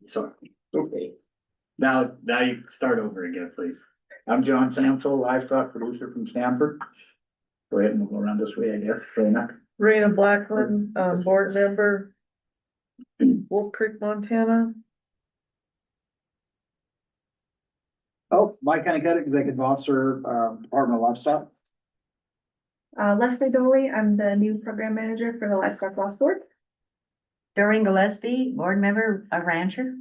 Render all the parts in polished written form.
So, okay. Now you start over again, please. I'm John Samsel, livestock producer from Stanford. Go ahead and go around this way, I guess. Raina Blackman, board member, Wolf Creek, Montana. Oh, Mike Honeycutt, Executive Officer, Department of Livestock. Leslie Doley, I'm the new program manager for the Livestock Loss Board. Doreen Gillespie, board member, a rancher.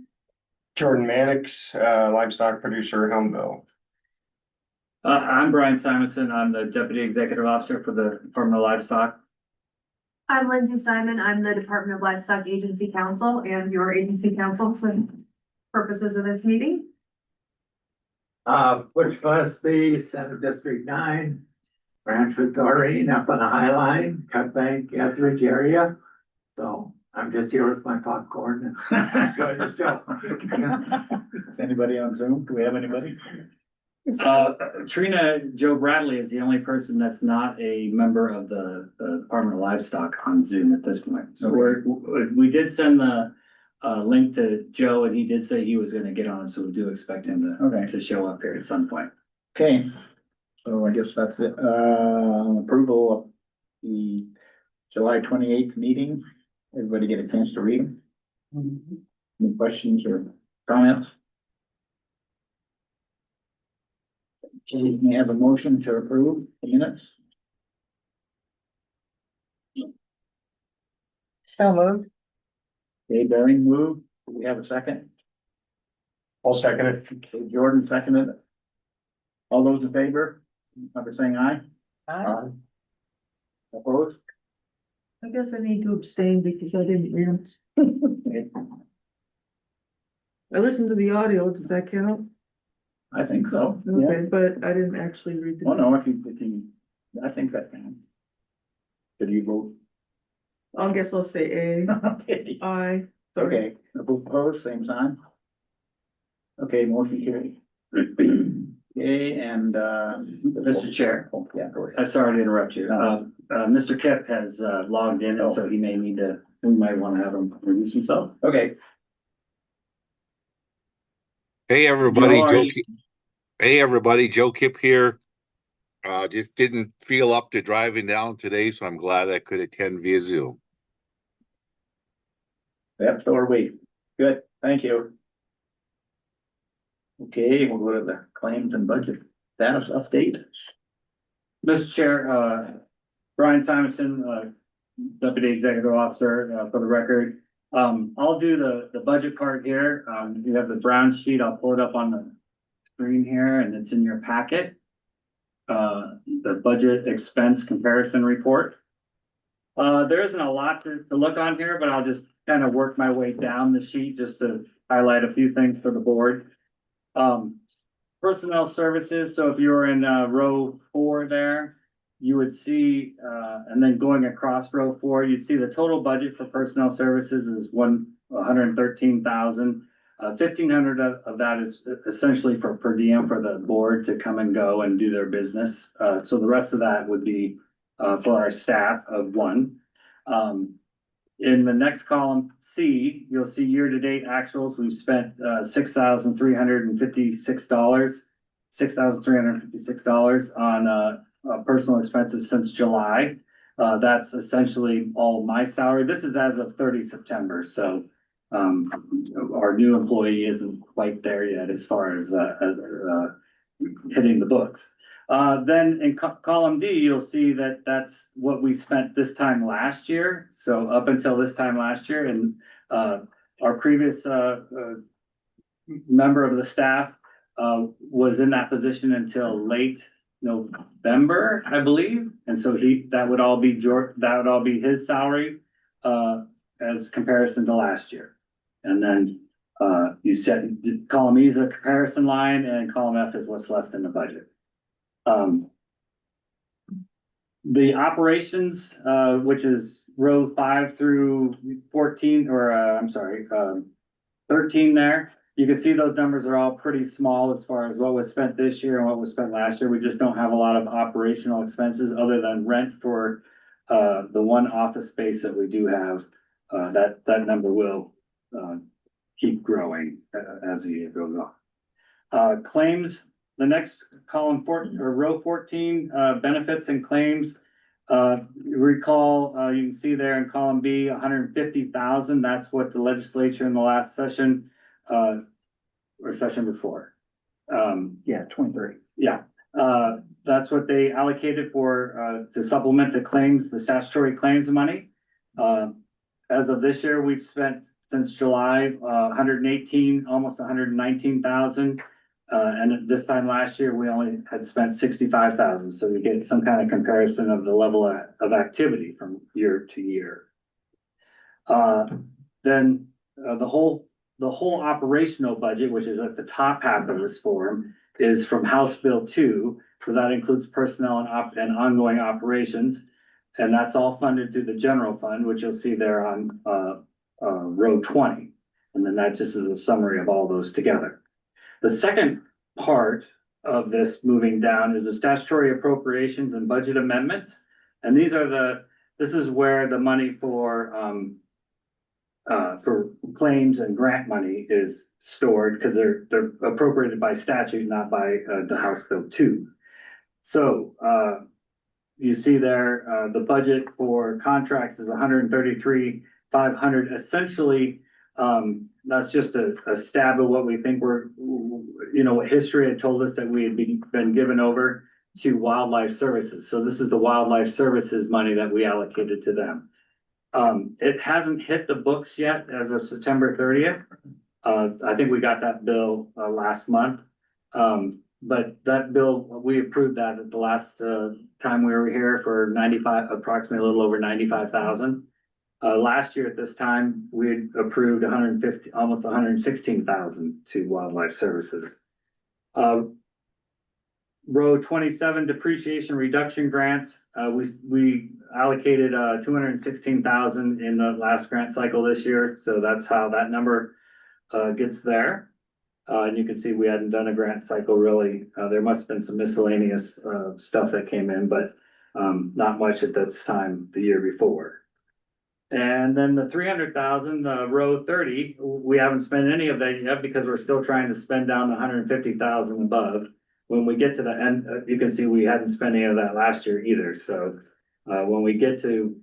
Jordan Mannix, livestock producer, Helmville. I'm Brian Simonson. I'm the Deputy Executive Officer for the Department of Livestock. I'm Lindsay Simon. I'm the Department of Livestock Agency Counsel and your agency counsel for purposes of this meeting. Butch Gillespie, Senate District 9, Ranch with Doreen up on the High Line, Cut Bank, Etheridge area. So I'm just here with my popcorn and enjoy the show. Is anybody on Zoom? Do we have anybody? Trina Joe Bradley is the only person that's not a member of the Department of Livestock on Zoom at this point. So we did send the link to Joe, and he did say he was going to get on, so we do expect him to show up here at some point. Okay, so I guess that's it. Approval of the July 28th meeting. Everybody get a chance to read them? Any questions or comments? Okay, we have a motion to approve the minutes. So moved. Okay, Barry moved. Do we have a second? I'll second it. Okay, Jordan seconded it. All those in favor, number saying aye? Aye. Opposed? I guess I need to abstain because I didn't read them. Okay, I listened to the audio. Does that count? I think so. Yeah. Okay, but I didn't actually read Well, the. no, if you, I think that can. Did you vote? I guess I'll say A. Okay. Aye. Sorry. Okay, opposed, same sign. Okay, motion carried. Okay, and, Mr. Chair. Oh, yeah, go ahead. I'm sorry to interrupt you. Mr. Kip has logged in, and so he may need to. We might want to have him introduce himself. Okay, Hey everybody, Joe, Hey everybody, Joe Kip here. Just didn't feel up to driving down today, so I'm glad I could attend via Zoom. yep, so are we. Good, thank you. Okay, we'll go to the claims and budget status update. Mr. Chair, Brian Simonson, Deputy Executive Officer, for the record. I'll do the budget part here. You have the brown sheet. I'll pull it up on the screen here, and it's in your packet. The budget expense comparison report. There isn't a lot to look on here, but I'll just kind of work my way down the sheet just to highlight a few things for the board. Personnel services. So if you're in row 4 there, you would see, and then going across row 4, you'd see the total budget for personnel services is $113,000. 1,500 of that is essentially for per diem for the board to come and go and do their business. So the rest of that would be for our staff of 1. In the next column C, you'll see year-to-date actuals. We've spent $6,356 on personal expenses since July. That's essentially all my salary. This is as of 30 September. So our new employee isn't quite there yet as far as hitting the books. Then in column D, you'll see that that's what we spent this time last year. So up until this time last year, and our previous member of the staff was in that position until late November, I believe. And so that would all be his salary as comparison to last year. And then you set column E is a comparison line, and column F is what's left in the budget. The operations, which is row 5 through 14, or I'm sorry, 13 there. You can see those numbers are all pretty small as far as what was spent this year and what was spent last year. We just don't have a lot of operational expenses other than rent for the one office space that we do have. That number will keep growing as the year goes on. Claims, the next column row 14, benefits and claims. Recall, you can see there in column B, 150,000. That's what the legislature in the last session, or session before. Yeah, 23. Yeah, that's what they allocated for, to supplement the claims, the statutory claims money. As of this year, we've spent since July, 118, almost 119,000. And at this time last year, we only had spent 65,000. So we get some kind of comparison of the level of activity from year to year. Then the whole operational budget, which is at the top half of this form, is from House Bill 2. So that includes personnel and ongoing operations. And that's all funded through the general fund, which you'll see there on row 20. And then that just is a summary of all those together. The second part of this moving down is the statutory appropriations and budget amendments. And this is where the money for claims and grant money is stored, because they're appropriated by statute, not by the House Bill 2. So you see there, the budget for contracts is 133,500. Essentially, that's just a stab of what we think what history had told us that we had been given over to wildlife services. So this is the wildlife services money that we allocated to them. It hasn't hit the books yet as of September 30th. I think we got that bill last month. But that bill, we approved that at the last time we were here for approximately a little over 95,000. Last year at this time, we had approved 150, almost 116,000 to wildlife services. Row 27, depreciation reduction grants. We allocated 216,000 in the last grant cycle this year. So that's how that number gets there. And you can see we hadn't done a grant cycle really. There must have been some miscellaneous stuff that came in, but not much at this time the year before. And then the 300,000, row 30, we haven't spent any of that yet because we're still trying to spend down the 150,000 above. When we get to the end, you can see we hadn't spent any of that last year either. So when we get to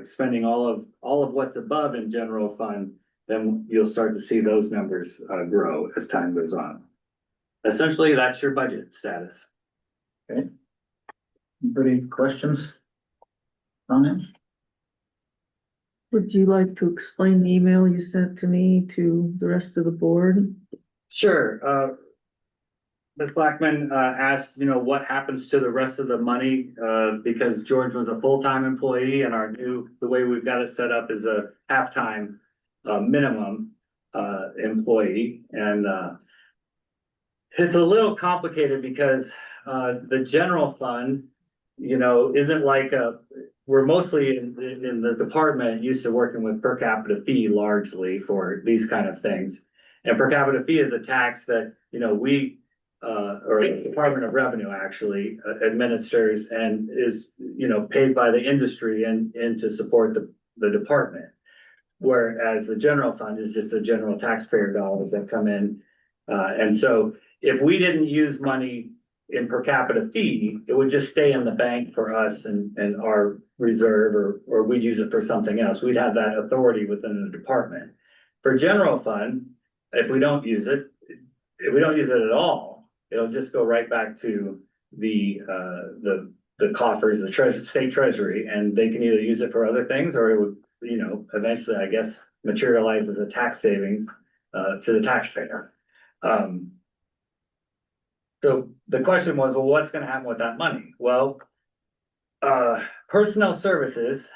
spending all of what's above in general fund, then you'll start to see those numbers grow as time goes on. Essentially, that's your budget status. Okay. Anybody questions? Comments? Would you like to explain the email you sent to me to the rest of the board? Sure. Ms. Blackman asked, what happens to the rest of the money because George was a full-time employee and the way we've got it set up is a half-time minimum employee. And it's a little complicated because the general fund, isn't like we're mostly in the department used to working with per capita fee largely for these kind of things. And per capita fee is a tax that, we, or the Department of Revenue actually administers and is, paid by the industry and to support the department. Whereas the general fund is just the general taxpayer dollars that come in. And so if we didn't use money in per capita fee, it would just stay in the bank for us and our reserve, or we'd use it for something else. We'd have that authority within the department. For general fund, if we don't use it at all, it'll just go right back to the coffers, the state treasury, and they can either use it for other things, or it would, eventually, I guess, materialize as a tax savings to the taxpayer. So the question was, well, what's going to happen with that money? Well, personnel services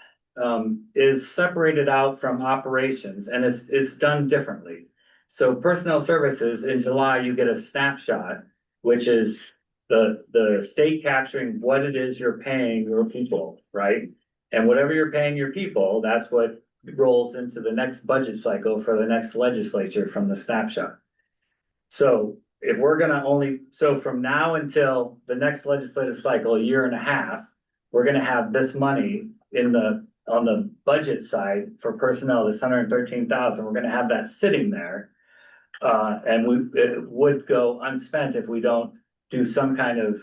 is separated out from operations, and it's done differently. So personnel services, in July, you get a snapshot, which is the state capturing what it is you're paying your people, right? And whatever you're paying your people, that's what rolls into the next budget cycle for the next legislature from the snapshot. So if we're gonna so from now until the next legislative cycle, a year and a half, we're gonna have this money in the on the budget side for personnel, this 113,000, we're gonna have that sitting there. And it would go unspent if we don't do some kind of,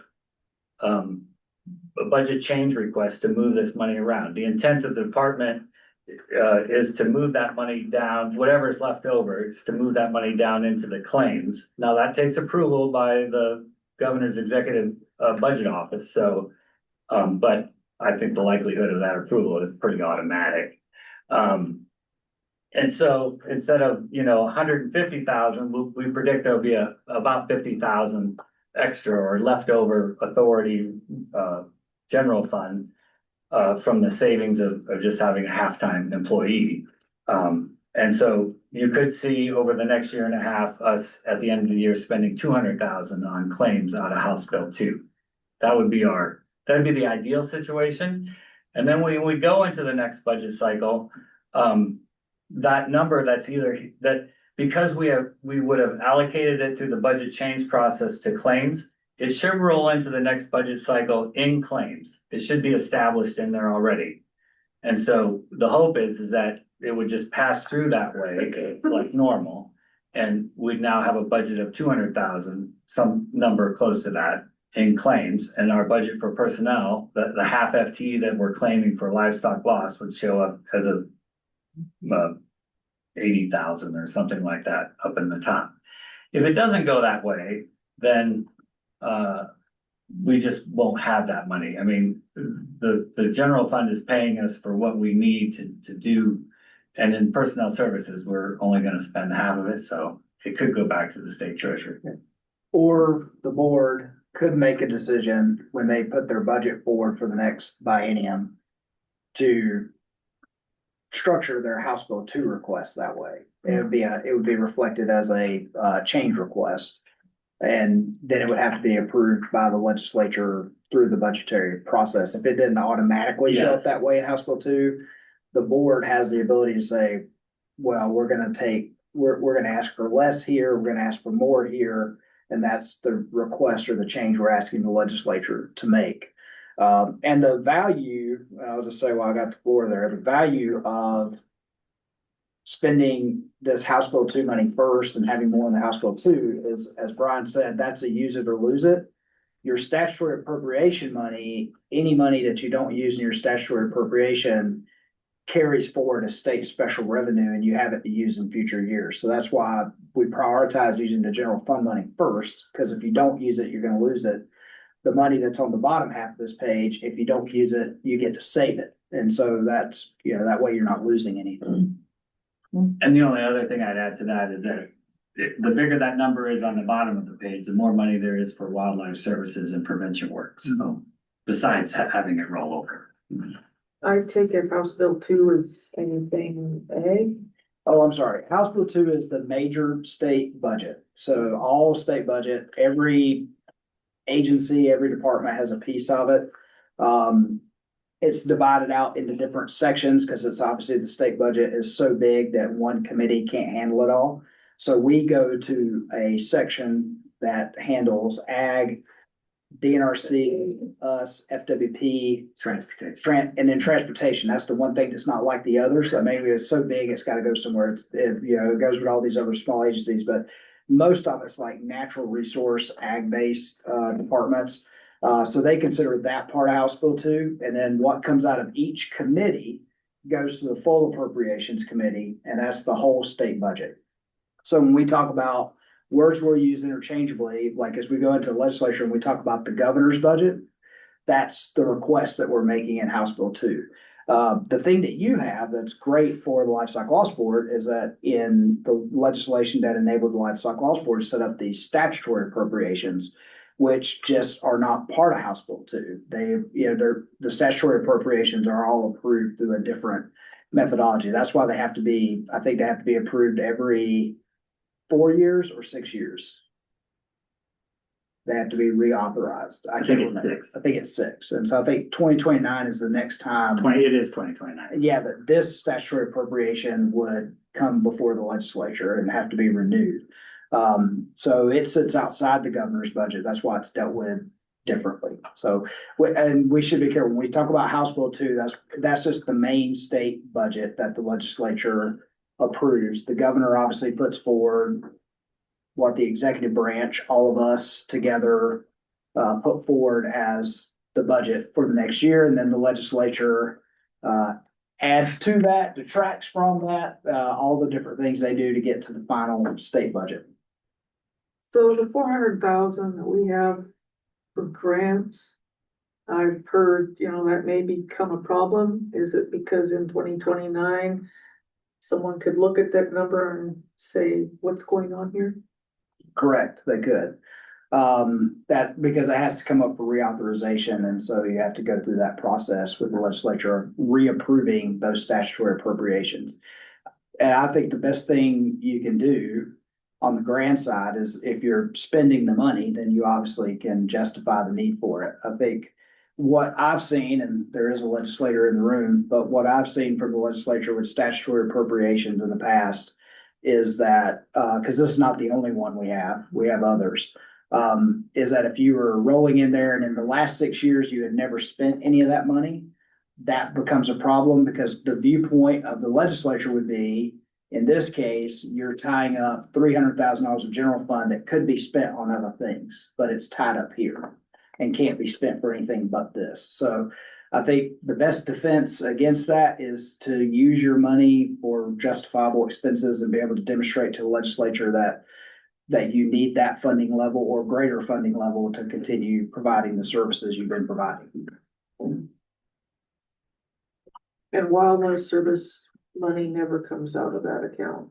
a budget change request to move this money around. The intent of the department is to move that money down, whatever is left over, is to move that money down into the claims. Now, that takes approval by the governor's executive budget office, so, but I think the likelihood of that approval is pretty automatic. And so instead of, 150,000, we predict there'll be about 50,000 extra or leftover authority, general fund, from the savings of just having a half-time employee. And so you could see over the next year and a half, us at the end of the year spending 200,000 on claims out of House Bill 2. That'd be the ideal situation. And then when we go into the next budget cycle, that number that's because we would have allocated it through the budget change process to claims, it should roll into the next budget cycle in claims. It should be established in there already. And so the hope is that it would just pass through that way like normal. And we'd now have a budget of 200,000, some number close to that in claims. And our budget for personnel, the half FTE that we're claiming for livestock loss would show up as a 80,000 or something like that up in the top. If it doesn't go that way, then we just won't have that money. I mean, the general fund is paying us for what we need to do. And in personnel services, we're only gonna spend half of it, so it could go back to the state treasurer. Or the board could make a decision when they put their budget forward for the next biennium to structure their House Bill 2 request that way. It would be reflected as a change request. And then it would have to be approved by the legislature through the budgetary process. If it didn't automatically show up that way in House Bill 2, the board has the ability to say, well, we're gonna ask for less here, we're gonna ask for more here, and that's the request or the change we're asking the legislature to make. And the value, I'll just say while I got the floor there, the value of spending this House Bill 2 money first and having more in the House Bill 2 is, as Brian said, that's a use it or lose it. Your statutory appropriation money, any money that you don't use in your statutory appropriation carries forward as state special revenue and you have it to use in future years. So that's why we prioritize using the general fund money first, because if you don't use it, you're going to lose it. The money that's on the bottom half of this page, if you don't use it, you get to save it. And so that's, that way you're not losing anything. And the only other thing I'd add to that is that the bigger that number is on the bottom of the page, the more money there is for wildlife services and prevention work. So besides having it roll over. I take it House Bill 2 is anything A? Oh, I'm sorry. House Bill 2 is the major state budget. So all state budget, every agency, every department has a piece of it. It's divided out into different sections because it's obviously the state budget is so big that one committee can't handle it all. So we go to a section that handles ag, DNRC, us, FWP, Transportation. and then transportation. That's the one thing that's not like the others. So maybe it's so big, it's got to go somewhere. It goes with all these other small agencies, but most of it's like natural resource, ag-based departments. So they consider that part of House Bill 2. And then what comes out of each committee goes to the full appropriations committee, and that's the whole state budget. So when we talk about words we'll use interchangeably, like as we go into the legislature and we talk about the governor's budget, that's the request that we're making in House Bill 2. The thing that you have that's great for the Livestock Loss Board is that in the legislation that enabled the Livestock Loss Board to set up these statutory appropriations, which just are not part of House Bill 2. The statutory appropriations are all approved through a different methodology. That's why they have to be, I think they have to be approved every 4 years or 6 years. They have to be reauthorized. I think it's 6. And so I think 2029 is the next time. It is 2029. Yeah, that this statutory appropriation would come before the legislature and have to be renewed. So it sits outside the governor's budget. That's why it's dealt with differently. So, and we should be careful, when we talk about House Bill 2, that's just the main state budget that the legislature approves. The governor obviously puts forward what the executive branch, all of us together, put forward as the budget for the next year, and then the legislature, adds to that, detracts from that, all the different things they do to get to the final state budget. So the 400,000 that we have for grants, I've heard, that may become a problem. Is it because in 2029, someone could look at that number and say, what's going on here? Correct, they could. That, because it has to come up for reauthorization, and so you have to go through that process with the legislature of reapproving those statutory appropriations. And I think the best thing you can do on the grant side is, if you're spending the money, then you obviously can justify the need for it. I think what I've seen, and there is a legislator in the room, but what I've seen from the legislature with statutory appropriations in the past is that, because this is not the only one we have others, is that if you were rolling in there and in the last 6 years you had never spent any of that money, that becomes a problem, because the viewpoint of the legislature would be, in this case, you're tying up $300,000 of general fund that could be spent on other things, but it's tied up here and can't be spent for anything but this. So I think the best defense against that is to use your money for justifiable expenses and be able to demonstrate to the legislature that you need that funding level or greater funding level to continue providing the services you've been providing. And wildlife service money never comes out of that account.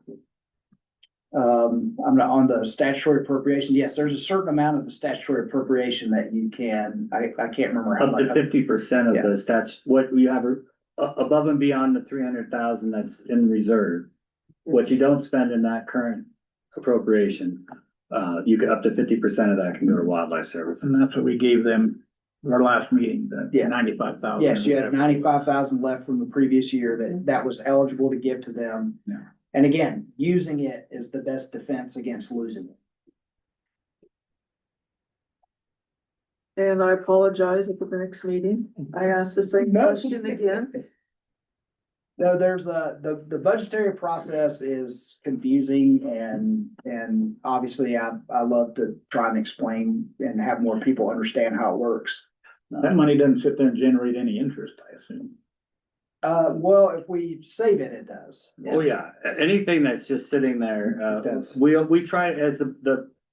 I'm not on the statutory appropriation. Yes, there's a certain amount of the statutory appropriation that you can, I can't remember how Up much. to 50% of the stats, what you have above and beyond the 300,000 that's in reserve. What you don't spend in that current appropriation, you could, up to 50% of that can go to wildlife services. And that's what we gave them our last meeting, the Yeah. 95,000. Yes, you had 95,000 left from the previous year that was eligible to give to them. Yeah. And again, using it is the best defense against losing it. And I apologize at the next meeting. I asked the same No. question again. No, there's the budgetary process is confusing, and obviously I love to try and explain and have more people understand how it works. That money doesn't sit there and generate any interest, I assume. Well, if we save it, it does. Oh, yeah, anything that's just sitting there, It does. we try as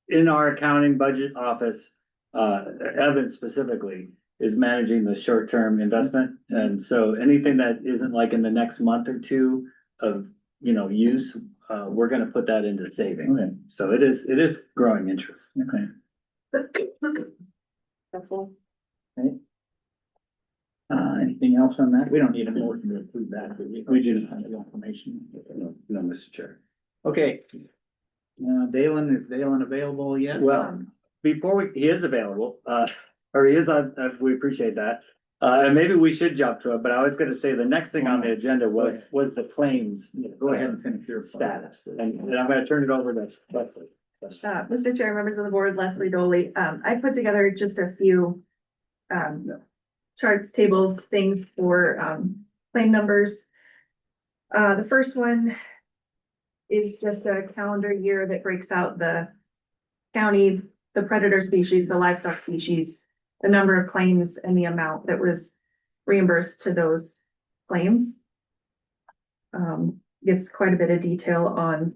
in our accounting budget office, Evan specifically is managing the short-term investment. And so anything that isn't like in the next month or two of, use, we're gonna put that into savings. Okay. So it is growing interest. Okay. That's all. Anything else on that? We don't need a motion to approve that, do we? We do. Have the information. No, Mr. Chair. Okay. Dalen, is Dalen available yet? Well, he is available, or he is on, we appreciate that. And maybe we should jump to it, but I was gonna say the next thing on the agenda was the claims. Go ahead and finish your Status, and I'm gonna turn it over to Leslie. Mr. Chair, members of the board, Leslie Doley, I put together just a few charts, tables, things for claim numbers. The first one is just a calendar year that breaks out the county, the predator species, the livestock species, the number of claims, and the amount that was reimbursed to those claims. Gets quite a bit of detail on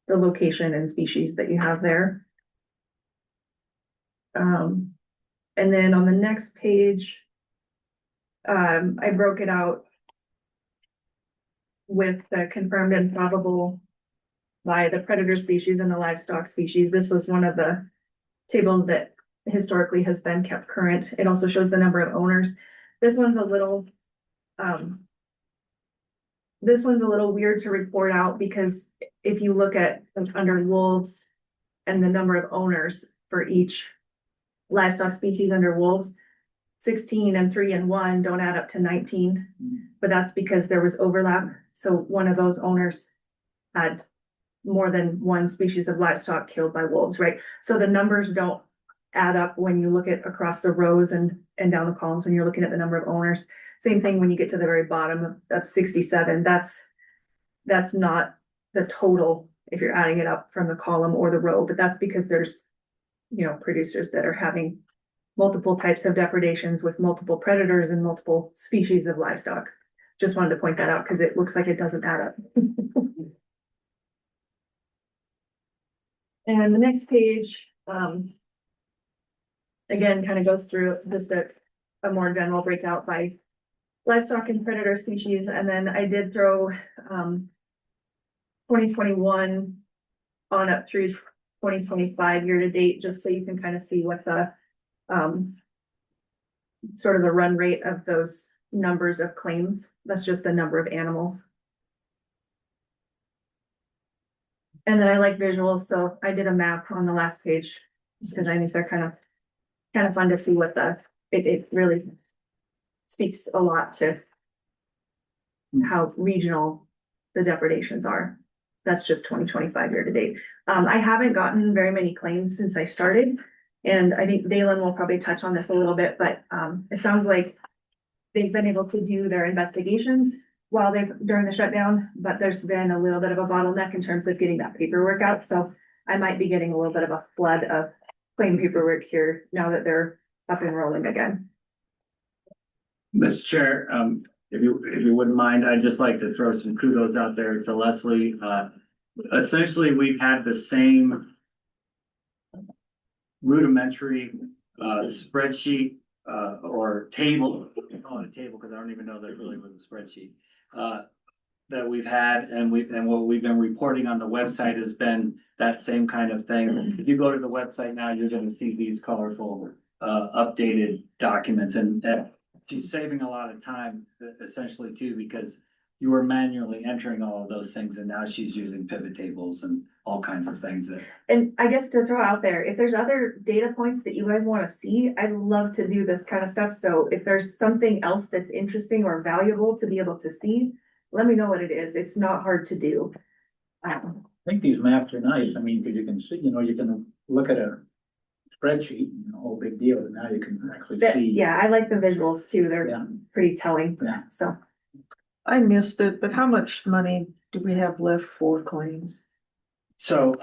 the location and species that you have there. And then on the next page, I broke it out with the confirmed and probable by the predator species and the livestock species. This was one of the tables that historically has been kept current. It also shows the number of owners. This one's a little weird to report out, because if you look at under wolves and the number of owners for each livestock species under wolves, 16 and 3 and 1 don't add up to 19, but that's because there was overlap. So one of those owners had more than one species of livestock killed by wolves, right? So the numbers don't add up when you look at across the rows and down the columns, when you're looking at the number of owners. Same thing when you get to the very bottom of 67, that's not the total if you're adding it up from the column or the row, but that's because there's, producers that are having multiple types of depredations with multiple predators and multiple species of livestock. Just wanted to point that out because it looks like it doesn't add up. And the next page, again, kind of goes through just a more general breakout by livestock and predator species. And then I did throw 2021 on up through 2025 year to date, just so you can kind of see what the sort of the run rate of those numbers of claims. That's just the number of animals. And then I like visuals, so I did a map on the last page, just because I think they're kind of fun to see what it really speaks a lot to how regional the depredations are. That's just 2025 year to date. I haven't gotten very many claims since I started, and I think Dalen will probably touch on this a little bit, but it sounds like they've been able to do their investigations during the shutdown, but there's been a little bit of a bottleneck in terms of getting that paperwork out. So I might be getting a little bit of a flood of claim paperwork here now that they're up and rolling again. Mr. Chair, if you wouldn't mind, I'd just like to throw some kudos out there to Leslie. Essentially, we've had the same rudimentary spreadsheet or table, we call it a table because I don't even know that it really was a spreadsheet, that we've had, and what we've been reporting on the website has been that same kind of thing. If you go to the website now, you're gonna see these colorful updated documents, and she's saving a lot of time essentially too, because you were manually entering all of those things, and now she's using pivot tables and all kinds of things that. And I guess to throw out there, if there's other data points that you guys want to see, I'd love to do this kind of stuff. So if there's something else that's interesting or valuable to be able to see, let me know what it is. It's not hard to do. I think these maps are nice. I mean, because you can see, you can look at a spreadsheet, whole big deal, and now you can actually see. Yeah, I like the visuals too. They're Yeah. pretty telling. Yeah. So I missed it, but how much money do we have left for claims? So,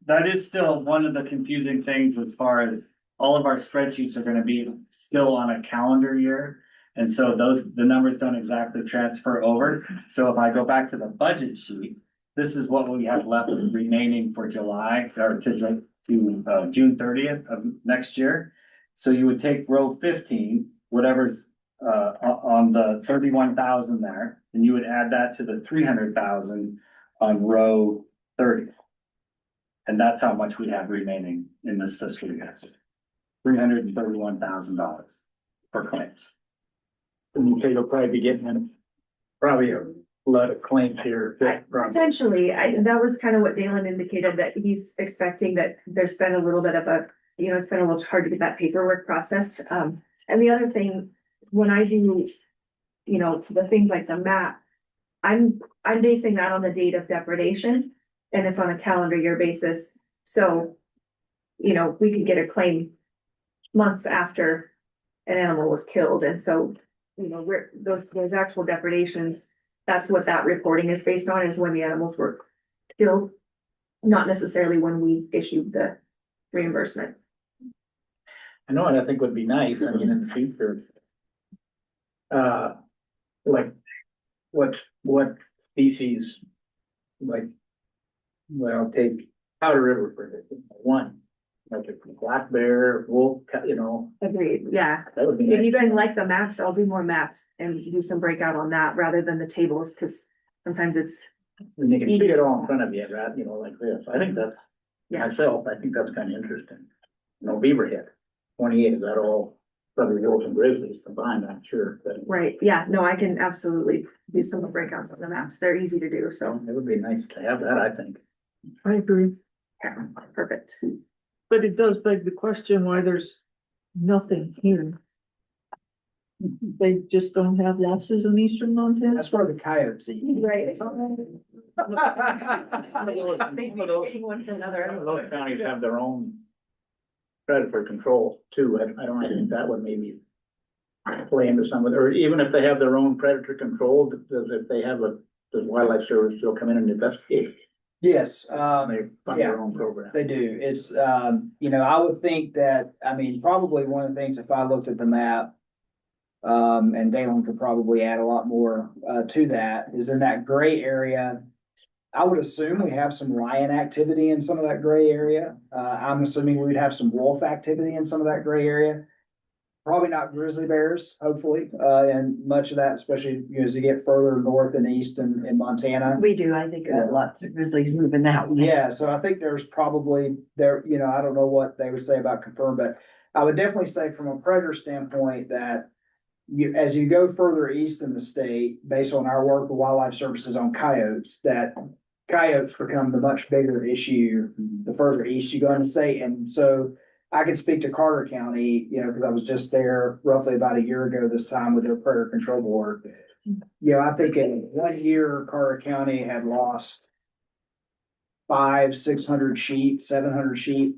that is still one of the confusing things as far as all of our spreadsheets are gonna be still on a calendar year. And so the numbers don't exactly transfer over. So if I go back to the budget sheet, this is what we have left remaining for July or to June 30th of next year. So you would take row 15, whatever's on the 31,000 there, and you would add that to the 300,000 on row 30. And that's how much we have remaining in this fiscal year. $331,000 for claims. And you say you'll probably be getting probably a lot of claims here. potentially, that was kind of what Dalen indicated, that he's expecting that there's been a little bit of it's been a little hard to get that paperwork processed. And the other thing, when I do, the things like the map, I'm basing that on the date of depredation, and it's on a calendar year basis. So, we could get a claim months after an animal was killed, and so, those actual depredations, that's what that reporting is based on, is when the animals were killed, not necessarily when we issued the reimbursement. I know what I think would be nice, I mean, in the future. Like, what species, like, well, take Powder River for instance, one, like a black bear, wolf, Agreed, yeah. that would be If nice. you guys like the maps, I'll do more maps and do some breakout on that rather than the tables, because sometimes it's, And you can see it all in front of you, right, like this, I think that's, Yeah. myself, I think that's kind of interesting. Beaverhead, 28, is that all, probably wolves and grizzlies combined, I'm sure, but. right, yeah, no, I can absolutely do some breakouts on the maps. They're easy to do, so, It would be nice to have that, I think. I agree, yeah, perfect. but it does beg the question why there's nothing here. They just don't have losses in eastern Montana? That's where the coyotes eat. Right. One for another. Those counties have their own predator control too. I don't think that would maybe play into some of it, or even if they have their own predator control, does Wildlife Service still come in and investigate? Yes, They fund their own program. they do. It's, I would think that, probably one of the things, if I looked at the map, and Dalen could probably add a lot more, to that, is in that gray area. I would assume we have some lion activity in some of that gray area. I'm assuming we'd have some wolf activity in some of that gray area. Probably not grizzly bears, hopefully, and much of that, especially, as you get further north and east in Montana. We do, I think, lots of grizzlies moving that way. Yeah, so I think there's probably there, I don't know what they would say about confirmed, but I would definitely say from a predator standpoint that as you go further east in the state, based on our work with Wildlife Services on coyotes, that coyotes become the much bigger issue the further east you go in the state. And so I can speak to Carter County, because I was just there roughly about a year ago this time with their predator control board. I think in 1 year, Carter County had lost 500-600 sheep, 700 sheep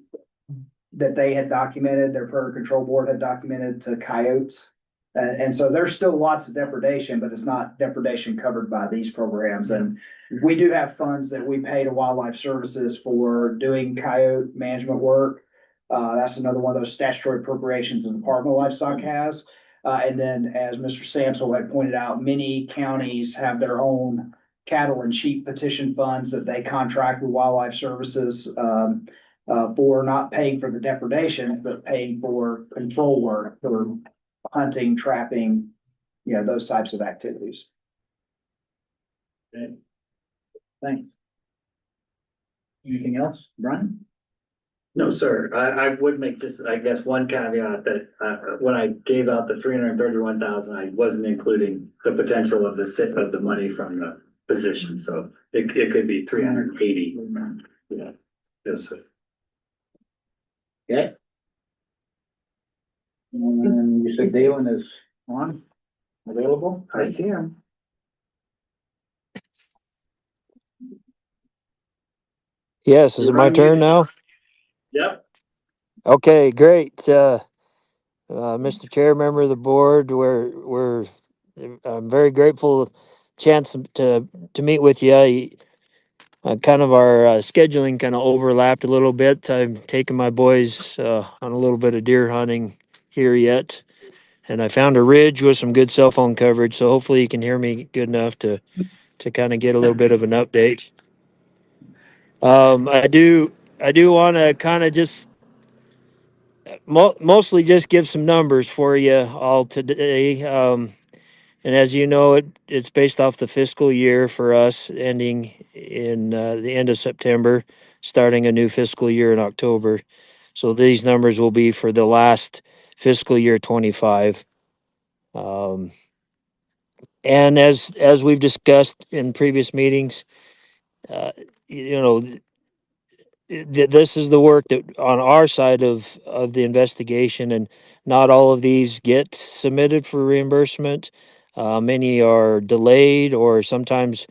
that they had documented, their predator control board had documented to coyotes. And so there's still lots of depredation, but it's not depredation covered by these programs. And we do have funds that we pay to Wildlife Services for doing coyote management work. That's another one of those statutory appropriations the Department of Livestock has. And then, as Mr. Samsel had pointed out, many counties have their own cattle and sheep petition funds that they contract with Wildlife Services for not paying for the depredation, but paying for control work, for hunting, trapping, those types of activities. Okay. Thanks. Anything else, Brian? No, sir. I would make just, I guess, one caveat that, when I gave out the 331,000, I wasn't including the potential of the money from the position. So it could be 380. Yeah. Yes, sir. Okay. And you said Dalen is on, available? I see him. Yes, is it my turn now? Yep. Okay, great. Mr. Chair, member of the board, I'm very grateful chance to meet with you. Kind of our scheduling kind of overlapped a little bit. I'm taking my boys on a little bit of deer hunting here yet, and I found a ridge with some good cell phone coverage. So hopefully you can hear me good enough to kind of get a little bit of an update. I do want to kind of just mostly just give some numbers for you all today. And as you know, it's based off the fiscal year for us ending in the end of September, starting a new fiscal year in October. So these numbers will be for the last fiscal year 25. And as we've discussed in previous meetings, uh, you know, this is the work that on our side of the investigation, and not all of these get submitted for reimbursement. Many are delayed, or sometimes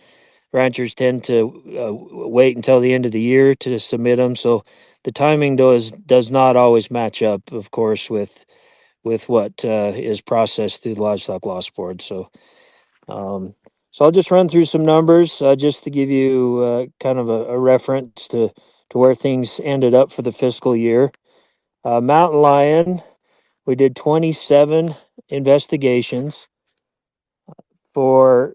ranchers tend to wait until the end of the year to submit them. So the timing does not always match up, of course, with what is processed through the Livestock Loss Board. So I'll just run through some numbers just to give you kind of a reference to where things ended up for the fiscal year. Mountain lion, we did 27 investigations for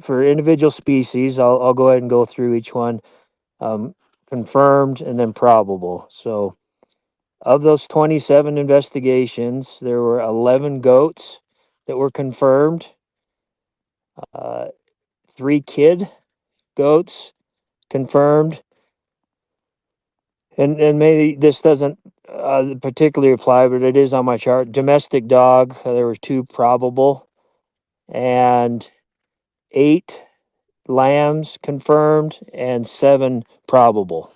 individual species. I'll go ahead and go through each one, confirmed and then probable. So of those 27 investigations, there were 11 goats that were confirmed, 3 kid goats confirmed, and maybe this doesn't particularly apply, but it is on my chart. Domestic dog, there was 2 probable, and 8 lambs confirmed and 7 probable.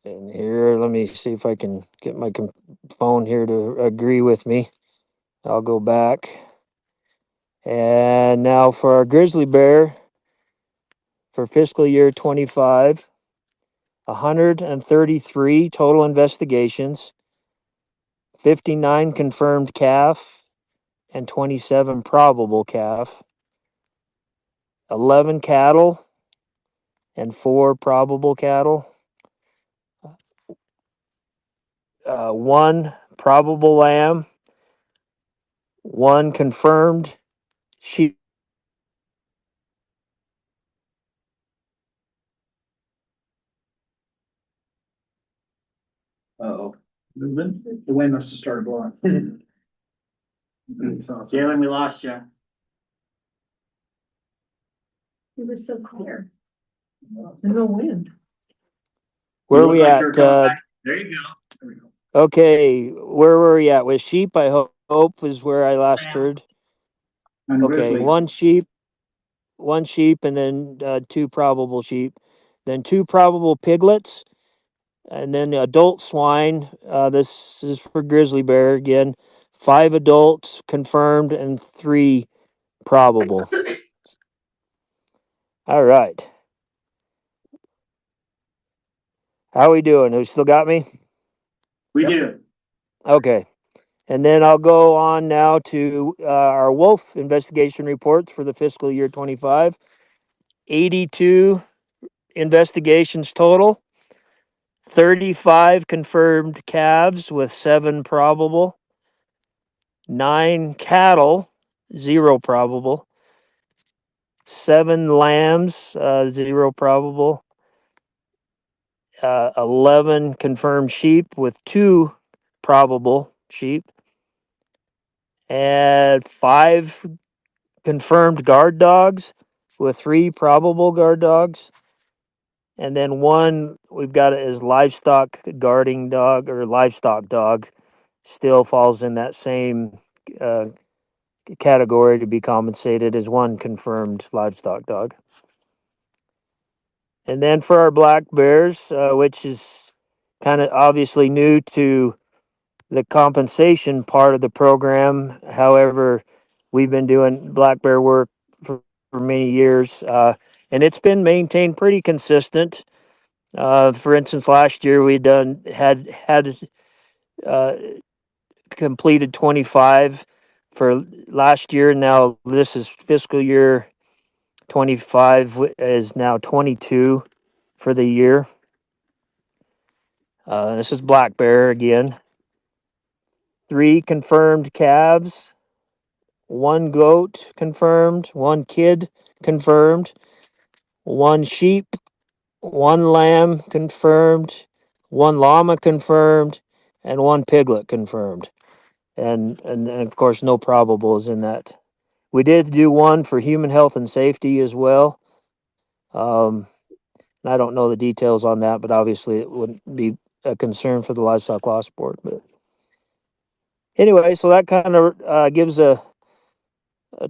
And here, let me see if I can get my phone here to agree with me. I'll go back. And now for our grizzly bear for fiscal year 25, 133 total investigations, 59 confirmed calf and 27 probable calf, 11 cattle and 4 probable cattle, 1 probable lamb, 1 confirmed sheep. Uh-oh. Moving? The wind must have started blowing. Jalen, we lost you. It was so clear. No wind. Where You are look we like at? you're coming back. There you go. There we go. Okay, where were we at? With sheep, I hope is where I last heard. And Okay, grizzly. one sheep, and then 2 probable sheep, then 2 probable piglets, and then adult swine. This is for grizzly bear again. 5 adults confirmed and 3 probable. All right. How we doing? Have you still got me? We do. Okay. And then I'll go on now to our wolf investigation reports for the fiscal year 25. 82 investigations total, 35 confirmed calves with 7 probable, 9 cattle, 0 probable, 7 lambs, 0 probable, 11 confirmed sheep with 2 probable sheep, and 5 confirmed guard dogs with 3 probable guard dogs. And then 1 we've got it as livestock guarding dog or livestock dog. Still falls in that same uh, category to be compensated as 1 confirmed livestock dog. And then for our black bears, which is kind of obviously new to the compensation part of the program. However, we've been doing black bear work for many years, and it's been maintained pretty consistent. For instance, last year we had uh, completed 25 for last year. Now this is fiscal year 25 is now 22 for the year. This is black bear again. 3 confirmed calves, 1 goat confirmed, 1 kid confirmed, 1 sheep, 1 lamb confirmed, 1 llama confirmed, and 1 piglet confirmed. And of course, no probables in that. We did do 1 for human health and safety as well. I don't know the details on that, but obviously it wouldn't be a concern for the Livestock Loss Board. But anyway, so that kind of gives a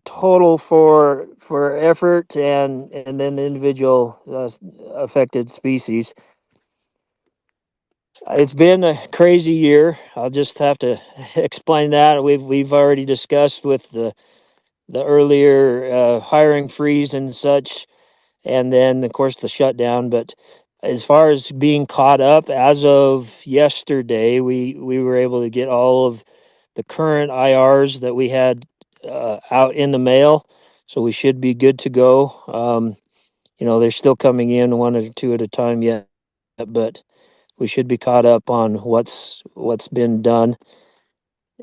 total for effort and then the individual affected species. It's been a crazy year. I'll just have to explain that. We've already discussed with the earlier hiring freeze and such, and then of course the shutdown. But as far as being caught up, as of yesterday, we were able to get all of the current IRs that we had out in the mail, so we should be good to go. They're still coming in 1 or 2 at a time yet, but we should be caught up on what's been done.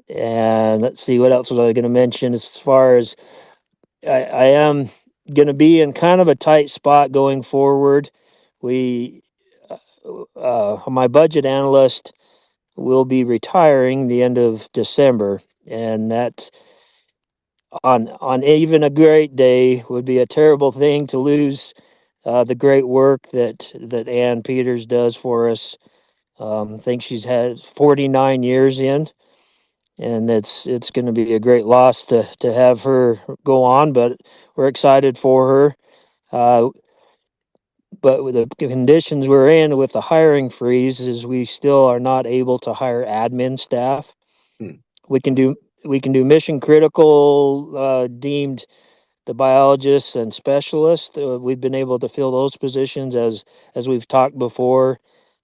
And let's see, what else was I going to mention? As far as I am going to be in kind of a tight spot going forward. We, my budget analyst will be retiring the end of December, and that on even a great day would be a terrible thing to lose the great work that Ann Peters does for us. I think she's had 49 years in, and it's going to be a great loss to have her go on, but we're excited for her. But with the conditions we're in with the hiring freeze, is we still are not able to hire admin staff. Hmm. We can do we can do mission critical, deemed the biologists and specialists. We've been able to fill those positions as we've talked before.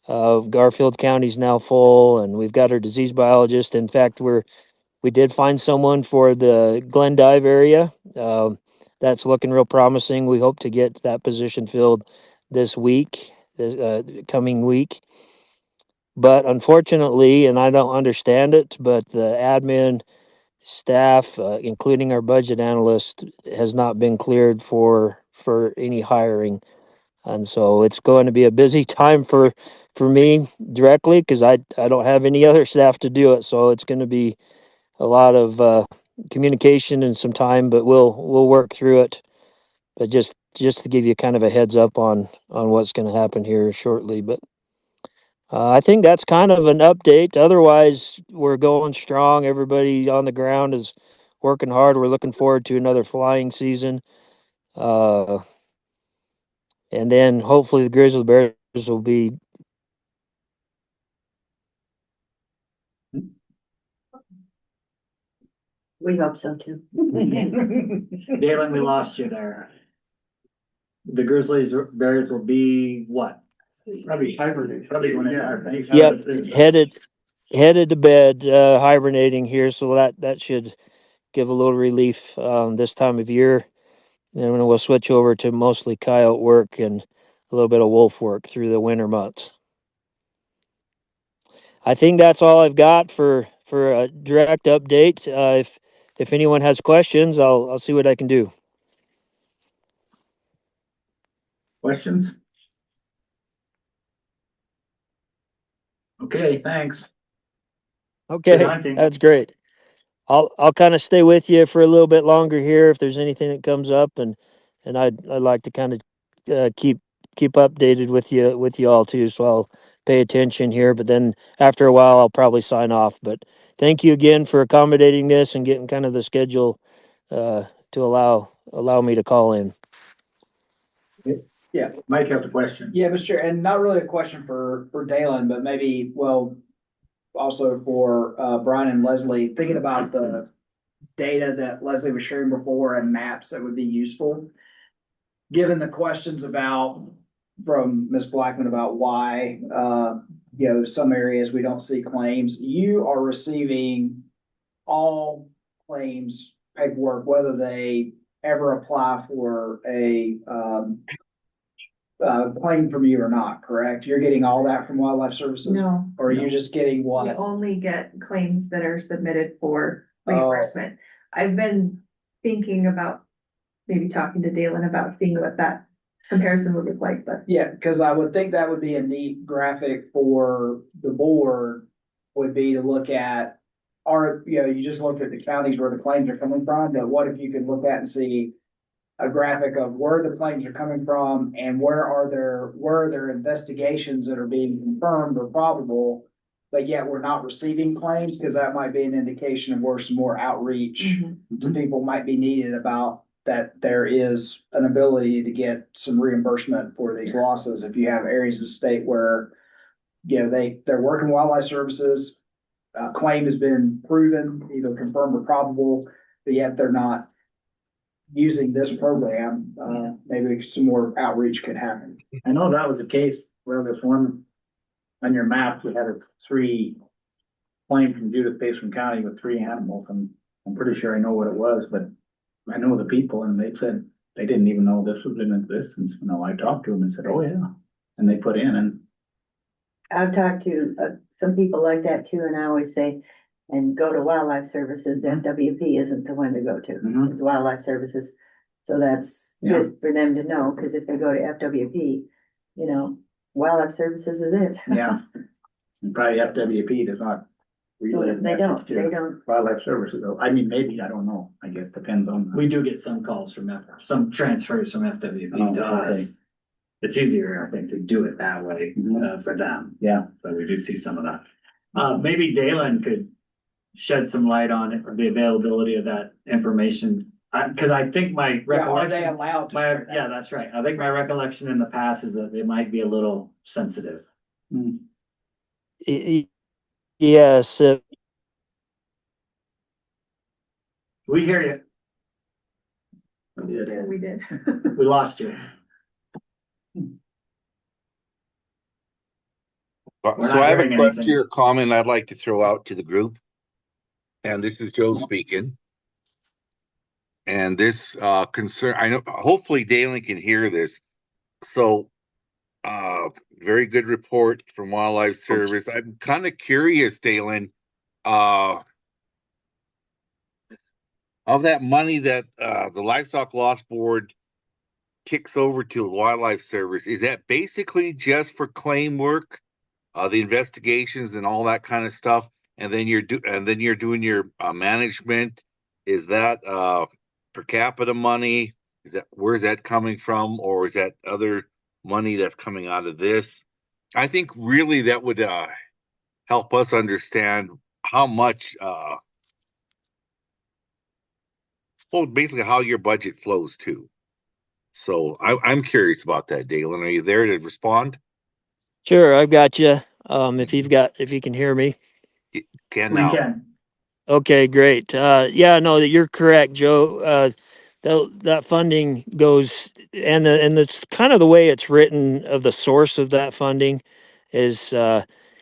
Garfield County's now full, and we've got our disease biologist. In fact, we did find someone for the Glendive area. That's looking real promising. We hope to get that position filled this week, this coming week. But unfortunately, and I don't understand it, but the admin staff, including our budget analyst, has not been cleared for any hiring. And so it's going to be a busy time for me directly because I don't have any other staff to do it. So it's going to be a lot of communication and some time, but we'll work through it. But just to give you kind of a heads up on what's going to happen here shortly. But I think that's kind of an update. Otherwise, we're going strong. Everybody on the ground is working hard. We're looking forward to another flying season. And then hopefully the Grizzly Bears will be. We hope so too. Dalen, we lost you there. The Grizzlies Bears will be what? Probably hibernate. Probably going into hibernation. Yep, headed to bed, hibernating here. So that should give a little relief this time of year. And then we'll switch over to mostly coyote work and a little bit of wolf work through the winter months. I think that's all I've got for a direct update. If anyone has questions, I'll see what I can do. Questions? Okay, thanks. Okay, Good hunting. that's great. I'll kind of stay with you for a little bit longer here if there's anything that comes up, and I'd like to kind of keep updated with you all too. So I'll pay attention here, but then after a while I'll probably sign off. But thank you again for accommodating this and getting kind of the schedule to allow me to call in. Yeah, Mike has a question. yeah, Mr. Chair, and not really a question for Dalen, but maybe, well, also for Brian and Leslie, thinking about the data that Leslie was sharing before and maps that would be useful. Given the questions from Ms. Blackman about why, some areas we don't see claims, you are receiving all claims paperwork, whether they ever apply for a claim from you or not, correct? You're getting all that from Wildlife Services? No, Or are you just getting we what? only get claims that are submitted for Oh. reimbursement. I've been thinking about maybe talking to Dalen about seeing what that comparison would look like, but Yeah, because I would think that would be a neat graphic for the board, would be to look at, you just looked at the counties where the claims are coming from, but what if you could look at and see a graphic of where the claims are coming from and where are there investigations that are being confirmed or probable, but yet we're not receiving claims, because that might be an indication of where some more outreach to people might be needed about that there is an ability to get some reimbursement for these losses. If you have areas of the state where, they're working Wildlife Services, a claim has been proven, either confirmed or probable, but yet they're not using this program, maybe some more outreach could happen. I know that was the case where this one, on your map, we had a 3 claim from Judith Basin County with 3 animals, and I'm pretty sure I know what it was, but I know the people, and they said they didn't even know this was in existence. I talked to them and said, oh yeah, and they put in, and I've talked to some people like that too, and I always say, and go to Wildlife Services. FWP isn't the one to go to. Mhm. It's Wildlife Services. So that's good for them to know, because if they go to FWP, Wildlife Services is it. yeah, and probably FWP does not. relay They don't, to they don't. Wildlife Services, though. I mean, maybe, I don't know. I guess depends on. We do get some calls from some transfers from FWP to Oh, okay. us. It's easier, I think, to do it that way, for them. Yeah. But we do see some of that. Maybe Dalen could shed some light on it, the availability of that information. Cause I think my Are they recollection, allowed to? share that? yeah, that's right. I think my recollection in the past is that they might be a little sensitive. Yes, We hear you. We did. We lost you. We're So not I have a hearing question anything. or comment I'd like to throw out to the group. And this is Joe speaking. And this concern, I know, hopefully Dalen can hear this. So, very good report from Wildlife Service. I'm kind of curious, Dalen, of that money that the Livestock Loss Board kicks over to Wildlife Service. Is that basically just for claim work, the investigations and all that kind of stuff? And then you're doing your management. Is that per capita money? Where's that coming from, or is that other money that's coming out of this? I think really that would help us understand how much, well, basically how your budget flows too. So I'm curious about that, Dalen. Are you there to respond? Sure, I've got you. If you can hear me. Can We now. can. Okay, great. Yeah, no, you're correct, Joe. That funding goes, and it's kind of the way it's written of the source of that funding is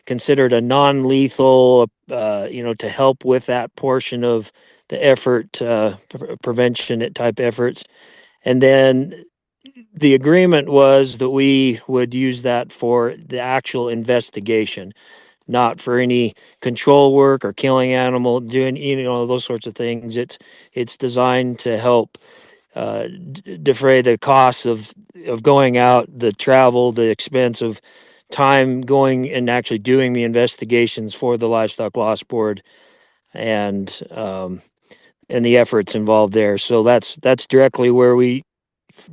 considered a non-lethal, to help with that portion of the effort, prevention type efforts. And then the agreement was that we would use that for the actual investigation, not for any control work or killing animal, doing those sorts of things. It's designed to help defray the costs of going out, the travel, the expense of time going and actually doing the investigations for the Livestock Loss Board, and the efforts involved there. So that's directly where we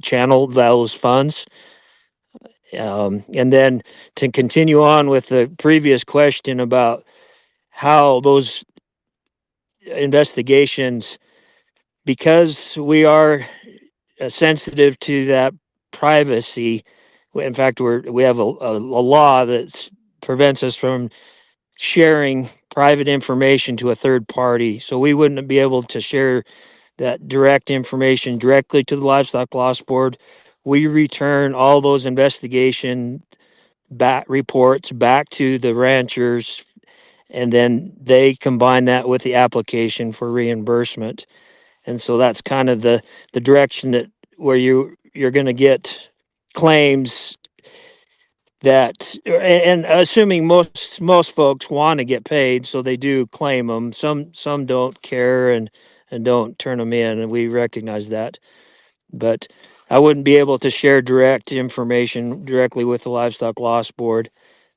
channel those funds. And then to continue on with the previous question about how those investigations, because we are sensitive to that privacy. In fact, we have a law that prevents us from sharing private information to a third party. So we wouldn't be able to share that direct information directly to the Livestock Loss Board. We return all those investigation reports back to the ranchers, and then they combine that with the application for reimbursement. And so that's kind of the direction that where you're going to get claims that, and assuming most folks want to get paid, so they do claim them. Some don't care and don't turn them in, and we recognize that. But I wouldn't be able to share direct information directly with the Livestock Loss Board.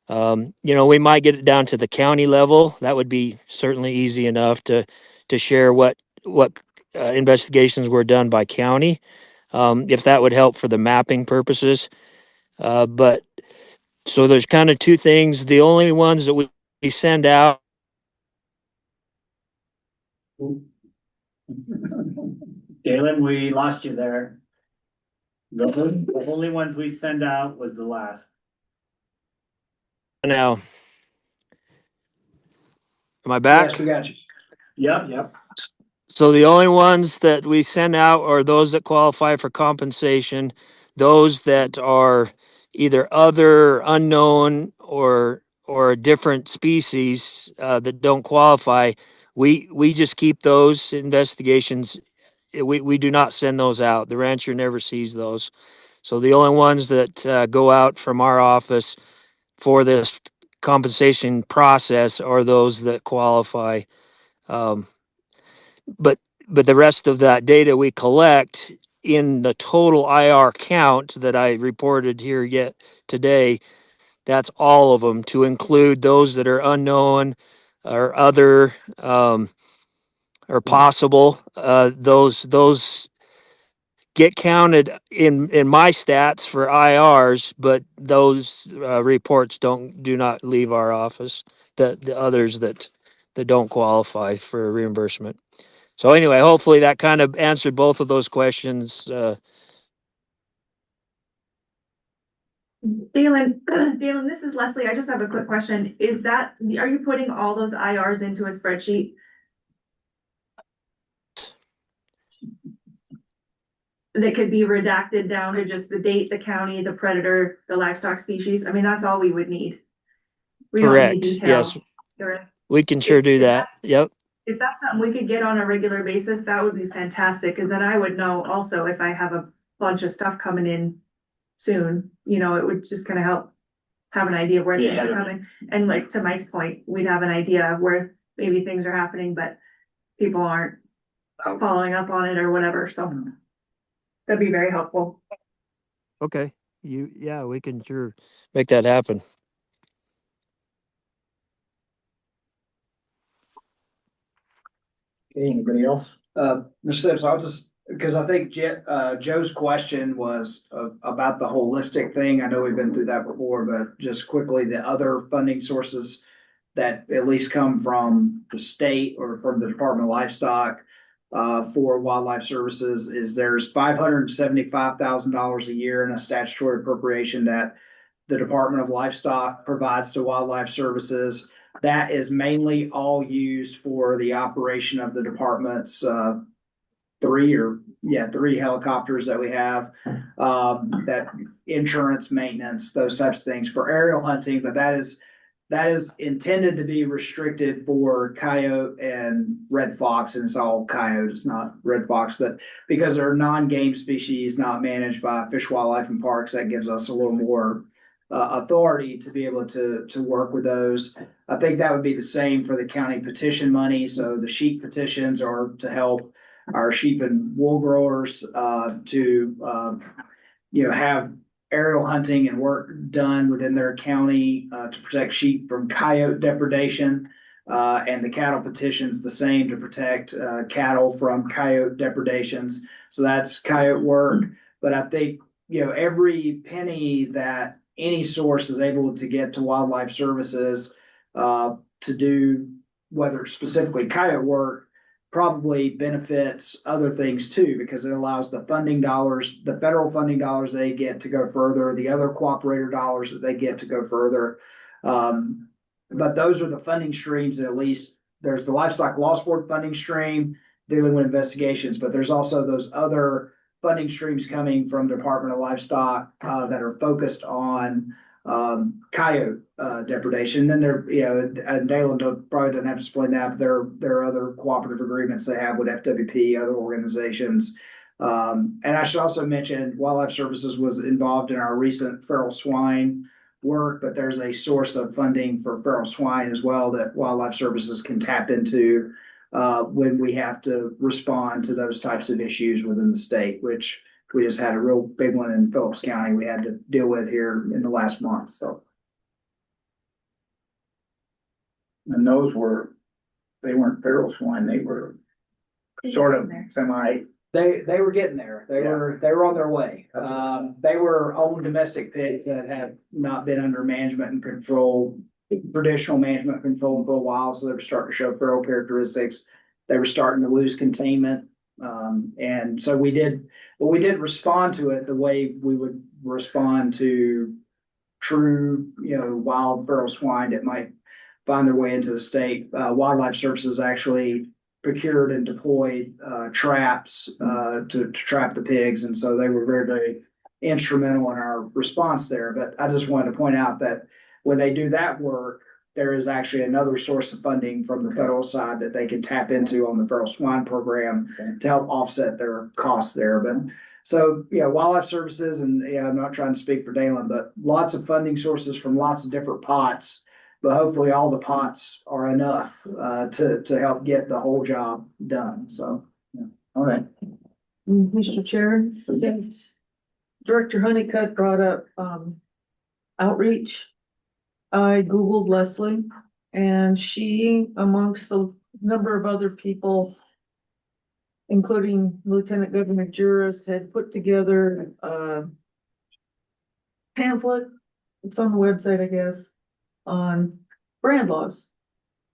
We might get it down to the county level. That would be certainly easy enough to share what investigations were done by county, if that would help for the mapping purposes. But so there's kind of two things. The only ones that we send out. Galen, we lost you there. The only ones we send out was the last. Now, am I back? Yes, we got you. Yep. So the only ones that we send out are those that qualify for compensation, those that are either other, unknown, or a different species that don't qualify. We just keep those investigations. We do not send those out. The rancher never sees those. So the only ones that go out from our office for this compensation process are those that qualify. Um, but the rest of that data we collect in the total IR count that I reported here yet today, that's all of them, to include those that are unknown or other, or possible. Those get counted in my stats for IRs, but those reports do not leave our office. The others that don't qualify for reimbursement. So anyway, hopefully that kind of answered both of those questions. Dalen, this is Leslie. I just have a quick question. Are you putting all those IRs into a spreadsheet? that could be redacted down to just the date, the county, the predator, the livestock species. I mean, that's all we would need. We don't need Correct. detail. Yes, we can sure do that. Yep. If that's something we could get on a regular basis, that would be fantastic, because then I would know also if I have a bunch of stuff coming in soon, you know, it would just kind of help have an idea of where things are coming. And like to Mike's point, we'd have an idea of where maybe things are happening, but people aren't following up on it or whatever, so that'd be very helpful. Okay. Yeah, we can sure make that happen. Okay, anybody else? Mr. Sips, I'll just, because I think Joe's question was about the holistic thing. I know we've been through that before, but just quickly, the other funding sources that at least come from the state or from the Department of Livestock for wildlife services is there's $575,000 a year in a statutory appropriation that the Department of Livestock provides to wildlife services. That is mainly all used for the operation of the department's three helicopters that we have, that insurance, maintenance, those types of things for aerial hunting, but that is intended to be restricted for coyote and red fox, and it's all coyote, it's not red fox, but because they're non-game species, not managed by Fish, Wildlife and Parks, that gives us a little more authority to be able to work with those. I think that would be the same for the county petition money. So the sheep petitions are to help our sheep and wool growers to have aerial hunting and work done within their county to protect sheep from coyote depredation. And the cattle petition's the same to protect cattle from coyote depredations. So that's coyote work. But I think, every penny that any source is able to get to wildlife services to do, whether it's specifically coyote work, probably benefits other things too, because it allows the funding dollars, the federal funding dollars they get to go further, the other cooperator dollars that they get to go further. But those are the funding streams, at least there's the Livestock Loss Board funding stream dealing with investigations, but there's also those other funding streams coming from Department of Livestock that are focused on coyote depredation. Then there, and Dalen probably doesn't have to explain that, but there are other cooperative agreements they have with FWP, other organizations. And I should also mention Wildlife Services was involved in our recent feral swine work, but there's a source of funding for feral swine as well that Wildlife Services can tap into when we have to respond to those types of issues within the state, which we just had a real big one in Phillips County we had to deal with here in the last month, so. And those they weren't feral swine, they were sort of semi. They were getting there. They were on their way. They were own domestic pigs that have not been under management and control, traditional management control for a while. So they were starting to show feral characteristics. They were starting to lose containment. And so we did respond to it the way we would respond to true, wild feral swine that might find their way into the state. Wildlife Services actually procured and deployed traps to trap the pigs, and so they were very, very instrumental in our response there. But I just wanted to point out that when they do that work, there is actually another source of funding from the federal side that they can tap into on the feral swine program to help offset their costs there. But so, Wildlife Services, and I'm not trying to speak for Dalen, but lots of funding sources from lots of different pots. But hopefully all the pots are enough to help get the whole job done, so. All right. Mr. Chair, Director Honeycutt brought up outreach. I Googled Leslie, and she, amongst a number of other people, including Lieutenant Governor Juris, had put together a pamphlet. It's on the website, I guess, on brand laws.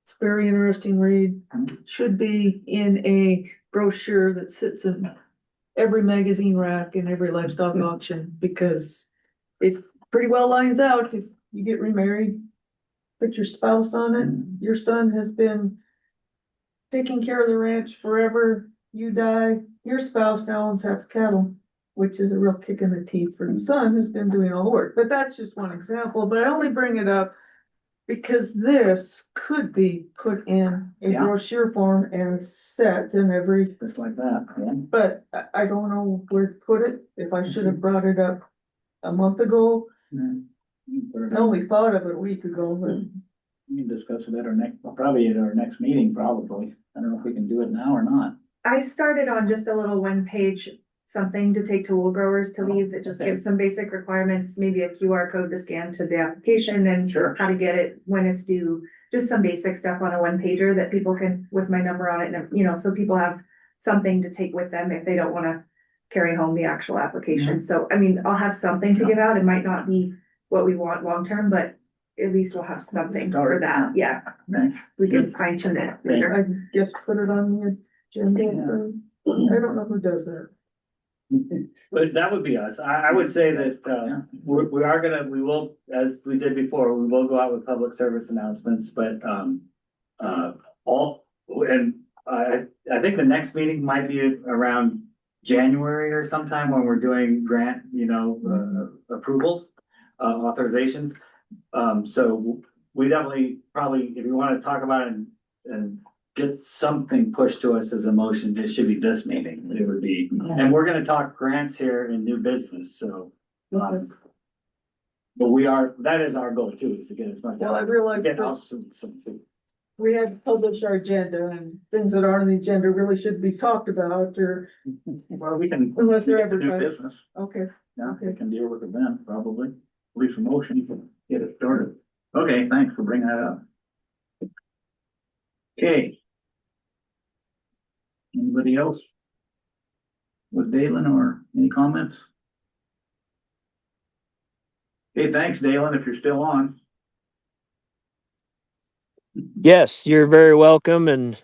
It's a very interesting read. Should be in a brochure that sits in every magazine rack and every livestock auction, because it pretty well lines out. If you get remarried, put your spouse on it. Your son has been taking care of the ranch forever. You die, your spouse now owns half the cattle. which is a real kick in the teeth for the son who's been doing all the work, but that's just one example, but I only bring it up because this could be put in a Yeah. brochure form and set in every, Just like that, yeah. but I don't know where to put it, if I should have brought it up a month ago. I only thought of it a week ago, but We can discuss it at our next, probably at our next meeting, probably. I don't know if we can do it now or not. I started on just a little one-page something to take to wool growers to leave that just gives some basic requirements, maybe a QR code to scan to the application and Sure. how to get it, when it's due, just some basic stuff on a one-pager that people can, with my number on it, and, you know, so people have something to take with them if they don't wanna carry home the actual application. So, I mean, I'll have something to give out. It might not be what we want long-term, but at least we'll have something for that. Yeah, Okay. we can fine tune it later. I guess put it on the agenda. I don't know who does that. But that would be us. I would say that, we will, as we did before, we will go out with public service announcements, but, I think the next meeting might be around January or sometime when we're doing grant, approvals, authorizations. So we definitely, probably, if you wanna talk about it and get something pushed to us as a motion, it should be this meeting, it would be, and we're gonna talk grants here in new business, so. But that is our goal too, is to get as much. Well, I realize Get that out some. we have to publish our agenda and things that aren't on the agenda really should be talked about or, Well, we can. Unless they're do advertised. business. okay. Yeah, we can deal with it then, probably. At least a motion, get it started. Okay, thanks for bringing that up. Okay. Anybody else? With Dalen or any comments? Okay, thanks, Dalen, if you're still on. Yes, you're very welcome, and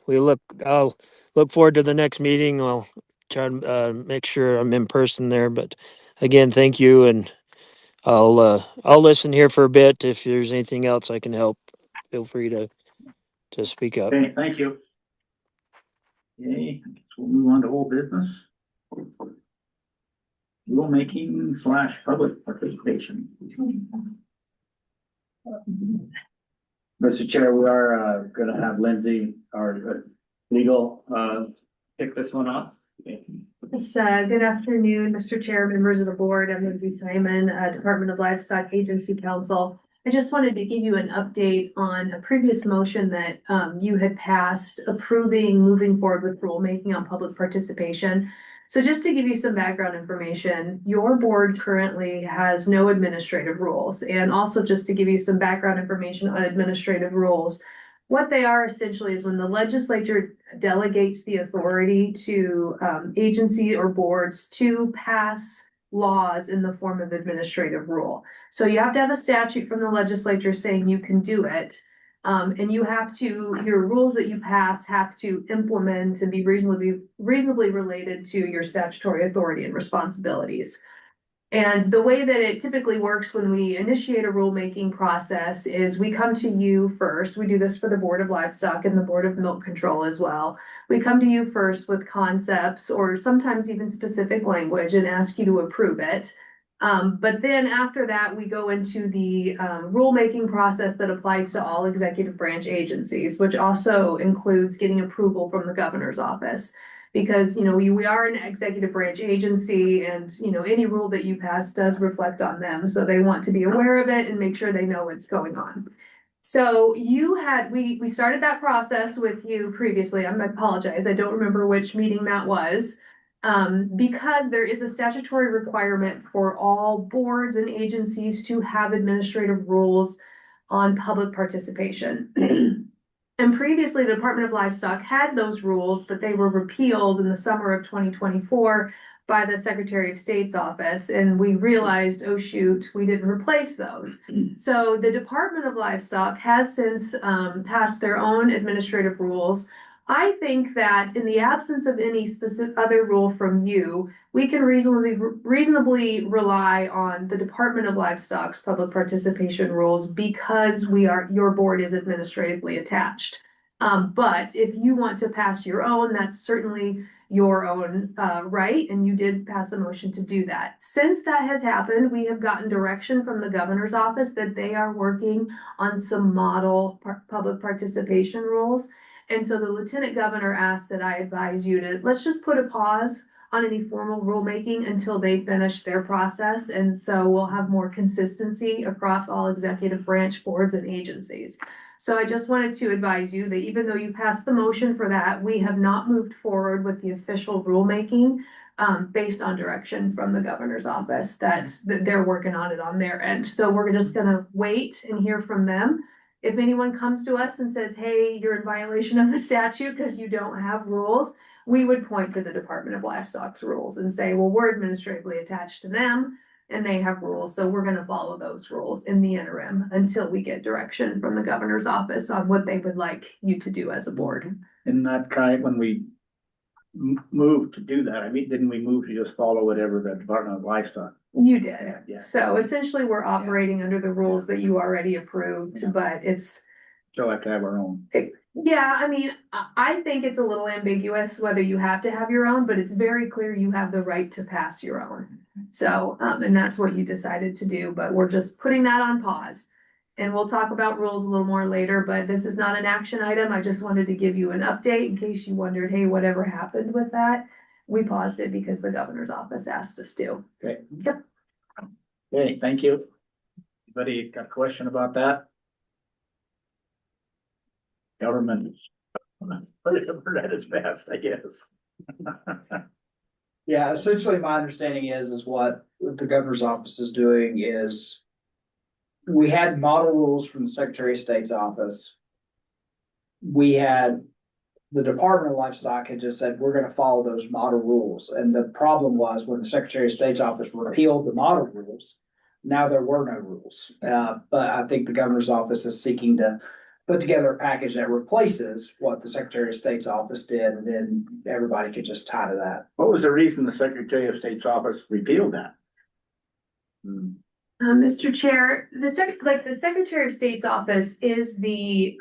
I'll look forward to the next meeting. I'll try to make sure I'm in person there, but again, thank you, and I'll listen here for a bit. If there's anything else I can help, feel free to speak up. Okay, thank you. Okay, I guess we'll move on to whole business. Rulemaking / public participation. Mr. Chair, we are, gonna have Lindsay, our legal, kick this one off. Yes, good afternoon, Mr. Chair, members of the board. I'm Lindsay Simon, Department of Livestock Agency Counsel. I just wanted to give you an update on a previous motion that you had passed approving moving forward with rulemaking on public participation. So just to give you some background information, your board currently has no administrative rules. And also just to give you some background information on administrative rules, what they are essentially is when the legislature delegates the authority to agency or boards to pass laws in the form of administrative rule. So you have to have a statute from the legislature saying you can do it. And you have to, your rules that you pass have to implement and be reasonably related to your statutory authority and responsibilities. And the way that it typically works when we initiate a rulemaking process is we come to you first. We do this for the Board of Livestock and the Board of Milk Control as well. We come to you first with concepts or sometimes even specific language and ask you to approve it. But then after that, we go into the rulemaking process that applies to all executive branch agencies, which also includes getting approval from the governor's office. Because, we are an executive branch agency and, any rule that you pass does reflect on them. So they want to be aware of it and make sure they know what's going on. So we started that process with you previously. I apologize. I don't remember which meeting that was. Because there is a statutory requirement for all boards and agencies to have administrative rules on public participation. And previously, the Department of Livestock had those rules, but they were repealed in the summer of 2024 by the Secretary of State's office. And we realized, oh shoot, we didn't replace those. So the Department of Livestock has since passed their own administrative rules. I think that in the absence of any specific other rule from you, we can reasonably rely on the Department of Livestock's public participation rules because your board is administratively attached. But if you want to pass your own, that's certainly your own right, and you did pass a motion to do that. Since that has happened, we have gotten direction from the governor's office that they are working on some model public participation rules. And so the lieutenant governor asked that I advise you to, let's just put a pause on any formal rulemaking until they finish their process. And so we'll have more consistency across all executive branch boards and agencies. So I just wanted to advise you that even though you passed the motion for that, we have not moved forward with the official rulemaking based on direction from the governor's office that they're working on it on their end. So we're just gonna wait and hear from them. If anyone comes to us and says, hey, you're in violation of the statute because you don't have rules, we would point to the Department of Livestock's rules and say, well, we're administratively attached to them and they have rules, so we're gonna follow those rules in the interim until we get direction from the governor's office on what they would like you to do as a board. In that kind, when we moved to do that, I mean, didn't we move to just follow whatever the Department of Livestock? You did. Yeah. So essentially, we're operating under the rules that you already approved, Yeah. but it's, Still have to have our own. yeah, I mean, I think it's a little ambiguous whether you have to have your own, but it's very clear you have the right to pass your own. So, and that's what you decided to do, but we're just putting that on pause. And we'll talk about rules a little more later, but this is not an action item. I just wanted to give you an update in case you wondered, hey, whatever happened with that? We paused it because the governor's office asked us to. Okay. Yep. Okay, thank you. Anybody got a question about that? Government. Whatever that is best, I guess. Yeah, essentially my understanding is what the governor's office is doing is we had model rules from the Secretary of State's office. We had the Department of Livestock had just said, we're gonna follow those model rules. And the problem was when the Secretary of State's office repealed the model rules, now there were no rules. But I think the governor's office is seeking to put together a package that replaces what the Secretary of State's office did, and then everybody could just tie to that. What was the reason the Secretary of State's office repealed that? Mr. Chair, the Secretary of State's office is the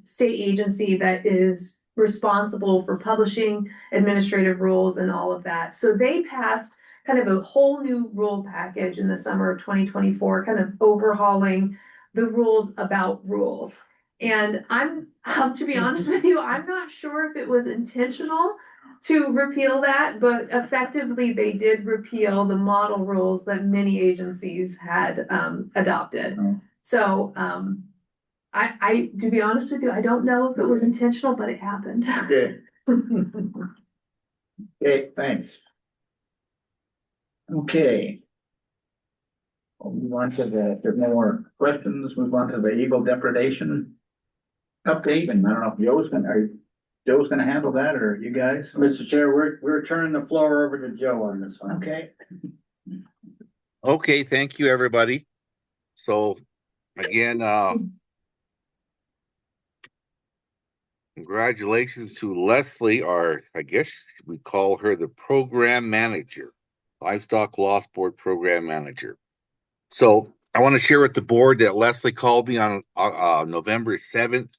state agency that is responsible for publishing administrative rules and all of that. So they passed kind of a whole new rule package in the summer of 2024, kind of overhauling the rules about rules. And I'm, to be honest with you, I'm not sure if it was intentional to repeal that, but effectively they did repeal the model rules that many agencies had adopted. Oh. So I, to be honest with you, I don't know if it was intentional, but it happened. Okay. Okay, thanks. Okay. We'll move on to the, if there's no more questions, move on to the eagle depredation update, and I don't know if Joe's gonna handle that, or you guys? Mr. Chair, we're turning the floor over to Joe on this one. Okay. Okay, thank you, everybody. So again, congratulations to Leslie, or I guess we call her the program manager, Livestock Loss Board program manager. So I want to share with the board that Leslie called me on November 7th.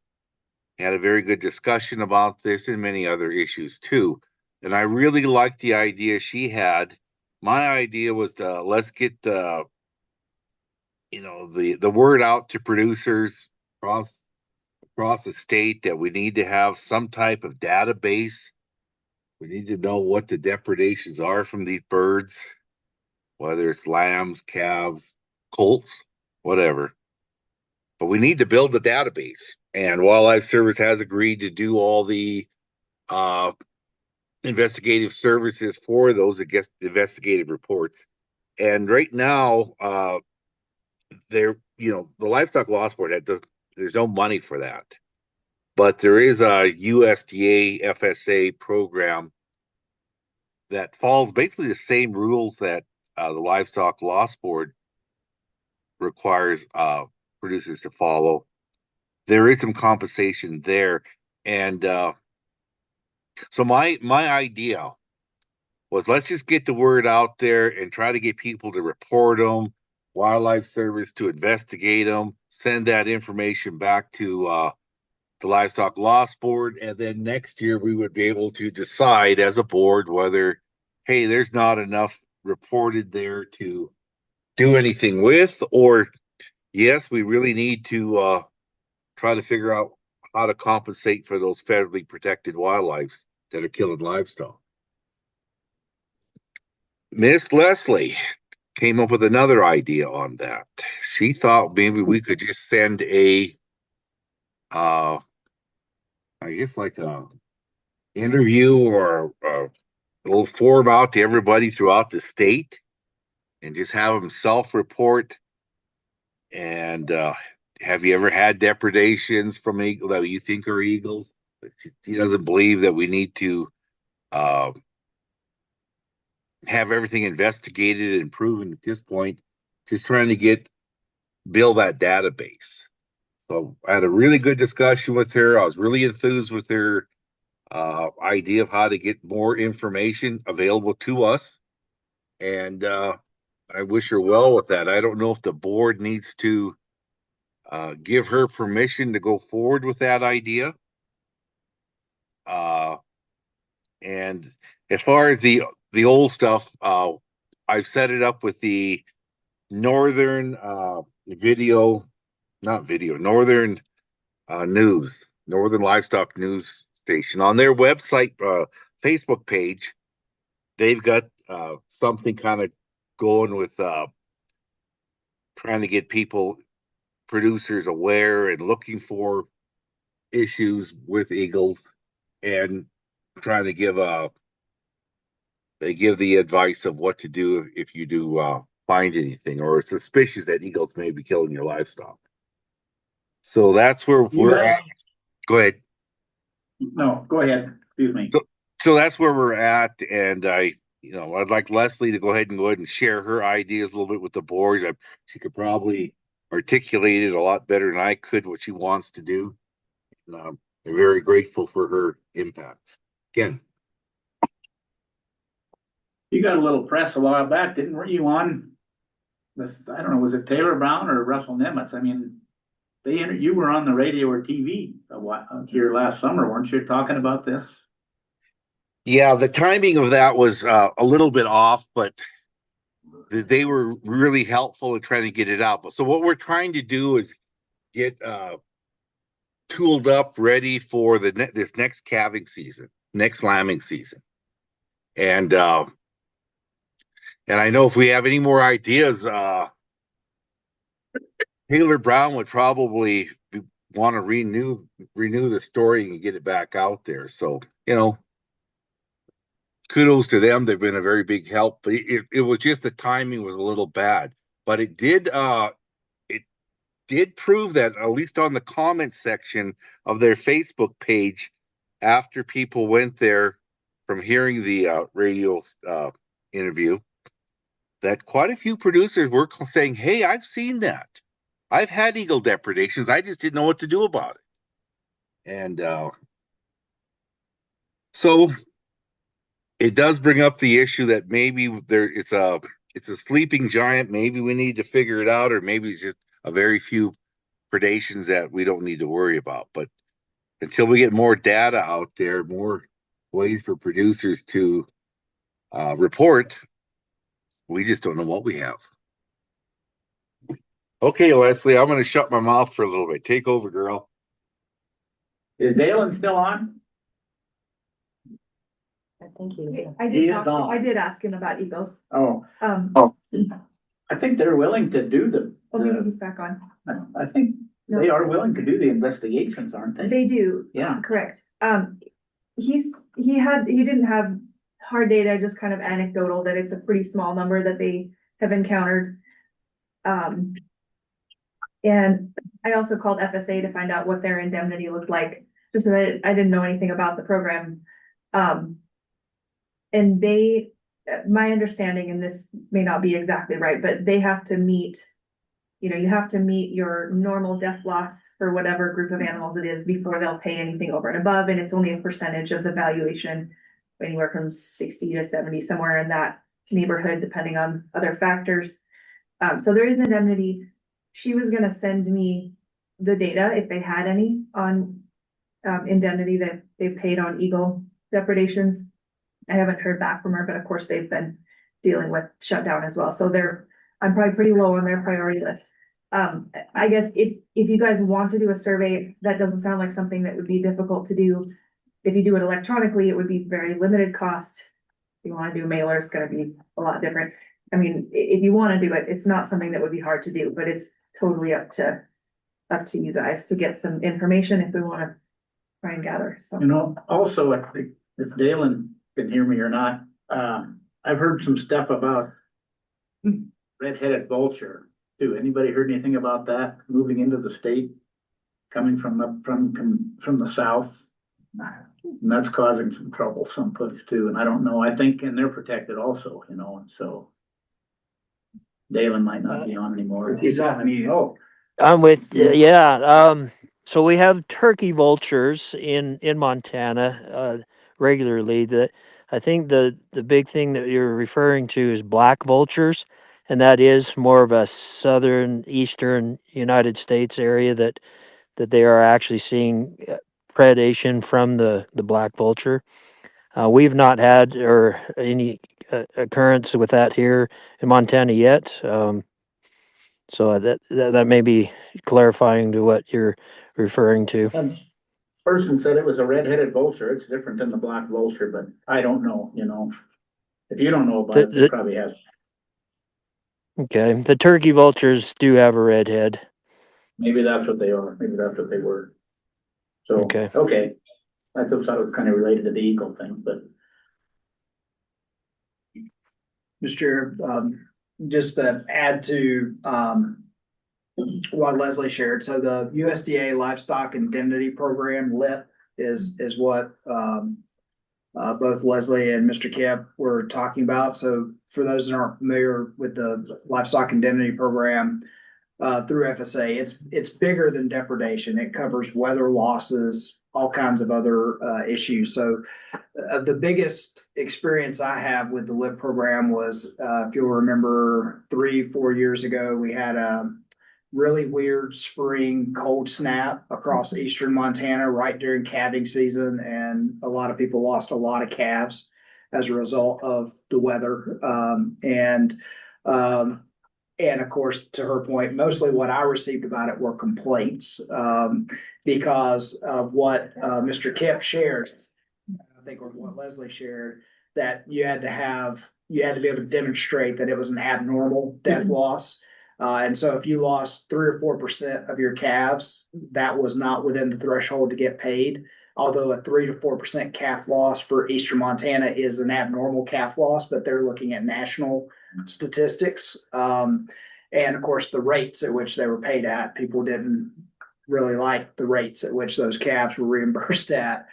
Had a very good discussion about this and many other issues too. And I really liked the idea she had. My idea was to let's get the word out to producers across the state that we need to have some type of database. We need to know what the depredations are from these birds, whether it's lambs, calves, colts, whatever. But we need to build the database. And Wildlife Service has agreed to do all the investigative services for those investigative reports. And right now, the Livestock Loss Board there's no money for that. But there is a USDA FSA program that follows basically the same rules that the Livestock Loss Board requires producers to follow. There is some compensation there. And so my idea was let's just get the word out there and try to get people to report them, Wildlife Service to investigate them, send that information back to the Livestock Loss Board, and then next year we would be able to decide as a board whether, hey, there's not enough reported there to do anything with, or yes, we really need to try to figure out how to compensate for those federally protected wildlife that are killing livestock. Miss Leslie came up with another idea on that. She thought maybe we could just send a I guess like a interview or a little form out to everybody throughout the state and just have them self-report. And have you ever had depredations from eagle that you think are eagles? He doesn't believe that we need to have everything investigated and proven at this point. Just trying to build that database. So I had a really good discussion with her. I was really enthused with her idea of how to get more information available to us. And I wish her well with that. I don't know if the board needs to give her permission to go forward with that idea. And as far as the old stuff, I've set it up with the Northern Northern News, Northern Livestock News Station. On their website, Facebook page, they've got something kind of going with trying to get producers aware and looking for issues with eagles, and trying to give the advice of what to do if you do find anything or are suspicious that eagles may be killing your livestock. So that's where we're at. Go ahead. No, go ahead. Excuse me. So that's where we're at, and I'd like Leslie to go ahead and share her ideas a little bit with the board. She could probably articulate it a lot better than I could what she wants to do. And I'm very grateful for her impacts. Again, You got a little press a while back, didn't you, on with, I don't know, was it Taylor Brown or Russell Nimitz? I mean, you were on the radio or TV here last summer, weren't you, talking about this? yeah, the timing of that was a little bit off, but they were really helpful in trying to get it out. So what we're trying to do is get tooled up, ready for this next calving season, next lambing season, and I know if we have any more ideas, Taylor Brown would probably want to renew the story and get it back out there. So, kudos to them. They've been a very big help. But it was just the timing was a little bad. But it did prove that, at least on the comment section of their Facebook page, after people went there from hearing the radio interview, that quite a few producers were saying, hey, I've seen that. I've had eagle depredations. I just didn't know what to do about it. And so it does bring up the issue that maybe it's a sleeping giant. Maybe we need to figure it out, or maybe it's just a very few predations that we don't need to worry about. But until we get more data out there, more ways for producers to report, we just don't know what we have. Okay, Leslie, I'm going to shut my mouth for a little bit. Take over, girl. Is Dalen still on? I think he. I did ask him about eagles. Oh, I think they're willing to do Maybe he's back on. I think they are willing to do the investigations, aren't they? They do. Yeah. Correct. He didn't have hard data, just kind of anecdotal that it's a pretty small number that they have encountered. And I also called FSA to find out what their indemnity looked like, just so that I didn't know anything about the program. And my understanding, and this may not be exactly right, but they have to meet, you have to meet your normal death loss for whatever group of animals it is before they'll pay anything over and above. And it's only a percentage of the valuation, anywhere from 60 to 70, somewhere in that neighborhood, depending on other factors. So there is indemnity. She was going to send me the data if they had any on indemnity that they've paid on eagle depredations. I haven't heard back from her, but of course they've been dealing with shutdown as well, so I'm probably pretty low on their priority list. I guess if you guys want to do a survey, that doesn't sound like something that would be difficult to do. If you do it electronically, it would be very limited cost. If you want to do mailer, it's gonna be a lot different. I mean, if you want to do it, it's not something that would be hard to do, but it's totally up to you guys to get some information if we want to try and gather, so. You know, also, I think if Dalen can hear me or not, I've heard some stuff about red-headed vulture too. Anybody heard anything about that moving into the state? Coming from the south? And that's causing some trouble someplace too, and I don't know, I think, and they're protected also, you know, and so. Dalen might not be on anymore. He's off mute. Oh, I'm with, yeah, so we have turkey vultures in Montana, regularly. I think the big thing that you're referring to is black vultures, and that is more of a southern, eastern United States area that they are actually seeing predation from the black vulture. We've not had or any occurrence with that here in Montana yet. So that may be clarifying to what you're referring to. person said it was a red-headed vulture. It's different than the black vulture, but I don't know, you know. If you don't know about it, it probably has. Okay, the turkey vultures do have a red head. Maybe that's what they are. Maybe that's what they were. So, Okay. I thought it was kind of related to the eagle thing, but. Mr. Chair, just to add to, what Leslie shared. So the USDA Livestock Indemnity Program, LIP, is what, both Leslie and Mr. Kemp were talking about. So for those that aren't familiar with the Livestock Indemnity Program, through FSA, it's bigger than depredation. It covers weather losses, all kinds of other issues. So the biggest experience I have with the LIP program was, if you'll remember, 3-4 years ago, we had a really weird spring cold snap across eastern Montana right during calving season, and a lot of people lost a lot of calves as a result of the weather. And of course, to her point, mostly what I received about it were complaints, because of what Mr. Kemp shared. I think what Leslie shared, that you had to be able to demonstrate that it was an abnormal death loss. And so if you lost 3 or 4% of your calves, that was not within the threshold to get paid. Although a 3 to 4% calf loss for eastern Montana is an abnormal calf loss, but they're looking at national statistics. And of course, the rates at which they were paid at, people didn't really like the rates at which those calves were reimbursed at,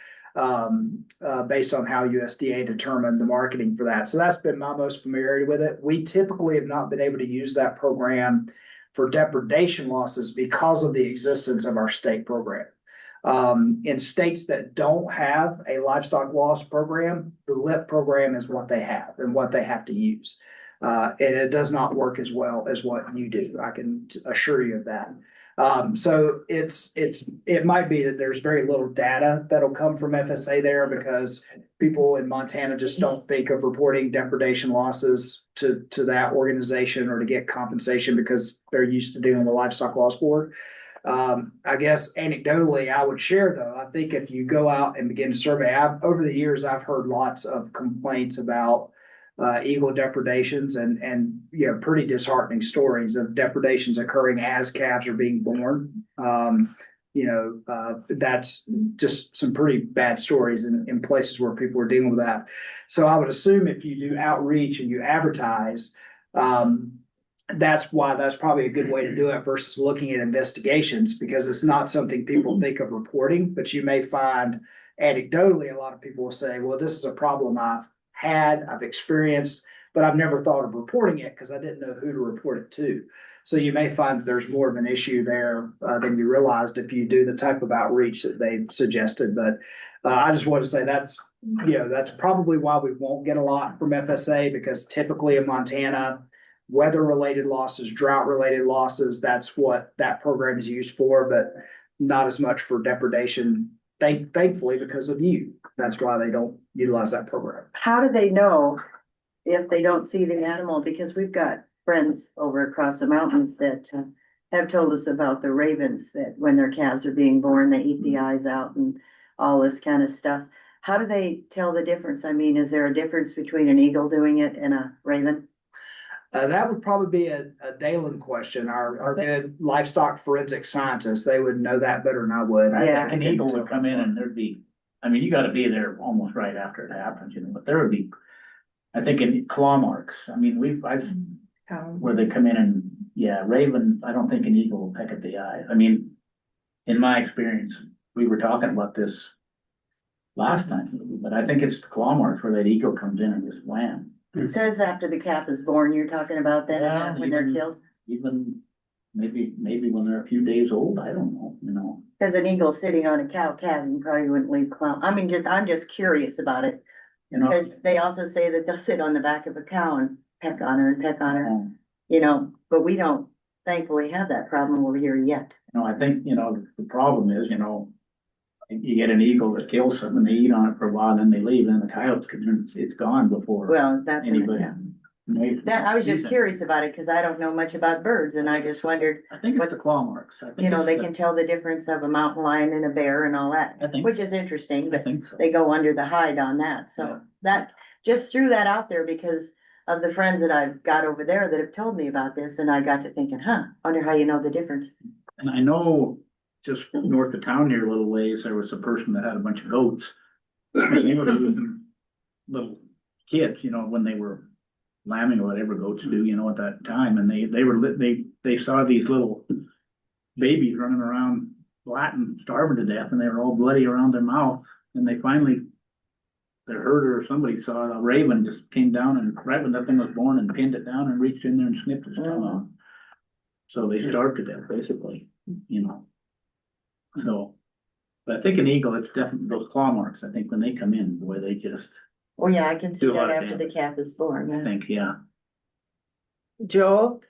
based on how USDA determined the marketing for that. So that's been my most familiarity with it. We typically have not been able to use that program for depredation losses because of the existence of our state program. In states that don't have a livestock loss program, the LIP program is what they have and what they have to use. And it does not work as well as what you do. I can assure you of that. So it might be that there's very little data that'll come from FSA there, because people in Montana just don't think of reporting depredation losses to that organization or to get compensation because they're used to dealing with Livestock Loss Board. I guess anecdotally, I would share though, I think if you go out and begin to survey, over the years, I've heard lots of complaints about eagle depredations and you know, pretty disheartening stories of depredations occurring as calves are being born. That's just some pretty bad stories in places where people are dealing with that. So I would assume if you do outreach and you advertise, that's probably a good way to do it versus looking at investigations, because it's not something people think of reporting. But you may find anecdotally, a lot of people will say, well, this is a problem I've experienced, but I've never thought of reporting it because I didn't know who to report it to. So you may find that there's more of an issue there than you realized if you do the type of outreach that they've suggested. But I just want to say that's probably why we won't get a lot from FSA, because typically in Montana, weather-related losses, drought-related losses, that's what that program is used for, but not as much for depredation thankfully, because of you, that's why they don't utilize that program. How do they know if they don't see the animal? Because we've got friends over across the mountains that have told us about the ravens, that when their calves are being born, they eat the eyes out and all this kind of stuff. How do they tell the difference? I mean, is there a difference between an eagle doing it and a raven? That would probably be a Dalen question. Our good livestock forensic scientists, they would know that better than I would. I Yeah. think an eagle would come in and there'd be, I mean, you gotta be there almost right after it happens, you know, but there would be, I think in claw marks, I mean, where they come in and, yeah, raven, I don't think an eagle will peck at the eye. I mean, in my experience, we were talking about this last time, but I think it's the claw marks where that eagle comes in and just wham. It says after the calf is born, you're talking about then, is that when they're killed? Even maybe when they're a few days old, I don't know, you know. Cause an eagle sitting on a cow calf, you probably wouldn't leave claw. I mean, I'm just curious about it. You know, Cause they also say that they'll sit on the back of a cow and peck on her and peck on her, you know, but we don't thankfully have that problem over here yet. I think, you know, the problem is, you know, you get an eagle that kills something, they eat on it for a while, then they leave, and the coyotes come in, it's gone before Well, that's, anybody. yeah. That, I was just curious about it, cause I don't know much about birds, and I just wondered, I think it's the claw marks. I think you know, it's they the- can tell the difference of a mountain lion and a bear and all that, I think which so. is interesting, I but think so. they go under the hide on that, Yeah. so that, just threw that out there because of the friends that I've got over there that have told me about this, and I got to thinking, wonder how you know the difference. And I know just north of town here a little ways, there was a person that had a bunch of goats. And they were losing little kids, you know, when they were lambing or whatever goats do, you know, at that time, and they saw these little babies running around flattened, starving to death, and they were all bloody around their mouth, and they finally, their herder or somebody saw a raven just came down and right when that thing was born and pinned it down and reached in there and snipped its tongue off. So they starved to death, basically, you know. So, but I think an eagle, it's definitely those claw marks. I think when they come in, boy, they just, Oh, yeah, I can see Do a lot that of after the damage. calf is born, I yeah. think, yeah. Joe,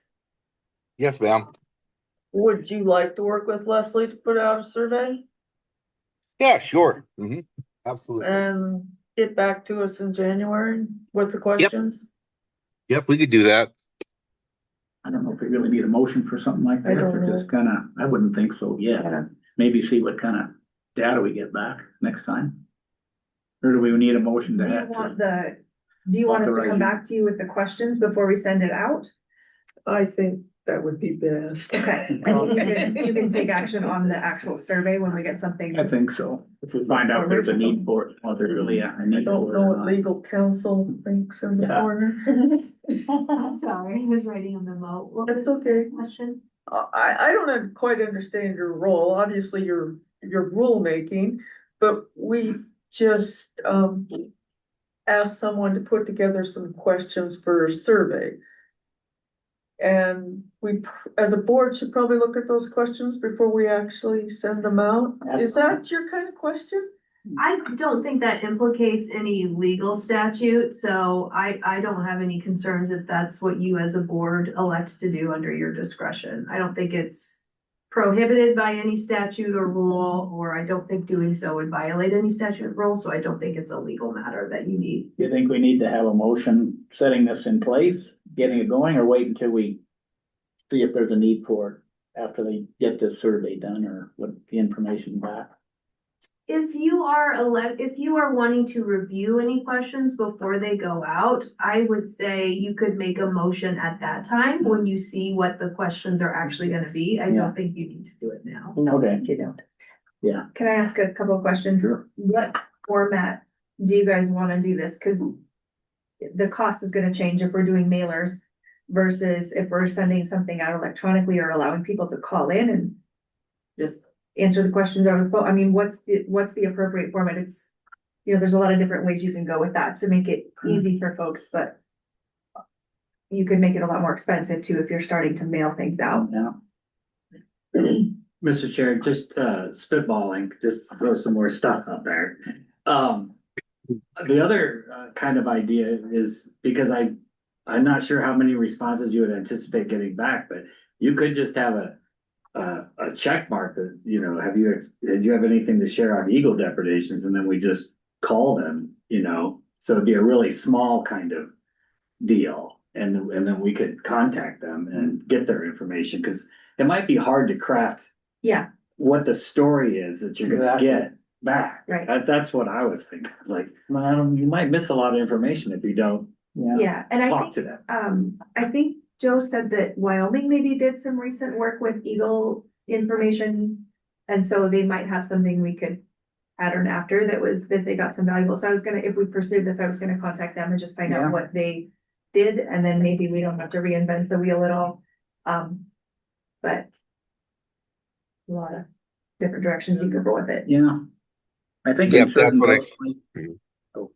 Yes, ma'am. would you like to work with Leslie to put out a survey Yeah, sure. Absolutely. and get back to us in January with the questions? Yep, we could do that. I don't know if we really need a motion for something like I that, don't or know. just kinda, I wouldn't think so, yeah. Yeah. Maybe see what kind of data we get back next time. Or do we need a motion Do to you have? want do you want us to Authorize come you. back to you with the questions before we send it out? I think that would be best. Okay, and you can take action on the actual survey when we get something. I think so. If we find out there's a need for it, or there's really a I need don't for know it. or what not. legal counsel thinks in the Yeah. corner. I'm sorry, I was writing a memo. What was It's okay. the question? I don't quite understand your role. Obviously, you're rulemaking, but we just, asked someone to put together some questions for a survey. And we, as a board, should probably look at those questions before we actually send them out. Is that your kind of question? I don't think that implicates any legal statute, so I don't have any concerns if that's what you as a board elect to do under your discretion. I don't think it's prohibited by any statute or rule, or I don't think doing so would violate any statute or rule, so I don't think it's a legal matter that you need. You think we need to have a motion setting this in place, getting it going, or wait until we see if there's a need for it after they get this survey done or what the information back? If you are wanting to review any questions before they go out, I would say you could make a motion at that time when you see what the questions are actually gonna be. I Yeah. don't think you need to do it now. No, Okay. you don't. Can I ask a couple of questions? Sure. What format do you guys wanna do this? Cause the cost is gonna change if we're doing mailers versus if we're sending something out electronically or allowing people to call in and just answer the questions over the phone. I mean, what's the appropriate format? It's, there's a lot of different ways you can go with that to make it easy for folks, but you could make it a lot more expensive too if you're starting to mail things out. Yeah. Mr. Chair, just spitballing, just to throw some more stuff out there. The other kind of idea is, because I'm not sure how many responses you would anticipate getting back, but you could just have a check mark that, you know, did you have anything to share on eagle depredations? And then we just call them, you know, so it'd be a really small kind of deal. And then we could contact them and get their information, because it might be hard to craft Yeah, what the story is that you're gonna get back. Right. That's what I was thinking. It's like, well, you might miss a lot of information if you don't yeah, and I talk think, to them. I think Joe said that Wyoming maybe did some recent work with eagle information. And so they might have something we could pattern after that they got some valuable. So I was gonna, if we pursued this, I was gonna contact them and just find Yeah. out what they did, and then maybe we don't have to reinvent the wheel at all. But a lot of different directions you could go with it. Yeah. I think. Yep, in that's certain what I- votes- Oh,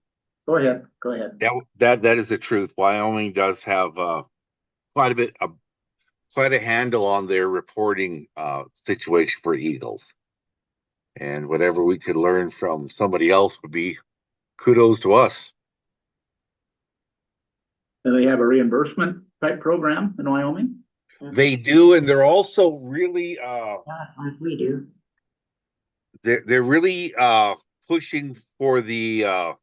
go ahead, go ahead. That is the truth. Wyoming does have quite a handle on their reporting situation for eagles. And whatever we could learn from somebody else would be kudos to us. Do they have a reimbursement type program in Wyoming? They do, and they're also really Not like we do. they're really pushing for the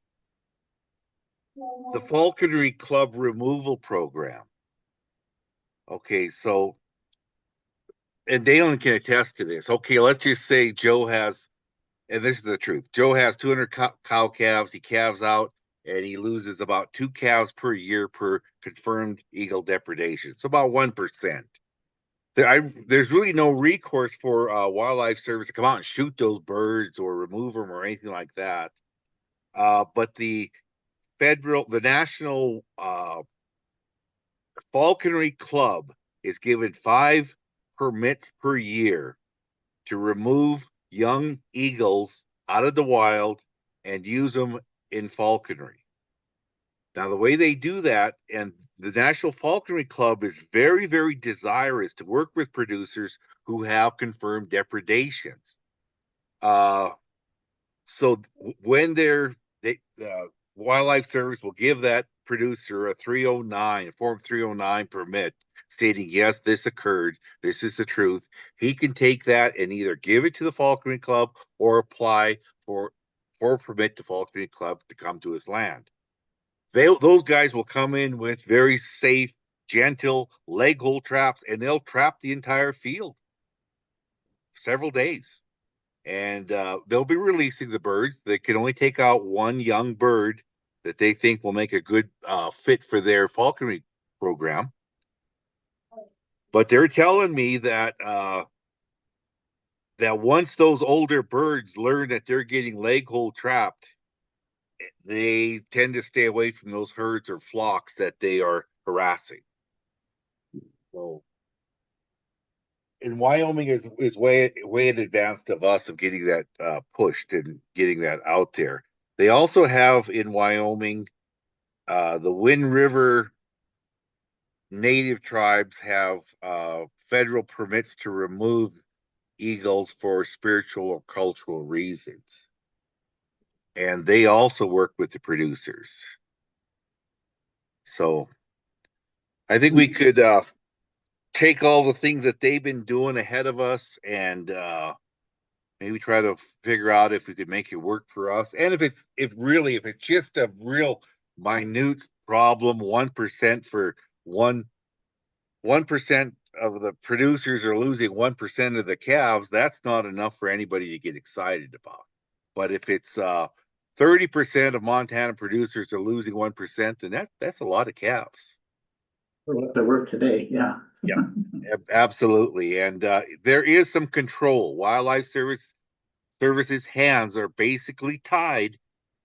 falconry club removal program. Okay, so, and Dalen can attest to this. Okay, let's just say Joe has, and this is the truth, Joe has 200 cow calves. He calves out and he loses about 2 calves per year per confirmed eagle depredation. It's about 1%. There's really no recourse for wildlife service to come out and shoot those birds or remove them or anything like that. But the National Falconry Club is given 5 permits per year to remove young eagles out of the wild and use them in falconry. Now, the way they do that, and the National Falconry Club is very, very desirous to work with producers who have confirmed depredations. So when Wildlife Service will give that producer a 309, Form 309 permit, stating, yes, this occurred, this is the truth. He can take that and either give it to the Falconry Club or apply for a permit to Falconry Club to come to his land. Those guys will come in with very safe, gentle leg hold traps, and they'll trap the entire field several days. And they'll be releasing the birds. They can only take out one young bird that they think will make a good fit for their falconry program. But they're telling me that that once those older birds learn that they're getting leg hold trapped, they tend to stay away from those herds or flocks that they are harassing. So, and Wyoming is way in advance of us of getting that pushed and getting that out there. They also have in Wyoming, the Wind River Native tribes have federal permits to remove eagles for spiritual or cultural reasons. And they also work with the producers. So I think we could take all the things that they've been doing ahead of us and maybe try to figure out if we could make it work for us. And if it's just a real minute problem, 1% for 1% of the producers are losing 1% of the calves, that's not enough for anybody to get excited about. But if it's 30% of Montana producers are losing 1%, then that's a lot of calves. For what they're worth today, yeah. Yeah, absolutely. And there is some control. Wildlife Service's hands are basically tied.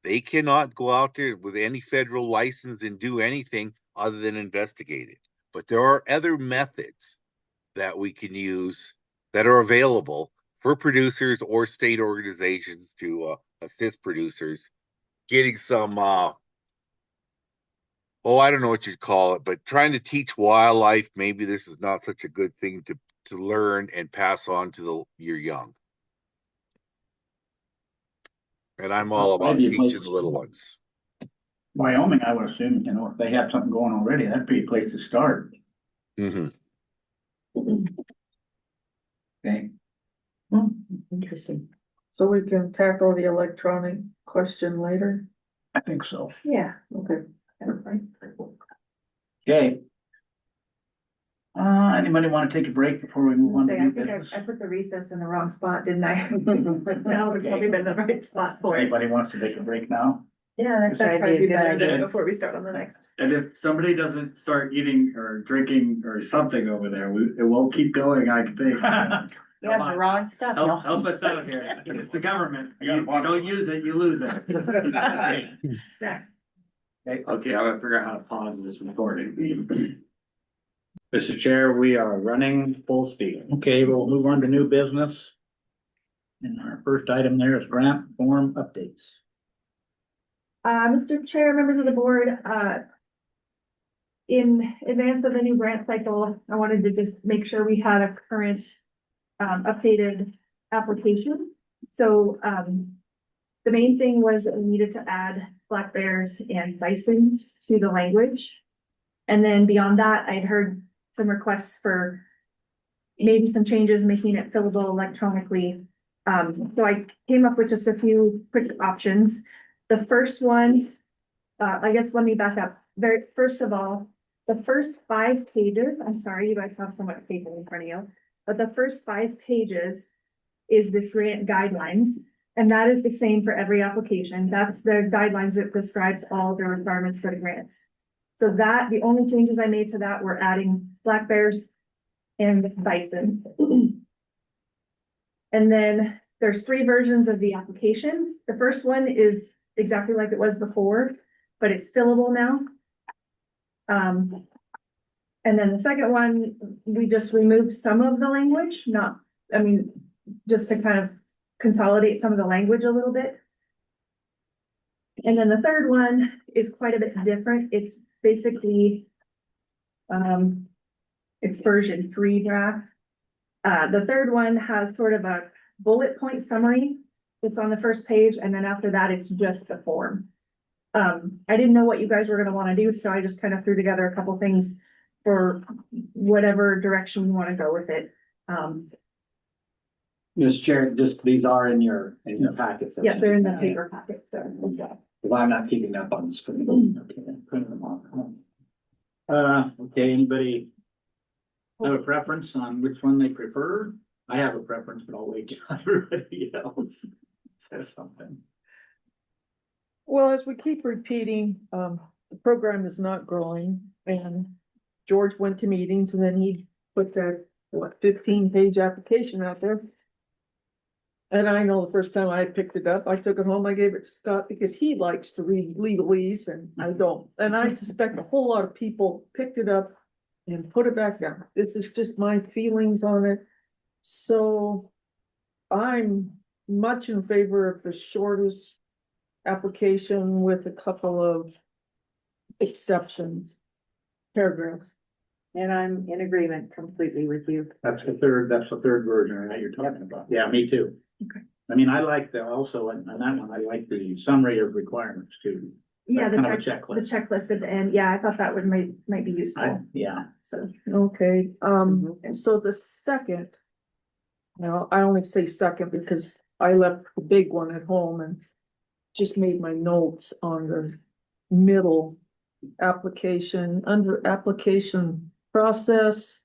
They cannot go out there with any federal license and do anything other than investigate it. But there are other methods that we can use that are available for producers or state organizations to assist producers getting some I don't know what you'd call it, but trying to teach wildlife, maybe this is not such a good thing to learn and pass on to your young. And I'm all about Maybe a teaching place- the little ones. Wyoming, I would assume, you know, if they have something going already, that'd be a place to start. Mm-hmm. Okay, Interesting. So we can tackle the electronic question later. I think so. Yeah. Okay. Okay. Anybody want to take a break before we move on to I new think business? I put the recess in the wrong spot, didn't I? That would probably been the right spot for it. Anybody wants to take a break now? Yeah, That'd that's be a probably good better idea. before we start on the next. And if somebody doesn't start eating or drinking or something over there, it won't keep going, I think. You have the wrong stuff. Help us out here. It's the government. You don't use it, you lose it. Yeah. Okay, I'm gonna figure out how to pause this recording. Mr. Chair, we are running full speed. Okay, we'll move on to new business. And our first item there is grant form updates. Mr. Chair, members of the board, in advance of the new grant cycle, I wanted to just make sure we had a current, updated application. So, the main thing was that we needed to add black bears and bison to the language. And then beyond that, I'd heard some requests for maybe some changes, making it fillable electronically. So I came up with just a few quick options. The first one, I guess, let me back up. First of all, the first 5 pages, I'm sorry, you guys have so much paper in front of you, but the first 5 pages is this grant guidelines. And that is the same for every application. That's the guidelines that prescribes all the requirements for the grants. So that, the only changes I made to that were adding black bears and bison. And then there's 3 versions of the application. The first one is exactly like it was before, but it's fillable now. And then the second one, we just removed some of the language, just to kind of consolidate some of the language a little bit. And then the third one is quite a bit different. It's basically, it's version 3 draft. The third one has sort of a bullet point summary. It's on the first page, and then after that, it's just the form. I didn't know what you guys were gonna wanna do, so I just kind of threw together a couple things for whatever direction you wanna go with it. Mr. Chair, just, these are in your packets. Yeah, they're in the paper packet, so as well. If I'm not keeping up on the screen. Okay, print them off. Okay, anybody have a preference on which one they prefer? I have a preference, but I'll wait till everybody else says something. Well, as we keep repeating, the program is not growing, and George went to meetings and then he put that, 15-page application out there. And I know the first time I picked it up, I took it home, I gave it to Scott because he likes to read legalese and I don't. And I suspect a whole lot of people picked it up and put it back down. This is just my feelings on it. So I'm much in favor of the shortest application with a couple of exceptions, paragraphs. And I'm in agreement completely with you. That's the third version, right, you're talking about? Yeah, me too. Okay. I mean, I like also, on that one, I like the summary of requirements too. Yeah, Kind of a the checklist. checklist at the end. Yeah, I thought that might be useful. Yeah, So, Okay, so the second. Now, I only say second because I left the big one at home and just made my notes on the middle application, under application process.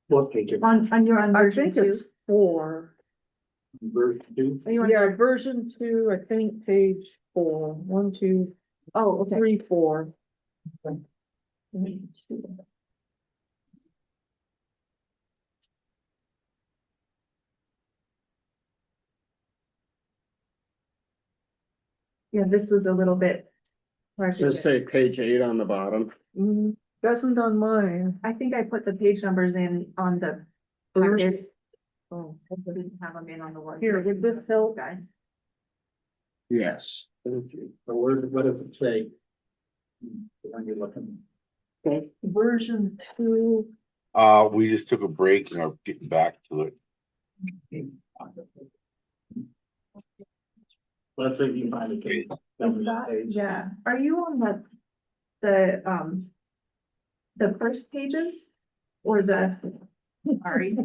what page? you're on I version think 2. it's 4. Version 2? Are you on Yeah, version 2, I think page 4. 1, 2, Oh, okay. 3, 4. Yeah, this was a little bit. Just say page 8 on the bottom. Doesn't on mine. I think I put the page numbers in on the packet. Oh, I didn't have them in on the one. Here, did this help? Guys. Yes. Thank you. But what does it say? When you're looking. Okay, version 2. We just took a break and are getting back to it. Let's say you find a page. Is that, yeah, are you on the first pages or the Sorry.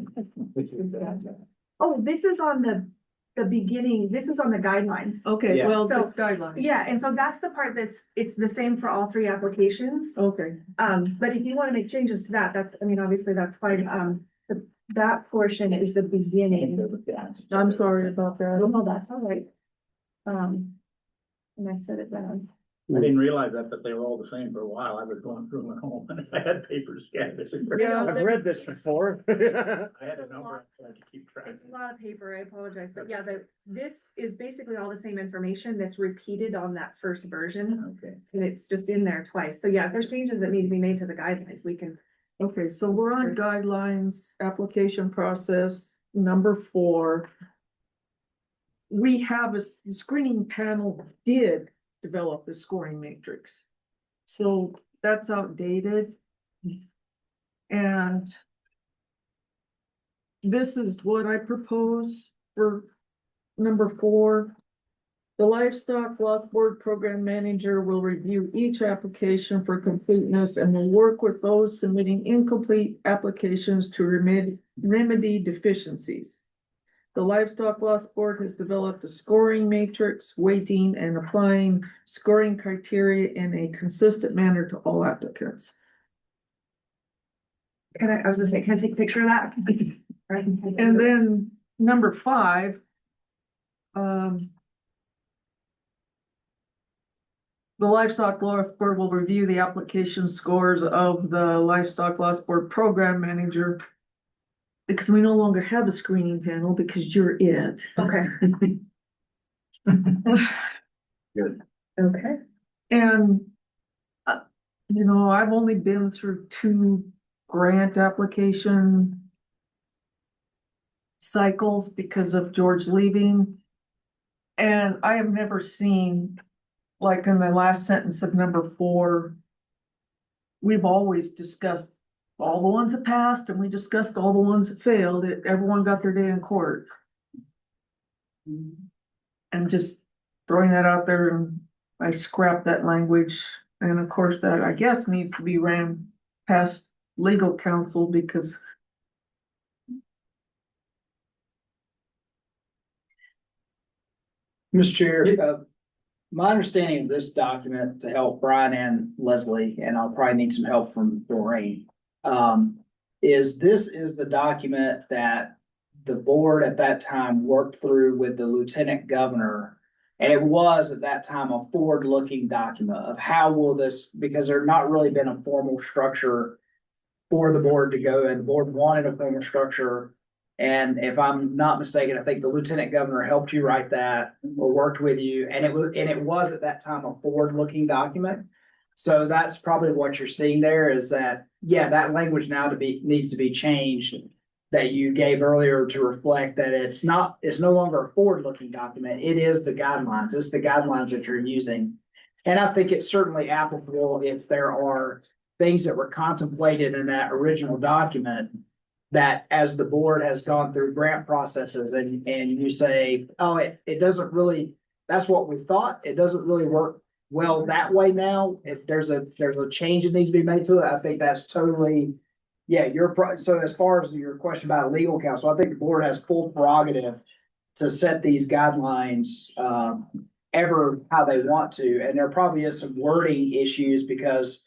Oh, this is on the beginning, this is on the guidelines. Okay, Yeah. well, So, the guidelines. Yeah, and so that's the part it's the same for all three applications. Okay, But if you wanna make changes to that, that's, I mean, obviously that's fine. That portion is the beginning. I'm sorry about that. No, that's all right. And I said it down. I didn't realize that, but they were all the same for a while. I was going through them at home and I had papers scanned. Yeah, I've read this before. I had a number, I had to keep track. It's a lot of paper, I apologize, but yeah, this is basically all the same information that's repeated on that first version. Okay. And it's just in there twice. So yeah, if there's changes that need to be made to the guidelines, we can. okay, so we're on guidelines, application process, number 4. We have the screening panel did develop the scoring matrix. So that's outdated. And this is what I propose for number 4. The Livestock Loss Board Program Manager will review each application for completeness and will work with those submitting incomplete applications to remedy deficiencies. The Livestock Loss Board has developed a scoring matrix, weighting and applying scoring criteria in a consistent manner to all applicants. I was just saying, can I take a picture of that? And then number 5, the Livestock Loss Board will review the application scores of the Livestock Loss Board Program Manager because we no longer have a screening panel because you're it. Okay. Good. Okay. And, you know, I've only been through 2 grant application cycles because of George leaving. And I have never seen, like in the last sentence of number 4, we've always discussed all the ones that passed and we discussed all the ones that failed. Everyone got their day in court. And just throwing that out there, and I scrapped that language. And of course, that I guess needs to be ran past legal counsel because Mr. Chair, my understanding of this document to help Brian and Leslie, and I'll probably need some help from Doreen, is this is the document that the board at that time worked through with the lieutenant governor. And it was at that time a forward-looking document of how will this, because there not really been a formal structure for the board to go, and the board wanted a formal structure. And if I'm not mistaken, I think the lieutenant governor helped you write that or worked with you. And it was at that time a forward-looking document. So that's probably what you're seeing there is that, yeah, that language now needs to be changed that you gave earlier to reflect that it's no longer a forward-looking document. It is the guidelines. It's the guidelines that you're using. And I think it's certainly applicable if there are things that were contemplated in that original document that as the board has gone through grant processes and you say, oh, it doesn't really, that's what we thought. It doesn't really work well that way now. If there's a change that needs to be made to it, I think that's totally, yeah, so as far as your question about legal counsel, I think the board has full prerogative to set these guidelines, ever how they want to. And there probably is some wording issues because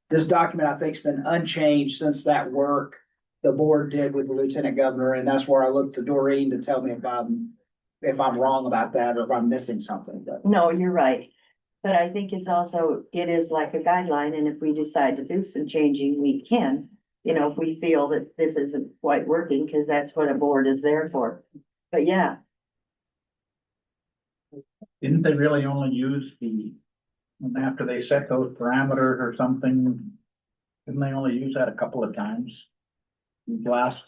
this document, I think, has been unchanged since that work the board did with the lieutenant governor. And that's where I look to Doreen to tell me if I'm wrong about that or if I'm missing something, but. No, you're right. But I think it is like a guideline, and if we decide to do some changing, we can. You know, if we feel that this isn't quite working, because that's what a board is there for. But yeah, Didn't they really only use after they set those parameters or something? Didn't they only use that a couple of times? Last,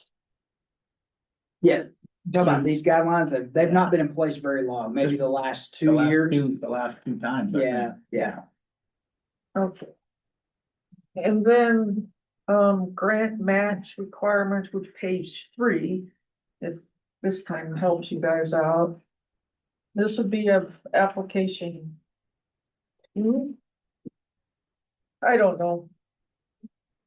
Yeah, talk about these guidelines, they've not been in place very long, maybe the last 2 years. the last two times. I think. Yeah. okay. And then, grant match requirements, which page 3, if this time helps you guys out. This would be of application. I don't know.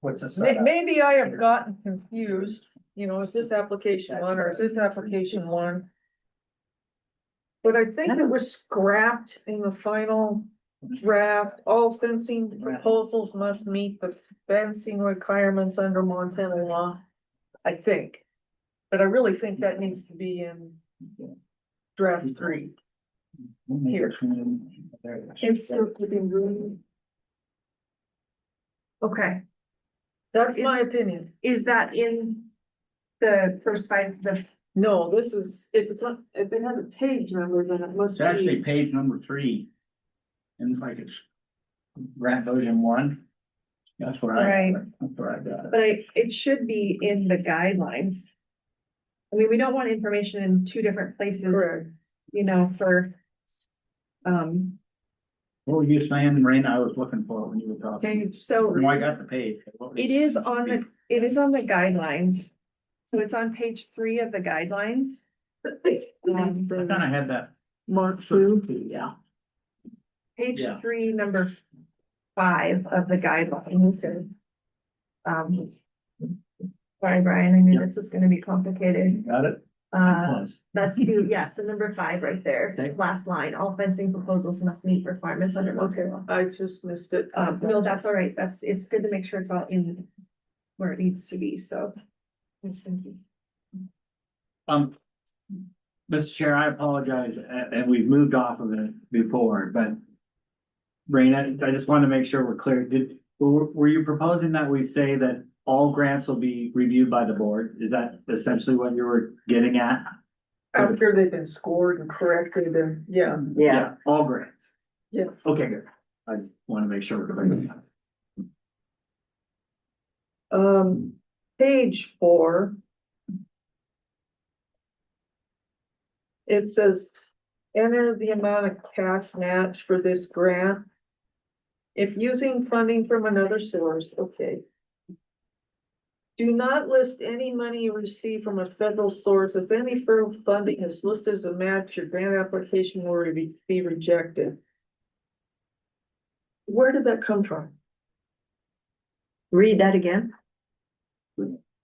What's this? Maybe I have gotten confused, you know, is this application one or is this application one? But I think it was scrapped in the final draft. All fencing proposals must meet the fencing requirements under Montana law. I think, but I really think that needs to be in draft 3. Here. It's still keeping room. Okay, That's my opinion. is that in the first 5, No, this is, if it's not, if it has a page number, then it must It's actually be. page number 3. And like it's grant version 1. That's what Right. that's where I got it. but it should be in the guidelines. I mean, we don't want information in 2 different places, Correct. you know, for, What were you saying, Raina? I was looking for it when you were talking. okay, so No, I got the page. it is on the guidelines. So it's on page 3 of the guidelines. I kinda had that. Mark Yeah. Page Yeah. 3, number 5 of the guidelines. Sorry, Brian, I knew this was gonna be complicated. Got it? That's 2, yes, so number 5 right there, Okay. last line, all fencing proposals must meet requirements under Montana law. I just missed it. No, that's all right, it's good to make sure it's all in where it needs to be, so. Thank you. Mr. Chair, I apologize, and we've moved off of it before, but Raina, I just want to make sure we're clear. Were you proposing that we say that all grants will be reviewed by the board? Is that essentially what you were getting at? After they've been scored and corrected and, yeah. Yeah, All grants? Yeah. Okay, good. I want to make sure we're clear. Page 4. It says, enter the amount of cash match for this grant. If using funding from another source, okay. Do not list any money you receive from a federal source. If any federal funding is listed as a match, your grant application will be rejected. Where did that come from? read that again.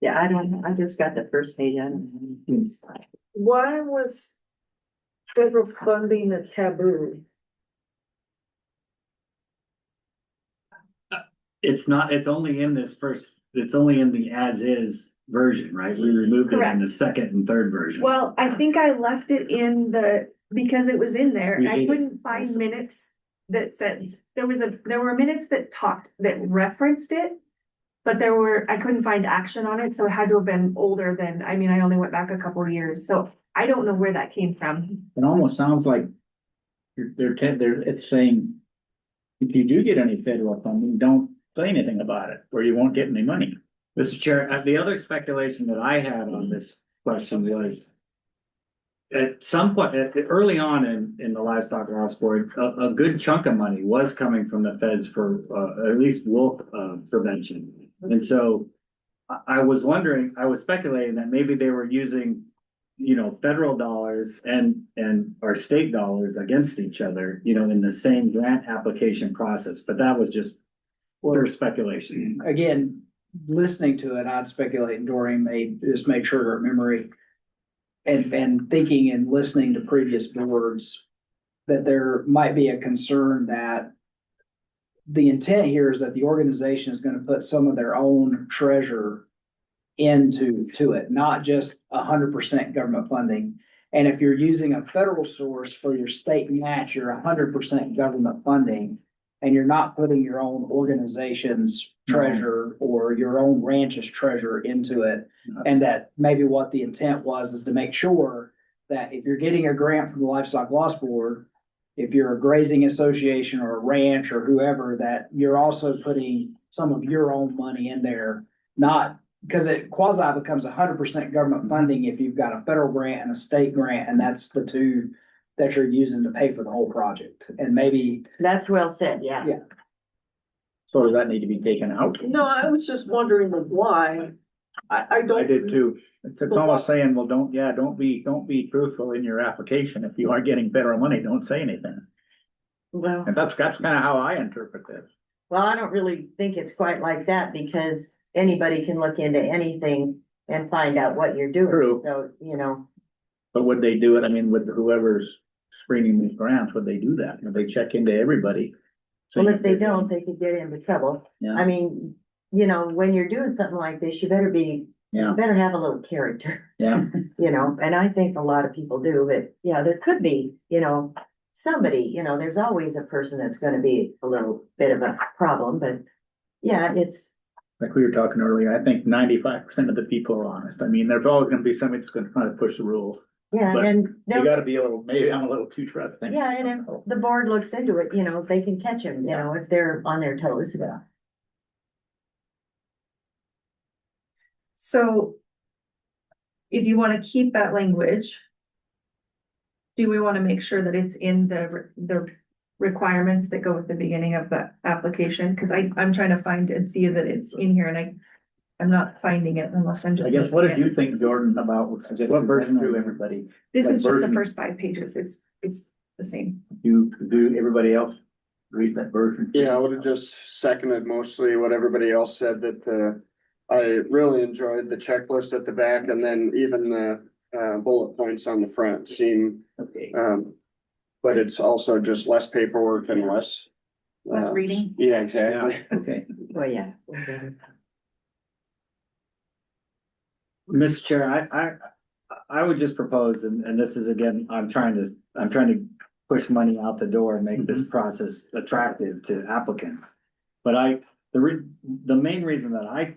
Yeah, I don't know. I just got the first page on it. Why was federal funding a taboo? It's not, it's only in this it's only in the as-is version, right? We removed it in Correct. the second and third version. Well, I think I left it in because it was in there, We I ate it. couldn't find minutes that said, there were minutes that referenced it. But I couldn't find action on it, so it had to have been older than, I mean, I only went back a couple of years, so I don't know where that came from. It almost sounds like it's saying, if you do get any federal funding, don't say anything about it, or you won't get any money. Mr. Chair, the other speculation that I had on this question was at some point, early on in the Livestock Loss Board, a good chunk of money was coming from the feds for at least wolf prevention. And so I was wondering, I was speculating that maybe they were using, federal dollars and our state dollars against each other, in the same grant application process, but that was just pure speculation. Again, listening to it, I'd speculate, and Doreen may just make sure her memory. And thinking and listening to previous boards, that there might be a concern that the intent here is that the organization is gonna put some of their own treasure into it, not just 100% government funding. And if you're using a federal source for your state match, you're 100% government funding, and you're not putting your own organization's treasure or your own ranch's treasure into it. And that maybe what the intent was is to make sure that if you're getting a grant from the Livestock Loss Board, if you're a grazing association or a ranch or whoever, that you're also putting some of your own money in there, not because it quasi becomes 100% government funding if you've got a federal grant and a state grant, and that's the two that you're using to pay for the whole project. And maybe, That's well said, yeah. Yeah. So does that need to be taken out? No, I was just wondering why. I don't. I did too. It's almost saying, well, don't be truthful in your application. If you are getting federal money, don't say anything. Well, And that's kind of how I interpret this. Well, I don't really think it's quite like that because anybody can look into anything and find out what you're doing. True. So, you know, But would they do it, I mean, with whoever's screening these grants, would they do that? Would they check into everybody? well, if they don't, they could get into trouble. Yeah, I mean, you know, when you're doing something like this, you better yeah, have a little character, yeah. you know, and I think a lot of people do, but yeah, there could be, you know, somebody, you know, there's always a person that's gonna be a little bit of a problem, but yeah, it's, Like we were talking earlier, I think 95% of the people are honest. I mean, there's always gonna be somebody that's gonna try to push the rules. yeah, But and You they'll, gotta be a little, maybe I'm a little too trusting. yeah, and if the board looks into it, you know, they can catch them, you know, if they're on their toes. Yeah. So if you want to keep that language, do we want to make sure that it's in the requirements that go at the beginning of the application? Because I'm trying to find and see that it's in here and I'm not finding it unless I'm just. I guess, what did missing it. you think, Jordan, about, what version through everybody? This like is just the version? first 5 pages. It's the same. Do everybody else read that version? Yeah, I would have just seconded mostly what everybody else said, that, I really enjoyed the checklist at the back, and then even the, bullet points on the front seem, Okay, but it's also just less paperwork and less. Less reading? Yeah, exactly. okay. Oh, yeah. Mr. Chair, I would just propose, and this is again, I'm trying to push money out the door and make this process attractive to applicants. But the main reason that I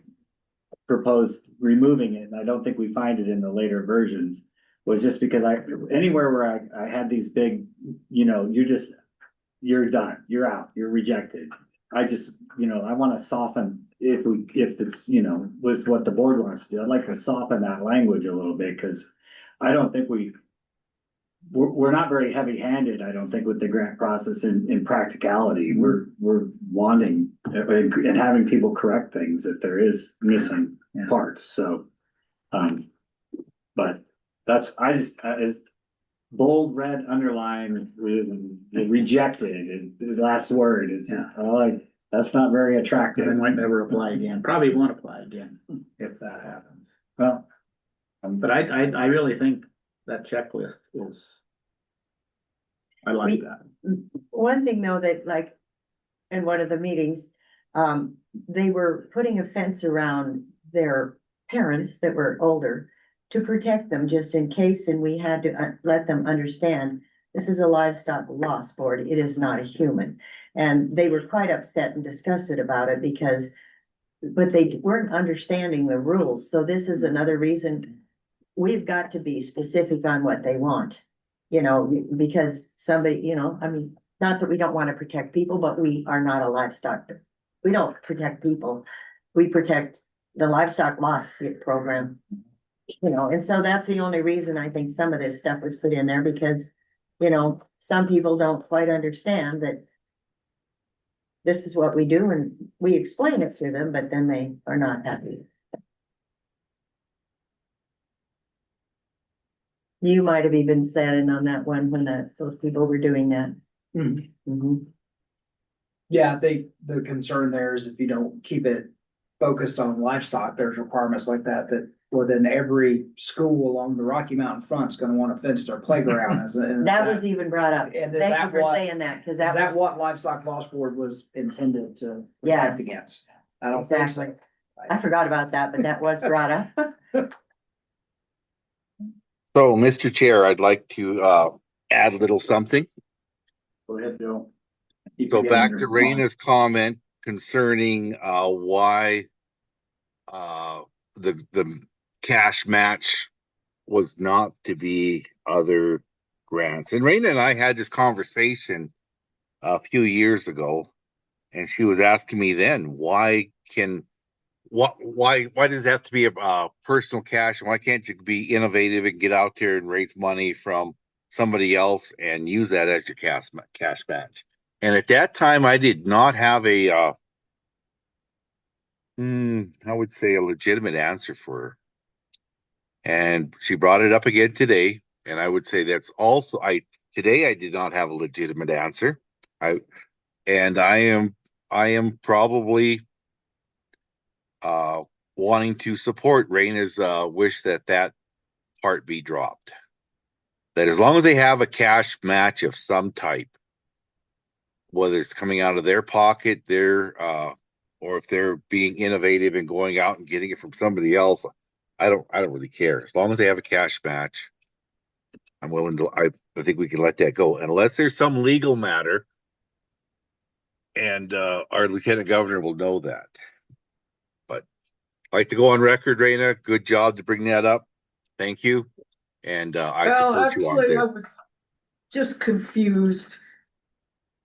proposed removing it, and I don't think we find it in the later versions, was just because anywhere where I had these big, you know, you're done, you're out, you're rejected. I just, you know, I want to soften, if it's, you know, with what the board wants to do, I'd like to soften that language a little bit, because I don't think we're not very heavy-handed, I don't think, with the grant process in practicality. We're wanting and having people correct things if there is missing parts, so. But that's, as bold red underline with rejected is the last word is, that's not very attractive. I might never apply again, probably won't apply again if that happens. Well, But I really think that checklist is. I like that. One thing though, that like, in one of the meetings, they were putting a fence around their parents that were older to protect them just in case, and we had to let them understand, this is a livestock loss board, it is not a human. And they were quite upset and disgusted about it because, but they weren't understanding the rules, so this is another reason we've got to be specific on what they want. You know, because somebody, you know, I mean, not that we don't want to protect people, but we are not a livestock. We don't protect people. We protect the livestock loss program. You know, and so that's the only reason I think some of this stuff was put in there, because, you know, some people don't quite understand that this is what we do, and we explain it to them, but then they are not happy. You might have even sat in on that one when those people were doing that. Mhm. Yeah, I think the concern there is if you don't keep it focused on livestock, there's requirements like that, well, then every school along the Rocky Mountain front is gonna want to fence their playground. That was even brought up. And is Thank you that for what- saying that, because Is that that was, what Livestock Loss Board was intended to Yeah. protect against? I don't think so. exactly. I forgot about that, but that was brought up. So, Mr. Chair, I'd like to add a little something. Go ahead, Bill. Go back to Raina's comment concerning why the cash match was not to be other grants. And Raina and I had this conversation a few years ago, and she was asking me then, why does it have to be a personal cash? Why can't you be innovative and get out there and raise money from somebody else and use that as your cash match? And at that time, I did not have I would say, a legitimate answer for her. And she brought it up again today, and I would say that's also today I did not have a legitimate answer. I I am probably wanting to support Raina's wish that that part be dropped. That as long as they have a cash match of some type, whether it's coming out of their pocket, or if they're being innovative and going out and getting it from somebody else, I don't really care. As long as they have a cash match, I'm willing to. I think we can let that go, unless there's some legal matter, and our lieutenant governor will know that. But I'd like to go on record, Raina. Good job to bring that up. Thank you, and I Well, support you on actually, I this. was just confused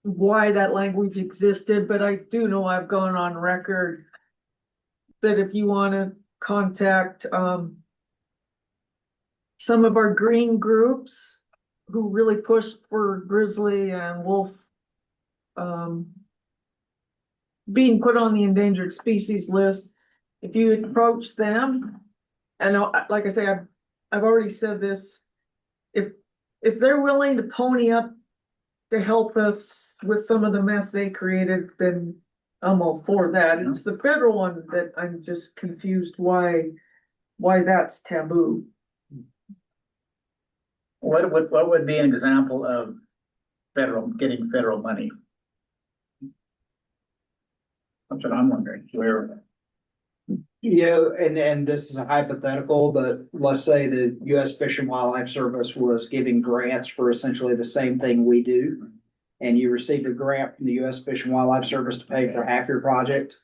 why that language existed, but I do know I've gone on record that if you want to contact, some of our green groups who really pushed for grizzly and wolf, being put on the endangered species list, if you approach them, and like I say, I've already said this, if they're willing to pony up to help us with some of the mess they created, then I'm all for that. It's the federal one that I'm just confused why that's taboo. What would be an example of getting federal money? That's what I'm wondering, where. And this is a hypothetical, but let's say the US Fish and Wildlife Service was giving grants for essentially the same thing we do. And you received a grant from the US Fish and Wildlife Service to pay for half your project.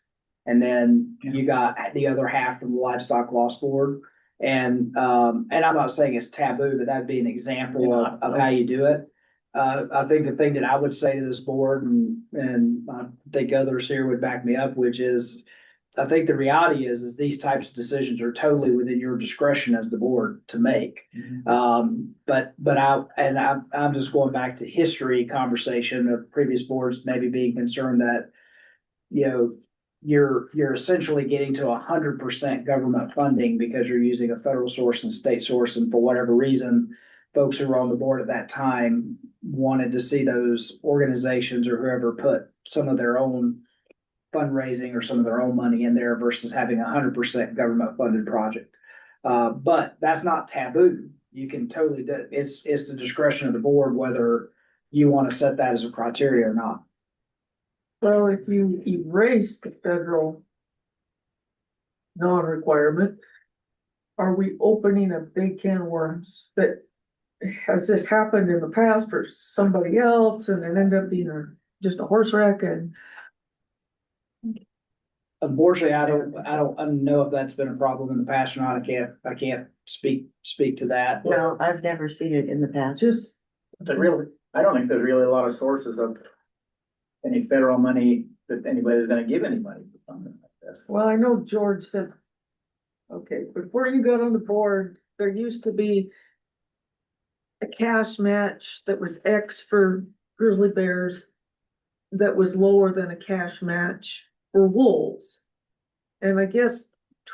And then you got the other half from the Livestock Loss Board. And I'm not saying it's taboo, but that'd be an example of how you do it. I think the thing that I would say to this board, and I think others here would back me up, which is, I think the reality is these types of decisions are totally within your discretion as the board to make. But I'm just going back to history conversation of previous boards maybe being concerned that, you're essentially getting to 100% government funding because you're using a federal source and state source, and for whatever reason, folks who were on the board at that time wanted to see those organizations or whoever put some of their own fundraising or some of their own money in there versus having 100% government funded project. But that's not taboo. You can totally do it. It's the discretion of the board whether you want to set that as a criteria or not. Well, if you erase the federal non-requirement, are we opening a big can of worms? That has this happened in the past for somebody else and it ended up being just a horse wreck? And unfortunately, I don't know if that's been a problem in the past or not. I can't speak to that. No, I've never seen it in the past. just, I don't think there's really a lot of sources of any federal money that anybody's gonna give anybody for something like this. well, I know George said, okay, before you got on the board, there used to be a cash match that was X for grizzly bears that was lower than a cash match for wolves. And I guess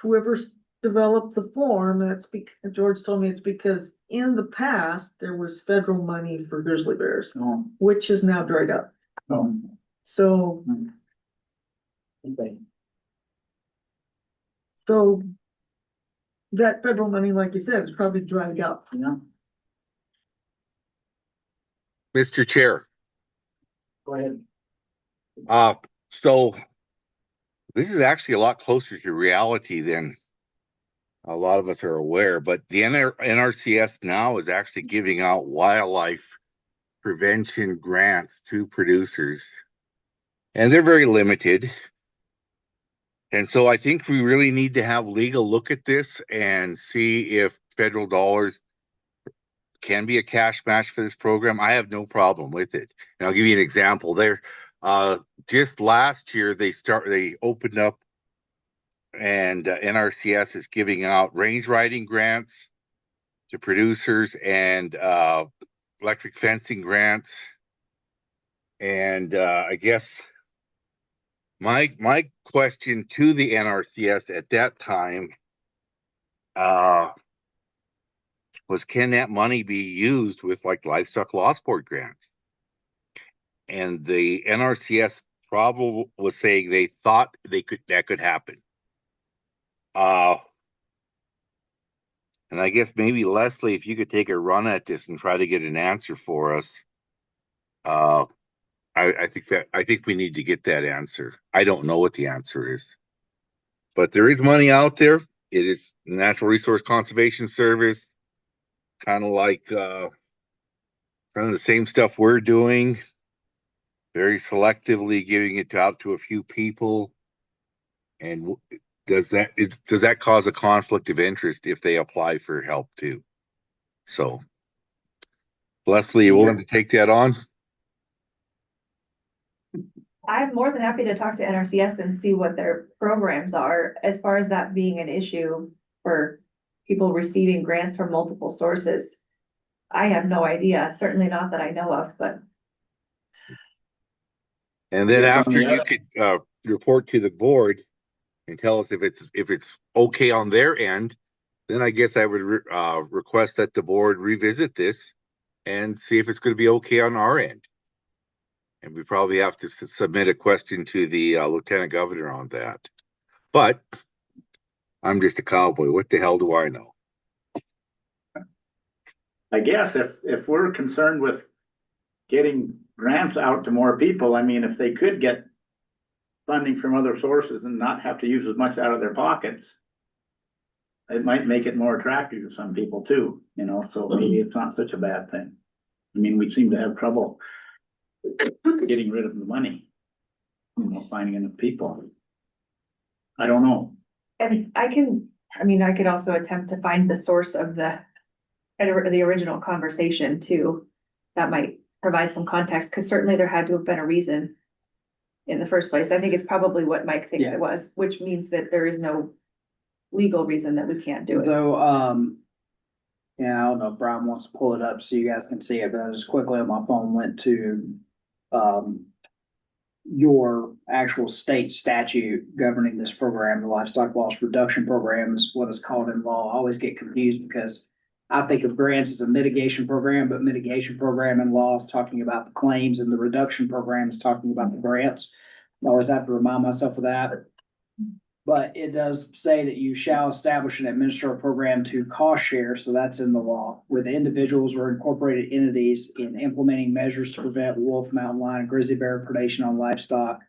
whoever's developed the form, George told me it's because in the past, there was federal money for grizzly bears, which is now dried up. So, Okay. so that federal money, like you said, is probably dried up. Mr. Chair. Go ahead. So this is actually a lot closer to reality than a lot of us are aware, but the NRCS now is actually giving out wildlife prevention grants to producers, and they're very limited. And so I think we really need to have legal look at this and see if federal dollars can be a cash match for this program. I have no problem with it. And I'll give you an example there. Just last year, they opened up, and NRCS is giving out range riding grants to producers and electric fencing grants. And I guess my question to the NRCS at that time was, can that money be used with like Livestock Loss Board grants? And the NRCS probably was saying they thought that could happen. And I guess maybe Leslie, if you could take a run at this and try to get an answer for us. I think we need to get that answer. I don't know what the answer is, but there is money out there. It is Natural Resource Conservation Service, kind of like kind of the same stuff we're doing, very selectively giving it out to a few people. And does that cause a conflict of interest if they apply for help too? So, Leslie, you willing to take that on? I'm more than happy to talk to NRCS and see what their programs are, as far as that being an issue for people receiving grants from multiple sources. I have no idea, certainly not that I know of, but. And then Yes, on after the you other- could report to the board and tell us if it's okay on their end, then I guess I would request that the board revisit this and see if it's going to be okay on our end. And we probably have to submit a question to the lieutenant governor on that. But I'm just a cowboy. What the hell do I know? I guess if we're concerned with getting grants out to more people, I mean, if they could get funding from other sources and not have to use as much out of their pockets, it might make it more attractive to some people too, you know, so maybe it's not such a bad thing. I mean, we seem to have trouble getting rid of the money, you know, finding enough people. I don't know. And I could also attempt to find the source of the original conversation too. That might provide some context, because certainly there had to have been a reason in the first place. I think it's probably what Mike thinks Yeah. it was, which means that there is no legal reason that we can't do it. So, yeah, I don't know if Brian wants to pull it up so you guys can see it, but I just quickly on my phone went to, your actual state statute governing this program, the Livestock Loss Reduction Program is what it's called in law. I always get confused because I think of grants as a mitigation program, but mitigation program in law is talking about the claims and the reduction program is talking about the grants. I always have to remind myself of that. But it does say that you shall establish and administer a program to cost share, so that's in the law, with individuals or incorporated entities in implementing measures to prevent wolf, mountain lion, and grizzly bear predation on livestock,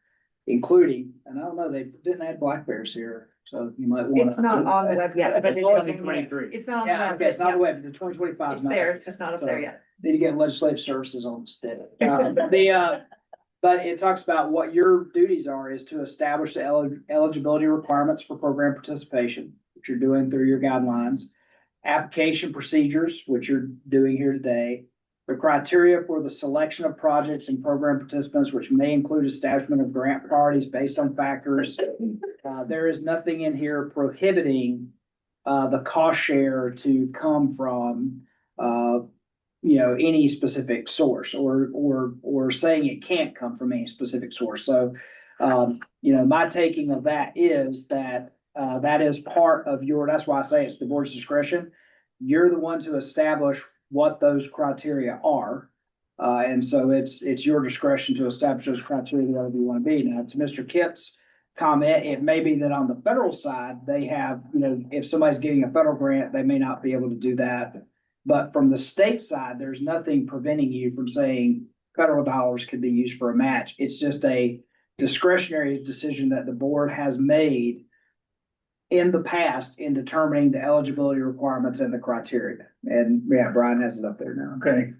including, and I don't know, they didn't add black bears here, so you might want to. It's not on the web yet, but It's it on is. the 23. It's not on the Yeah, web. okay, it's not yet. the web, the 2025 is It's not. there, it's just not up there yet. Need to get legislative services on instead. But it talks about what your duties are is to establish the eligibility requirements for program participation, which you're doing through your guidelines, application procedures, which you're doing here today, the criteria for the selection of projects and program participants, which may include establishment of grant priorities based on factors. There is nothing in here prohibiting the cost share to come from any specific source or saying it can't come from any specific source. So, my taking of that is that that is part of that's why I say it's the board's discretion. You're the one to establish what those criteria are. And so it's your discretion to establish those criteria whatever you want to be. Now, to Mr. Kip's comment, it may be that on the federal side, they have, if somebody's getting a federal grant, they may not be able to do that. But from the state side, there's nothing preventing you from saying federal dollars could be used for a match. It's just a discretionary decision that the board has made in the past in determining the eligibility requirements and the criteria. And yeah, Brian has it up there now. Okay.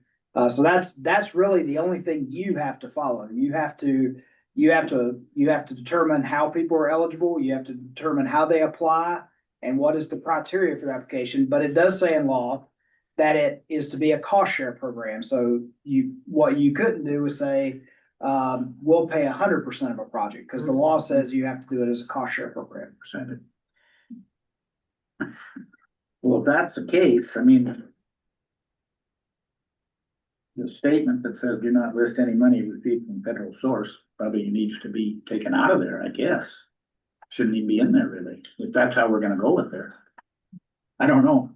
So that's really the only thing you have to follow. You have to determine how people are eligible. You have to determine how they apply and what is the criteria for the application. But it does say in law that it is to be a cost share program. So what you couldn't do is say, we'll pay 100% of a project, because the law says you have to do it as a cost share program. Percentage. Well, if that's the case, I mean, the statement that says do not list any money received from federal source probably needs to be taken out of there, I guess. Shouldn't even be in there really, if that's how we're gonna go with there. I don't know.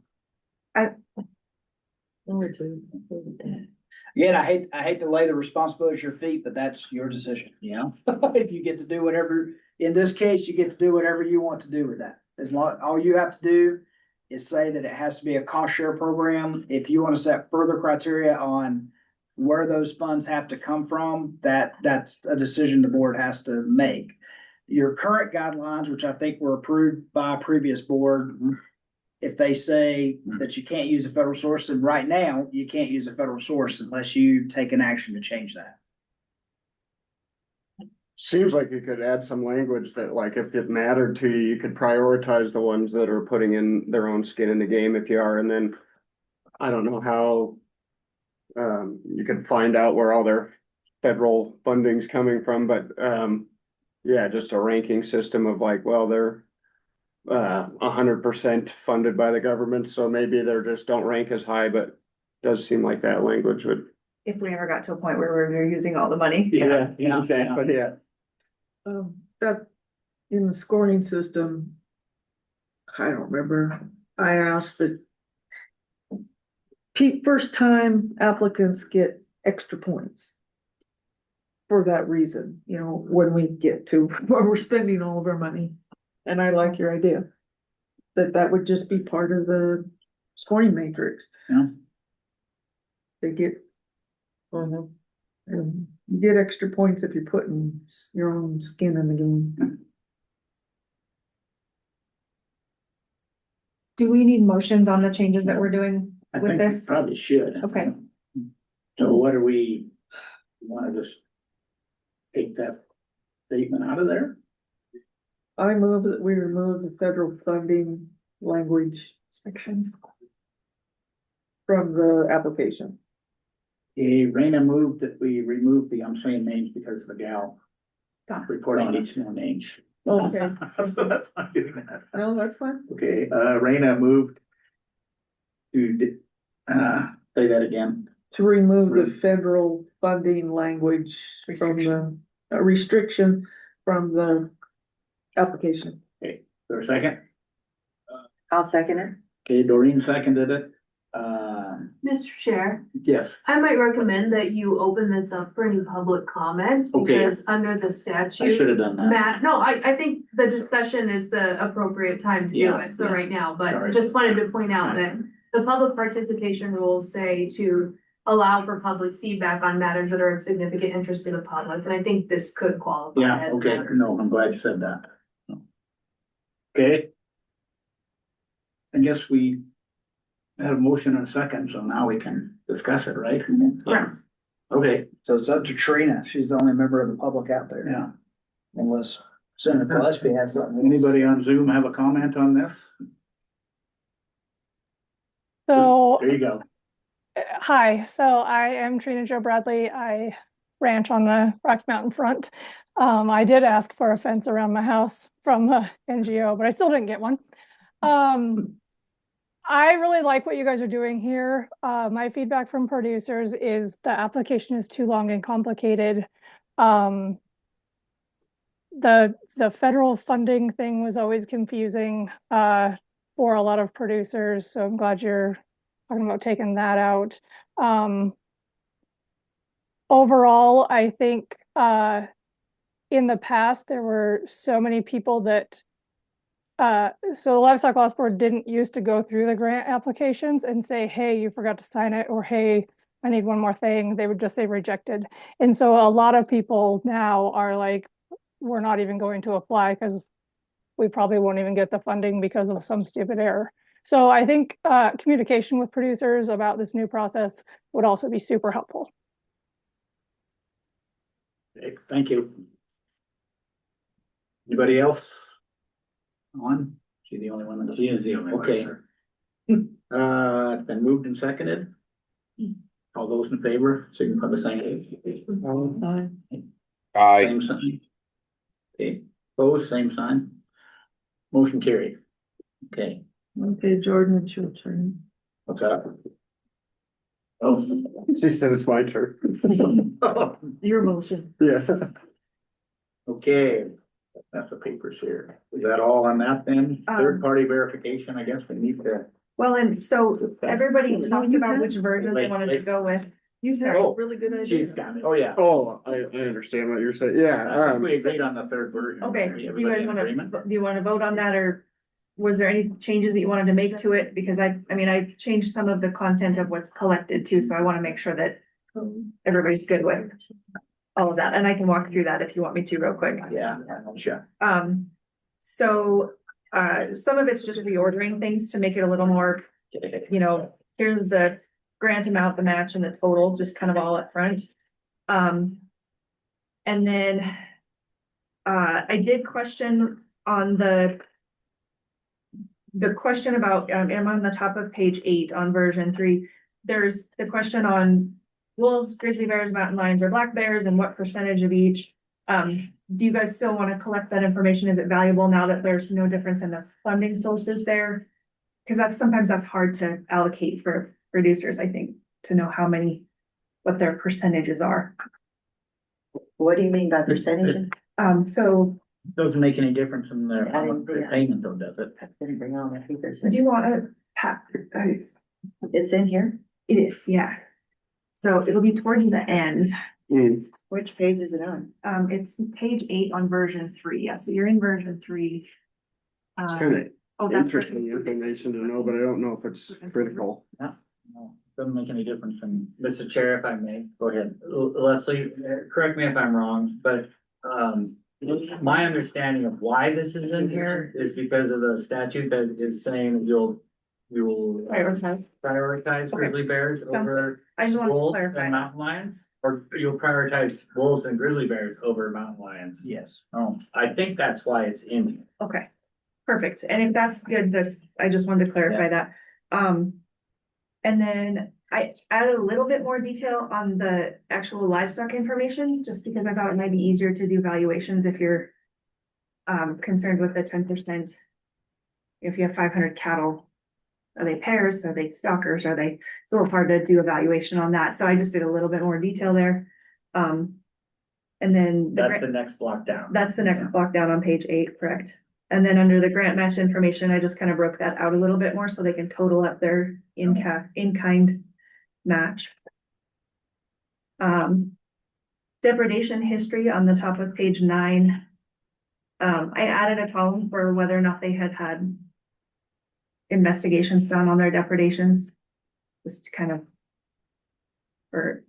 Again, I hate to lay the responsibility at your feet, but that's your decision, you know? If you get to do whatever, in this case, you get to do whatever you want to do with that. As long, all you have to do is say that it has to be a cost share program. If you want to set further criteria on where those funds have to come from, that's a decision the board has to make. Your current guidelines, which I think were approved by a previous board, if they say that you can't use a federal source, then right now, you can't use a federal source unless you take an action to change that. Seems like you could add some language that like if it mattered to you, you could prioritize the ones that are putting in their own skin in the game if you are, and then I don't know how you could find out where all their federal funding's coming from, but yeah, just a ranking system of like, well, they're 100% funded by the government, so maybe they're just don't rank as high, but does seem like that language would. If we ever got to a point where we're using all the money. Yeah, exactly, yeah. That, in the scoring system, I don't remember, I asked that first time applicants get extra points for that reason, you know, when we get to where we're spending all of our money. And I like your idea, that would just be part of the scoring matrix. Yeah. They get, and you get extra points if you're putting your own skin in the game. Do we need motions on the changes that we're doing I with think we this? probably should. Okay. So what do we, wanna just take that statement out of there? I move that we remove the federal funding language section from the application. Raina moved that we remove the, I'm saying names because the gal reporting needs no names. Okay, That's not doing that. no, that's fine. Okay, Raina moved to, say that again. To remove the federal funding language from the restriction from the application. Okay, for a second. I'll second it. Okay, Doreen seconded it. Mr. Chair, Yes, I might recommend that you open this up for any public comments Okay. because under the I statute. should have done that. Matt, no, I think the discussion is the appropriate time to do Yeah, it, so yeah. right now, Sorry. but just wanted to point out that the public participation rules say to allow for public feedback on matters that are of significant interest to the public, and I think this could qualify Yeah, as. okay, matter. no, I'm glad you said that. Okay. I guess we had a motion and a second, so now we can discuss it, right? Correct. Okay, So it's up to Trina. She's the only member of the public out there. yeah. Unless Senator Gillespie has something. Anybody on Zoom have a comment on this? So, There you go. hi, so I am Trina Jo Bradley. I ranch on the Rocky Mountain front. I did ask for a fence around my house from the NGO, but I still didn't get one. I really like what you guys are doing here. My feedback from producers is the application is too long and complicated. The federal funding thing was always confusing for a lot of producers, so I'm glad you're talking about taking that out. Overall, I think in the past there were so many people that so the Livestock Loss Board didn't used to go through the grant applications and say, hey, you forgot to sign it, or hey, I need one more thing. They would just say rejected. And so a lot of people now are like, we're not even going to apply because we probably won't even get the funding because of some stupid error. So I think communication with producers about this new process would also be super helpful. Okay, thank you. Anybody else? On? She the only one that. She is the only one. Okay. It's been moved and seconded. All those in favor, signify by saying Aye. same sign. Okay, opposed, same sign. Motion carried. Okay, Okay, Jordan, it's your turn. what's up? Oh. She said it's my turn. Your motion. Yeah. Okay, that's the papers here. Is that all on that then? Third party verification, I guess we need to. Well, and so everybody talked you about can. which version they Wait, wanted to wait. go with. You said Oh, really good idea. She's got it. Oh, yeah. Oh, I understand what you're saying, yeah, We agreed on the third version. Okay, do you Everybody guys in wanna, agreement? do you wanna vote on that, or was there any changes that you wanted to make to it? Because I mean, I changed some of the content of what's collected too, so I wanna make sure that everybody's good with all of that, and I can walk through that if you want me to real quick. Yeah, sure. So, some of it's just reordering things to make it a little more, you know, here's the grant amount, the match and the total, just kind of all up front. And then, I did question on the question about, I'm on the top of page 8 on version 3. There's the question on wolves, grizzly bears, mountain lions, or black bears, and what percentage of each. Do you guys still want to collect that information? Is it valuable now that there's no difference in the funding sources there? Because sometimes that's hard to allocate for producers, I think, to know what their percentages are. What do you mean by percentages? So Doesn't make any difference in their I didn't see that. payment though, does it? I didn't bring all my papers. do you want to, It's in here? it is, yeah. So it'll be towards the end. Which page is it on? It's page 8 on version 3. Yeah, so you're in version 3. It's kind of Oh, that's interesting information to know, but I don't know if it's critical. No, doesn't make any difference in. Mr. Chair, if I may, Go ahead. Leslie, correct me if I'm wrong, but, my understanding of why this is in here is because of the statute that is saying that you'll prioritize Okay. grizzly bears over I just want to wolves clarify. and mountain lions? Or you'll prioritize wolves and grizzly bears over mountain lions? Yes. Oh, I think that's why it's in here. Okay, perfect. And if that's good, I just wanted to clarify that. And then I added a little bit more detail on the actual livestock information, just because I thought it might be easier to do valuations if you're concerned with the 10%. If you have 500 cattle, are they pairs? Are they stockers? It's a little hard to do a valuation on that. So I just did a little bit more detail there. And then That's the next block down. that's the next block down on page 8, correct? And then under the grant match information, I just kind of broke that out a little bit more so they can total up their in-kind match. Depredation history on the top of page 9. I added a column for whether or not they had investigations done on their depredations. Just kind of for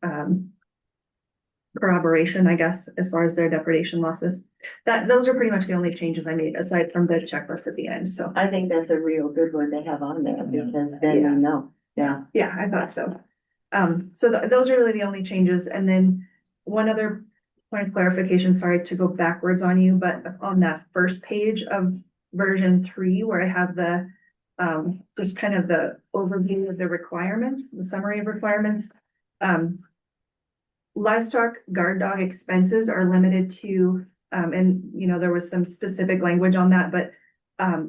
corroboration, I guess, as far as their depredation losses. Those are pretty much the only changes I made aside from the checklist at the end, so. I think that's a real good one to have on there because then you know, yeah. Yeah, I thought so. So those are really the only changes. And then one other point of clarification, sorry to go backwards on you, but on that first page of version 3, where I have the just kind of the overview of the requirements, the summary of requirements. Livestock guard dog expenses are limited to, and you know, there was some specific language on that, but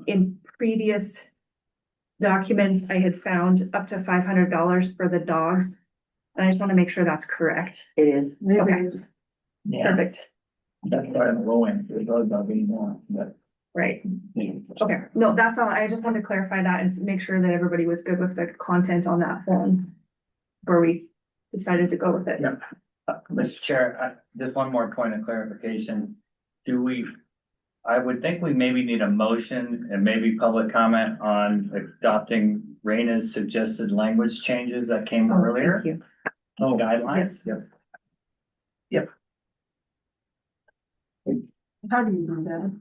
in previous documents, I had found up to $500 for the dogs. And I just want to make sure that's correct. It is. Okay, yeah, perfect. that's why on the low end, it does not be more, but. Right. Okay, no, that's all. I just wanted to clarify that and make sure that everybody was good with the content on that form where we decided to go with it. Yeah. Mr. Chair, just one more point of clarification. I would think we maybe need a motion and maybe public comment on adopting Raina's suggested language changes that came Oh, earlier. thank you. Oh, guidelines, yep. How do you do that?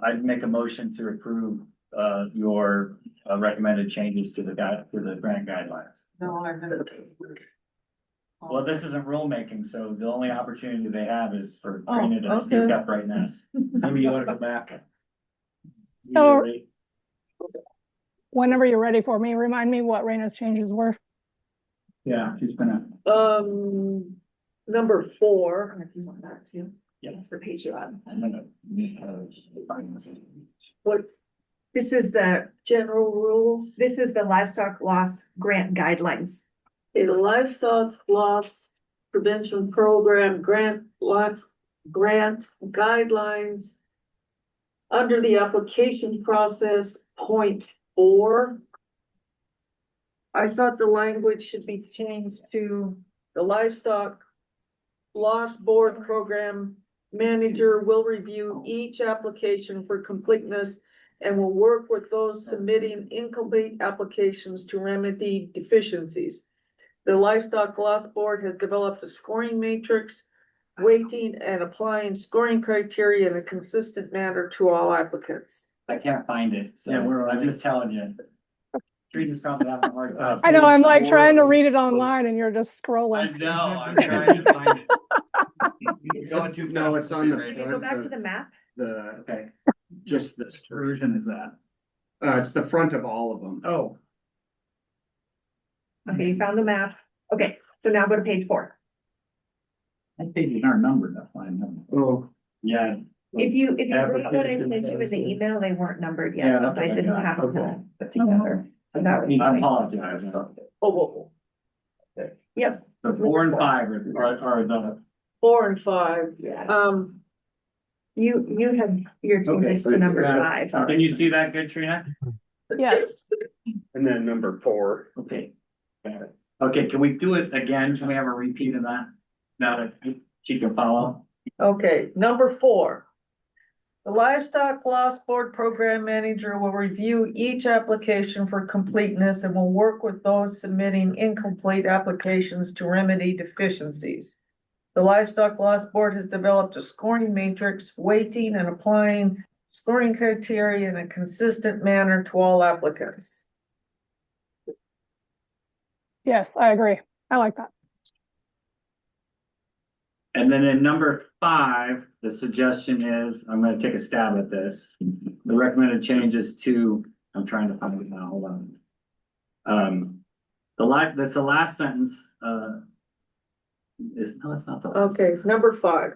I'd make a motion to approve, your recommended changes to the grant guidelines. No, I haven't. Well, this isn't rulemaking, so the only opportunity they have is for Oh, Raina to speak okay. up right now. Maybe you wanna go back. So whenever you're ready for me, remind me what Raina's changes were. Yeah, she's gonna. Number 4, If you want that too. Yeah. That's the page you're on. I'm gonna, find this. what This is the general rules? livestock loss grant guidelines. A livestock loss prevention program grant guidelines. Under the application process, point 4. I thought the language should be changed to the Livestock Loss Board Program Manager will review each application for completeness and will work with those submitting incomplete applications to remedy deficiencies. The Livestock Loss Board has developed a scoring matrix, weighting and applying scoring criteria in a consistent manner to all applicants. I can't find it, so I'm just telling you. Trina's probably having a hard time. I know, I'm like trying to read it online and you're just scrolling. know, I'm trying to find it. Going too No, it's on the Can you go back to the map? The, Okay, just this version is that? it's the front of all of them. Oh, Okay, you found the map. Okay, so now go to page 4. That pages aren't numbered, that's why I know. Oh, yeah. If you read what I sent you in the Application. email, they weren't numbered Yeah, yet, that's but I what I didn't got. have them Okay. put together. So that was. I apologize. Yep. The 4 and 5 are the, 4 and 5, Yeah. You have your changes to number 5. can you see that good, Trina? Yes, and then number 4. Okay. Got it. Okay, can we do it again? Can we have a repeat of that? Now that she can follow? Okay, number 4. The Livestock Loss Board Program Manager will review each application for completeness and will work with those submitting incomplete applications to remedy deficiencies. The Livestock Loss Board has developed a scoring matrix, weighting and applying scoring criteria in a consistent manner to all applicants. yes, I agree. I like that. And then in number 5, the suggestion is, I'm gonna take a stab at this. The recommended changes to, I'm trying to find it now, hold on. That's the last sentence, no, it's not the last. Okay, number 5.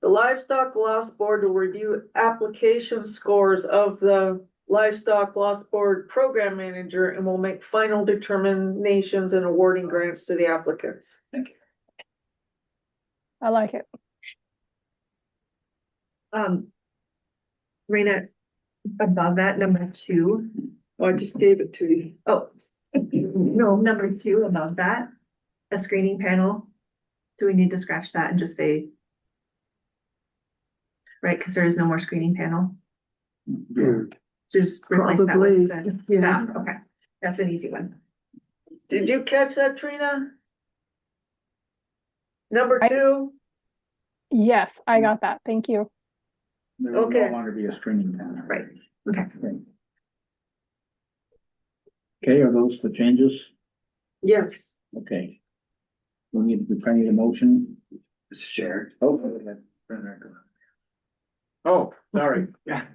The Livestock Loss Board will review application scores of the Livestock Loss Board Program Manager and will make final determinations and awarding grants to the applicants. Thank you. I like it. Rena, above that, number 2. Oh, I just gave it to you. Oh, no, number 2 above that, a screening panel. Do we need to scratch that and just say? Right, because there is no more screening panel. Just replace that with the yeah. staff. Okay, that's an easy one. Did you catch that, Trina? Number 2? Yes, I got that. Thank you. There will Okay. no longer be a screening panel. Right, okay. Okay, are those the changes? Yes. Okay. We probably need a motion. It's shared. Oh, go ahead. Oh, sorry, yeah.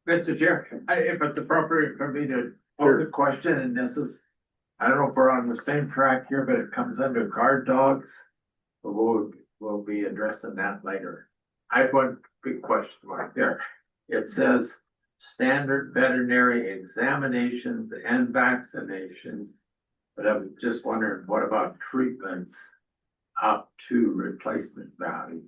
Mr. Chair, if it's appropriate for me to pose a question, and this is, I don't know if we're on the same track here, but it comes under guard dogs. But we'll be addressing that later. I have one big question mark there. It says standard veterinary examinations and vaccinations. But I'm just wondering, what about treatments up to replacement value?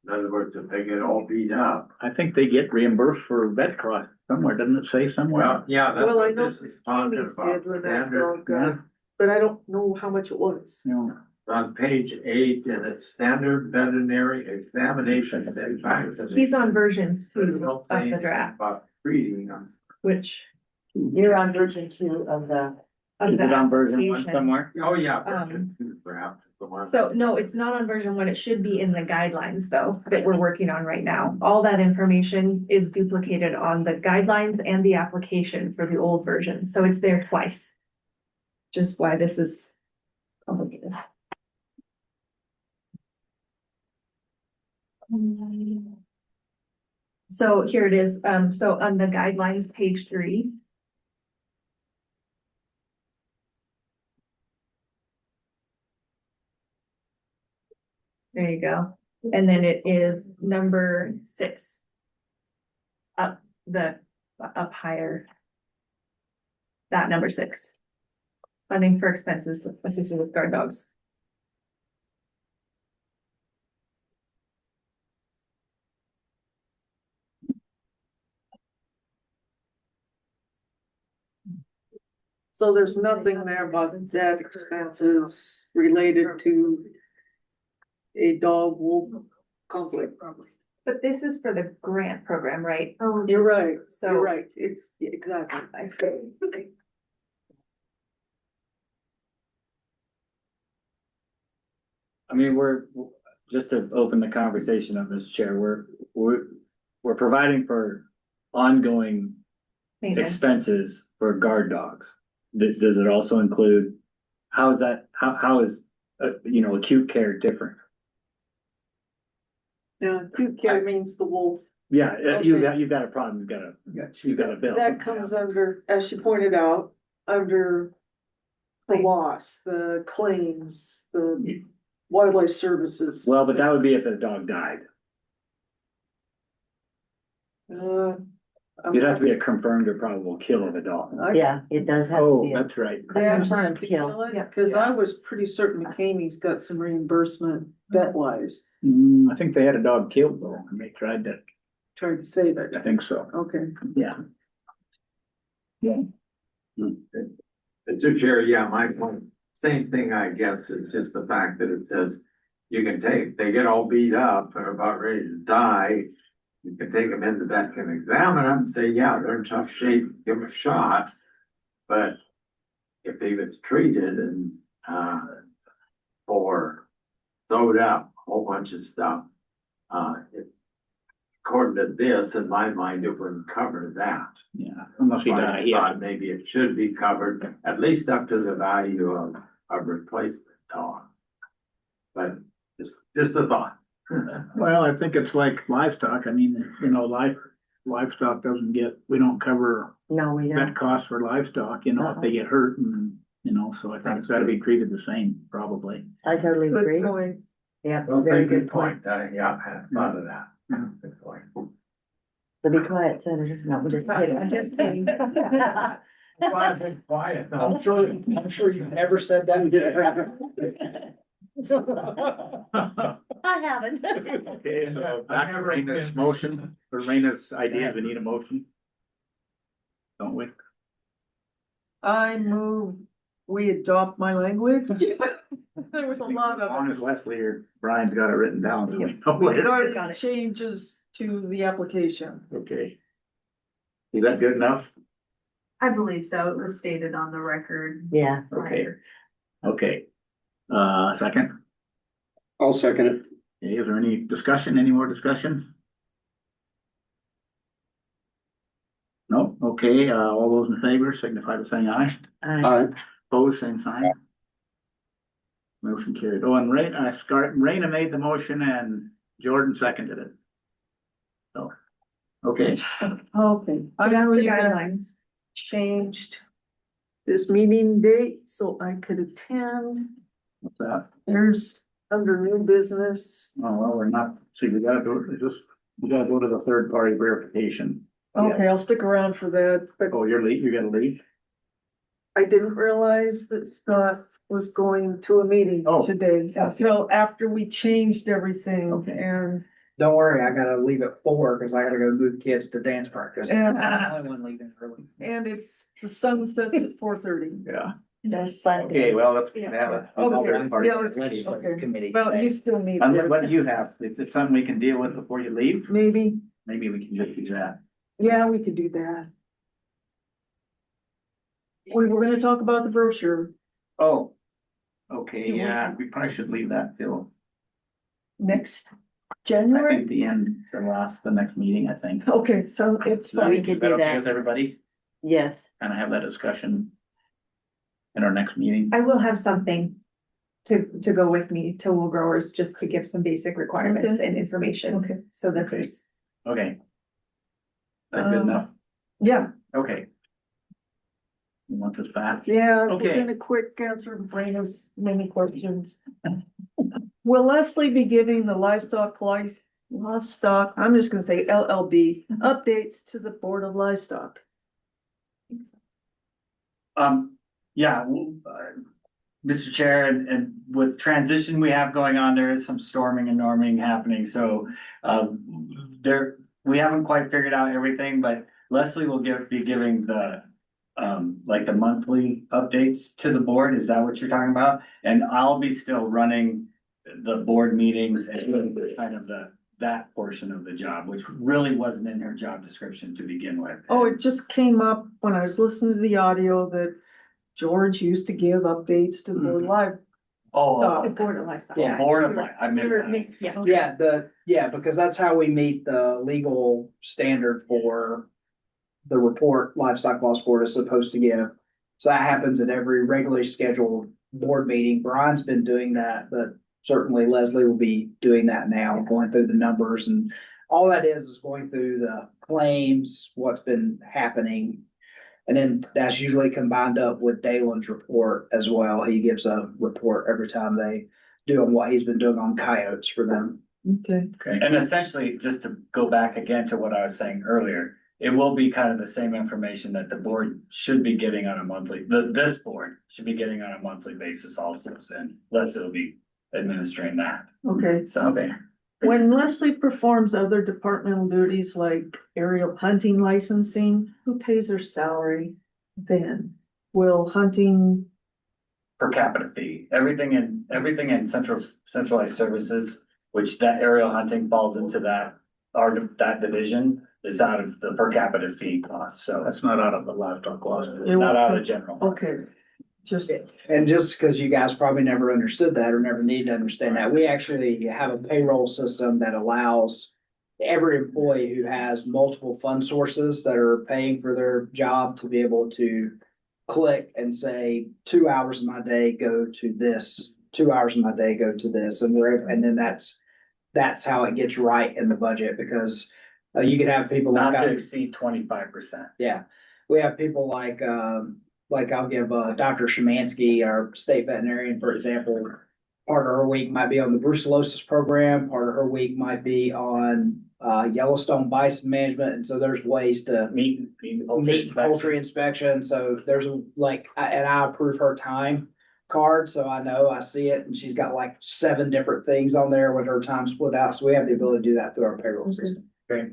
In other words, if they get all beat up. I think they get reimbursed for vet costs somewhere, doesn't it say somewhere? Well, yeah, that's Well, I what know this is talking Amy's about. did when that Standard, dog but I don't know how much it was. You know, on page 8, and it's standard veterinary examinations and vaccinations. He's on version 2 Don't of say the anything draft, about treating them. which. You're on version 2 of the. of Is the it on version 1 application. somewhere? Oh, yeah, version 2 perhaps. is the one. So no, it's not on version 1. It should be in the guidelines though, that we're working on right now. All that information is duplicated on the guidelines and the application for the old version. So it's there twice. Just why this is complicated. So here it is. So on the guidelines, page 3. There you go. And then it is number 6. Up higher. That number 6. Funding for expenses associated with guard dogs. So there's nothing there about debt expenses related to a dog wolf conflict. But this is for the grant program, right? Oh, You're right, So- you're right, it's exactly. I mean, just to open the conversation on this chair, we're providing for ongoing Maintenance. expenses for guard dogs. Does it also include, how is that, how is, acute care different? Yeah, acute care means the wolf. Yeah, you've Okay. got a problem, you've got a bill. That comes under, as she pointed out, under the loss, the claims, the wildlife services. Well, but that would be if a dog died. Uh, It'd have to be a confirmed or probable kill of a dog. Yeah, it does have to Oh, be. that's right. Yeah, Confirmed to kill. kill it, Yeah. cause I was pretty certain McCamey's got some reimbursement vet wise, I think they had a dog killed though, and they tried to, tried to save it. I think so, Okay. yeah. Mr. Chair, yeah, my point, same thing, I guess, is just the fact that it says you can take, they get all beat up or about ready to die. You can take them in, the vet can examine them and say, yeah, they're in tough shape, give them a shot. But if they was treated and, or sewed up, a whole bunch of stuff, according to this, in my mind, it wouldn't cover that. Yeah, unless he died, I yeah. thought maybe it should be covered, at least up to the value of a replacement dog. But just a thought. Well, I think it's like livestock, I mean, livestock doesn't get, we don't cover No, we don't. vet costs for livestock, if they get hurt and, so I think it's gotta be treated the same, probably. I totally agree. Good point. Yeah, Well, very very good point. Yeah, I hadn't thought of that. Good point. So be quiet, Senator. No, I'm just kidding. I'm just kidding. That's why I've been quiet. I'm sure you've never said that. I haven't. Okay, so back to Raina's motion, or Raina's idea, we need a motion. Don't we? I move, we adopt my language. There was a lot of. Honest Leslie or Brian's got it written down. so we know We what it is. regarding changes to the application. Okay. Is that good enough? I believe so. It was stated on the record. Yeah. Okay. Okay. Second, I'll second it. okay, is there any discussion, any more discussion? No, okay, all those in favor signify by saying aye. Aye. Opposed, same sign. Motion carried. Oh, and Raina made the motion and Jordan seconded it. So, okay, Okay. I The believe guidelines. changed this meeting date so I could attend. what's that? There's under new business. Oh, well, we're not, see, we gotta do it, we gotta go to the third party verification. Okay, I'll stick around for that, but Oh, you're gonna leave? I didn't realize that Scott was going to a meeting Oh. today until after we changed everything Okay. and. Don't worry, I gotta leave at 4 because I gotta go move kids to dance practice. And- I'm the only one leaving early. And the sun sets at 4:30. Yeah. That's fun. Okay, well, let's Yeah. have a. Okay, yeah, let's- Ready for the okay. committee. Well, you still need. And what do you have? Is this something we can deal with before you leave? Maybe, Maybe we can just do that. yeah, we could do that. We were gonna talk about the brochure Oh. Okay, You yeah, want- we probably should leave that till, next I January. think the next meeting, I think. Okay, so it's Is that- fine. We could is that do okay that. with everybody? Yes. Kind of have that discussion in our next meeting. I will have something to go with me to wool growers, just to give some basic requirements and information. Okay. So that Okay. there's, Okay. That's good enough? Yeah, Okay. You want this back? yeah, we're Okay. gonna quick answer Brandon's many questions. Will Leslie be giving the livestock, I'm just gonna say LLB, updates to the Board of Livestock? Yeah, Mr. Chair, and with transition we have going on, there is some storming and norming happening, so, we haven't quite figured out everything, but Leslie will be giving the like the monthly updates to the board. Is that what you're talking about? And I'll be still running the board meetings and kind of that portion of the job, which really wasn't in her job description to begin with. Oh, it just came up when I was listening to the audio that George used to give updates to the board live. Oh, Board of Livestock. Yeah. Board of Life, I missed that. Yeah, because that's how we meet the legal standard for the report Livestock Loss Board is supposed to give. So that happens at every regularly scheduled board meeting. Brian's been doing that, but certainly Leslie will be doing that now, going through the numbers, and all that is going through the claims, what's been happening. And then that's usually combined up with Dalen's report as well. He gives a report every time they do on what he's been doing on coyotes for them. Okay. And essentially, just to go back again to what I was saying earlier, it will be kind of the same information that the board should be getting on a monthly, this board should be getting on a monthly basis also, and Leslie will be administering that. Okay. So, When Leslie performs other departmental duties like aerial hunting licensing, who pays her salary then? Will hunting, per capita fee, everything in centralized services, which that aerial hunting falls into that division, is out of the per capita fee cost, so That's not out of the livestock loss. not out of the general. okay, just, And just because you guys probably never understood that or never need to understand that, we actually have a payroll system that allows every employee who has multiple fund sources that are paying for their job to be able to click and say, 2 hours of my day go to this, 2 hours of my day go to this, and then that's how it gets right in the budget, because you could have people Not like to exceed 25%. yeah, we have people like I'll give Dr. Shemansky, our state veterinarian, for example. Part of her week might be on the brucellosis program. Part of her week might be on Yellowstone bison management, and so there's ways to Meat poultry inspection. So there's and I approve her time card, so I know I see it, and she's got like 7 different things on there with her time split out. So we have the ability to do that through our payroll system. Okay.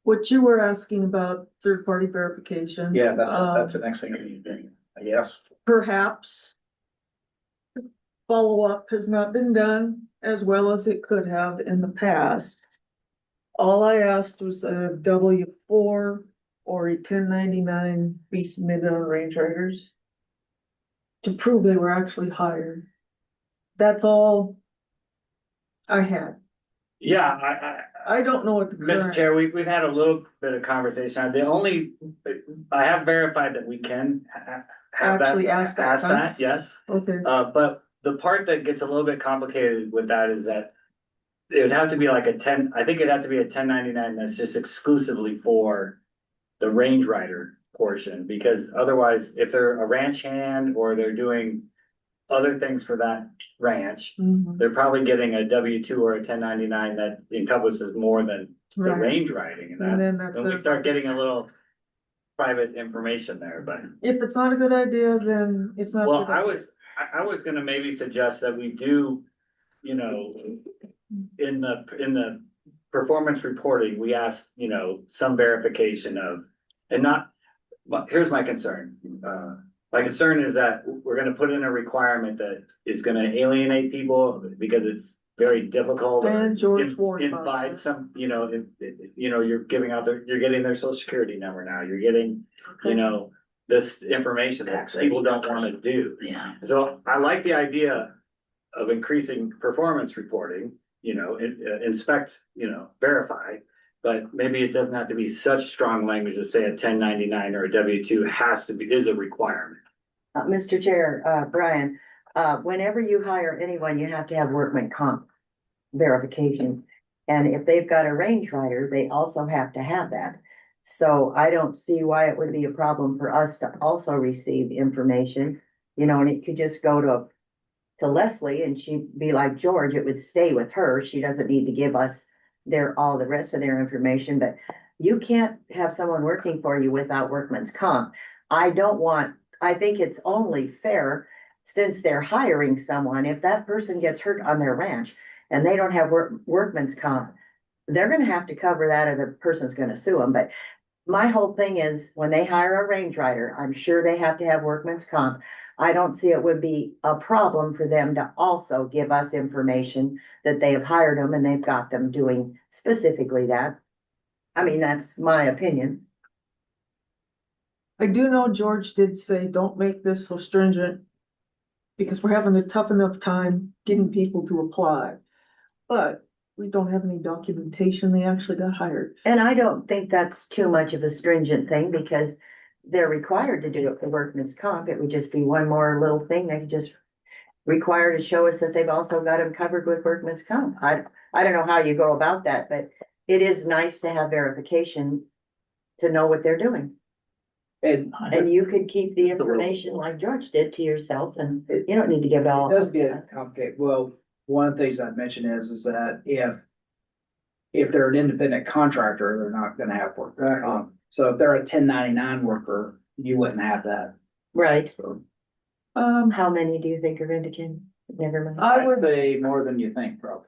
what you were asking about third-party verification. Yeah, that's the next thing that you do, I guess. Perhaps follow-up has not been done as well as it could have in the past. All I asked was a W-4 or a 1099 be submitted on range riders to prove they were actually hired. That's all I had. Yeah, I don't know what the Mr. current. Chair, we've had a little bit of conversation. I have verified that we can have that. Actually ask that, Yes. Okay, But the part that gets a little bit complicated with that is that it would have to be like I think it'd have to be a 1099 that's just exclusively for the range rider portion, because otherwise, if they're a ranch hand or they're doing other things for that ranch, mhm, they're probably getting a W-2 or a 1099 that encompasses more than the right, range riding, and and that, then that's. when we start getting a little private information there, but. If it's not a good idea, then it's not. a Well, good idea. I was gonna maybe suggest that we do, in the performance reporting, we ask, some verification of, and not, but here's my concern. My concern is that we're gonna put in a requirement that is gonna alienate people because it's very difficult. or And George Ward. Invite some, you're getting their social security number now, you're getting, this information that people don't wanna do. Yeah. So I like the idea of increasing performance reporting, inspect, verify. But maybe it doesn't have to be such strong language to say a 1099 or a W-2 is a requirement. Mr. Chair, Brian, whenever you hire anyone, you have to have workman comp verification. And if they've got a range rider, they also have to have that. So I don't see why it would be a problem for us to also receive information, and it could just go to Leslie and she'd be like George, it would stay with her. She doesn't need to give us all the rest of their information, but you can't have someone working for you without workman's comp. I think it's only fair, since they're hiring someone, if that person gets hurt on their ranch and they don't have workman's comp, they're gonna have to cover that or the person's gonna sue them, but My whole thing is when they hire a range rider, I'm sure they have to have workman's comp. I don't see it would be a problem for them to also give us information that they have hired them and they've got them doing specifically that. I mean, that's my opinion. I do know George did say, don't make this so stringent. Because we're having a tough enough time getting people to apply. But we don't have any documentation they actually got hired. And I don't think that's too much of a stringent thing because they're required to do it for workman's comp. It would just be one more little thing they could just require to show us that they've also got them covered with workman's comp. I don't know how you go about that, but it is nice to have verification to know what they're doing. And And you could keep the information like George did to yourself and you don't need to give it all. it does get complicated. Well, one of the things I'd mention is that if they're an independent contractor, they're not gonna have work. So if they're a 1099 worker, you wouldn't have that. Right. So How many do you think are independent? Never mind. I would, Say more than you think, probably.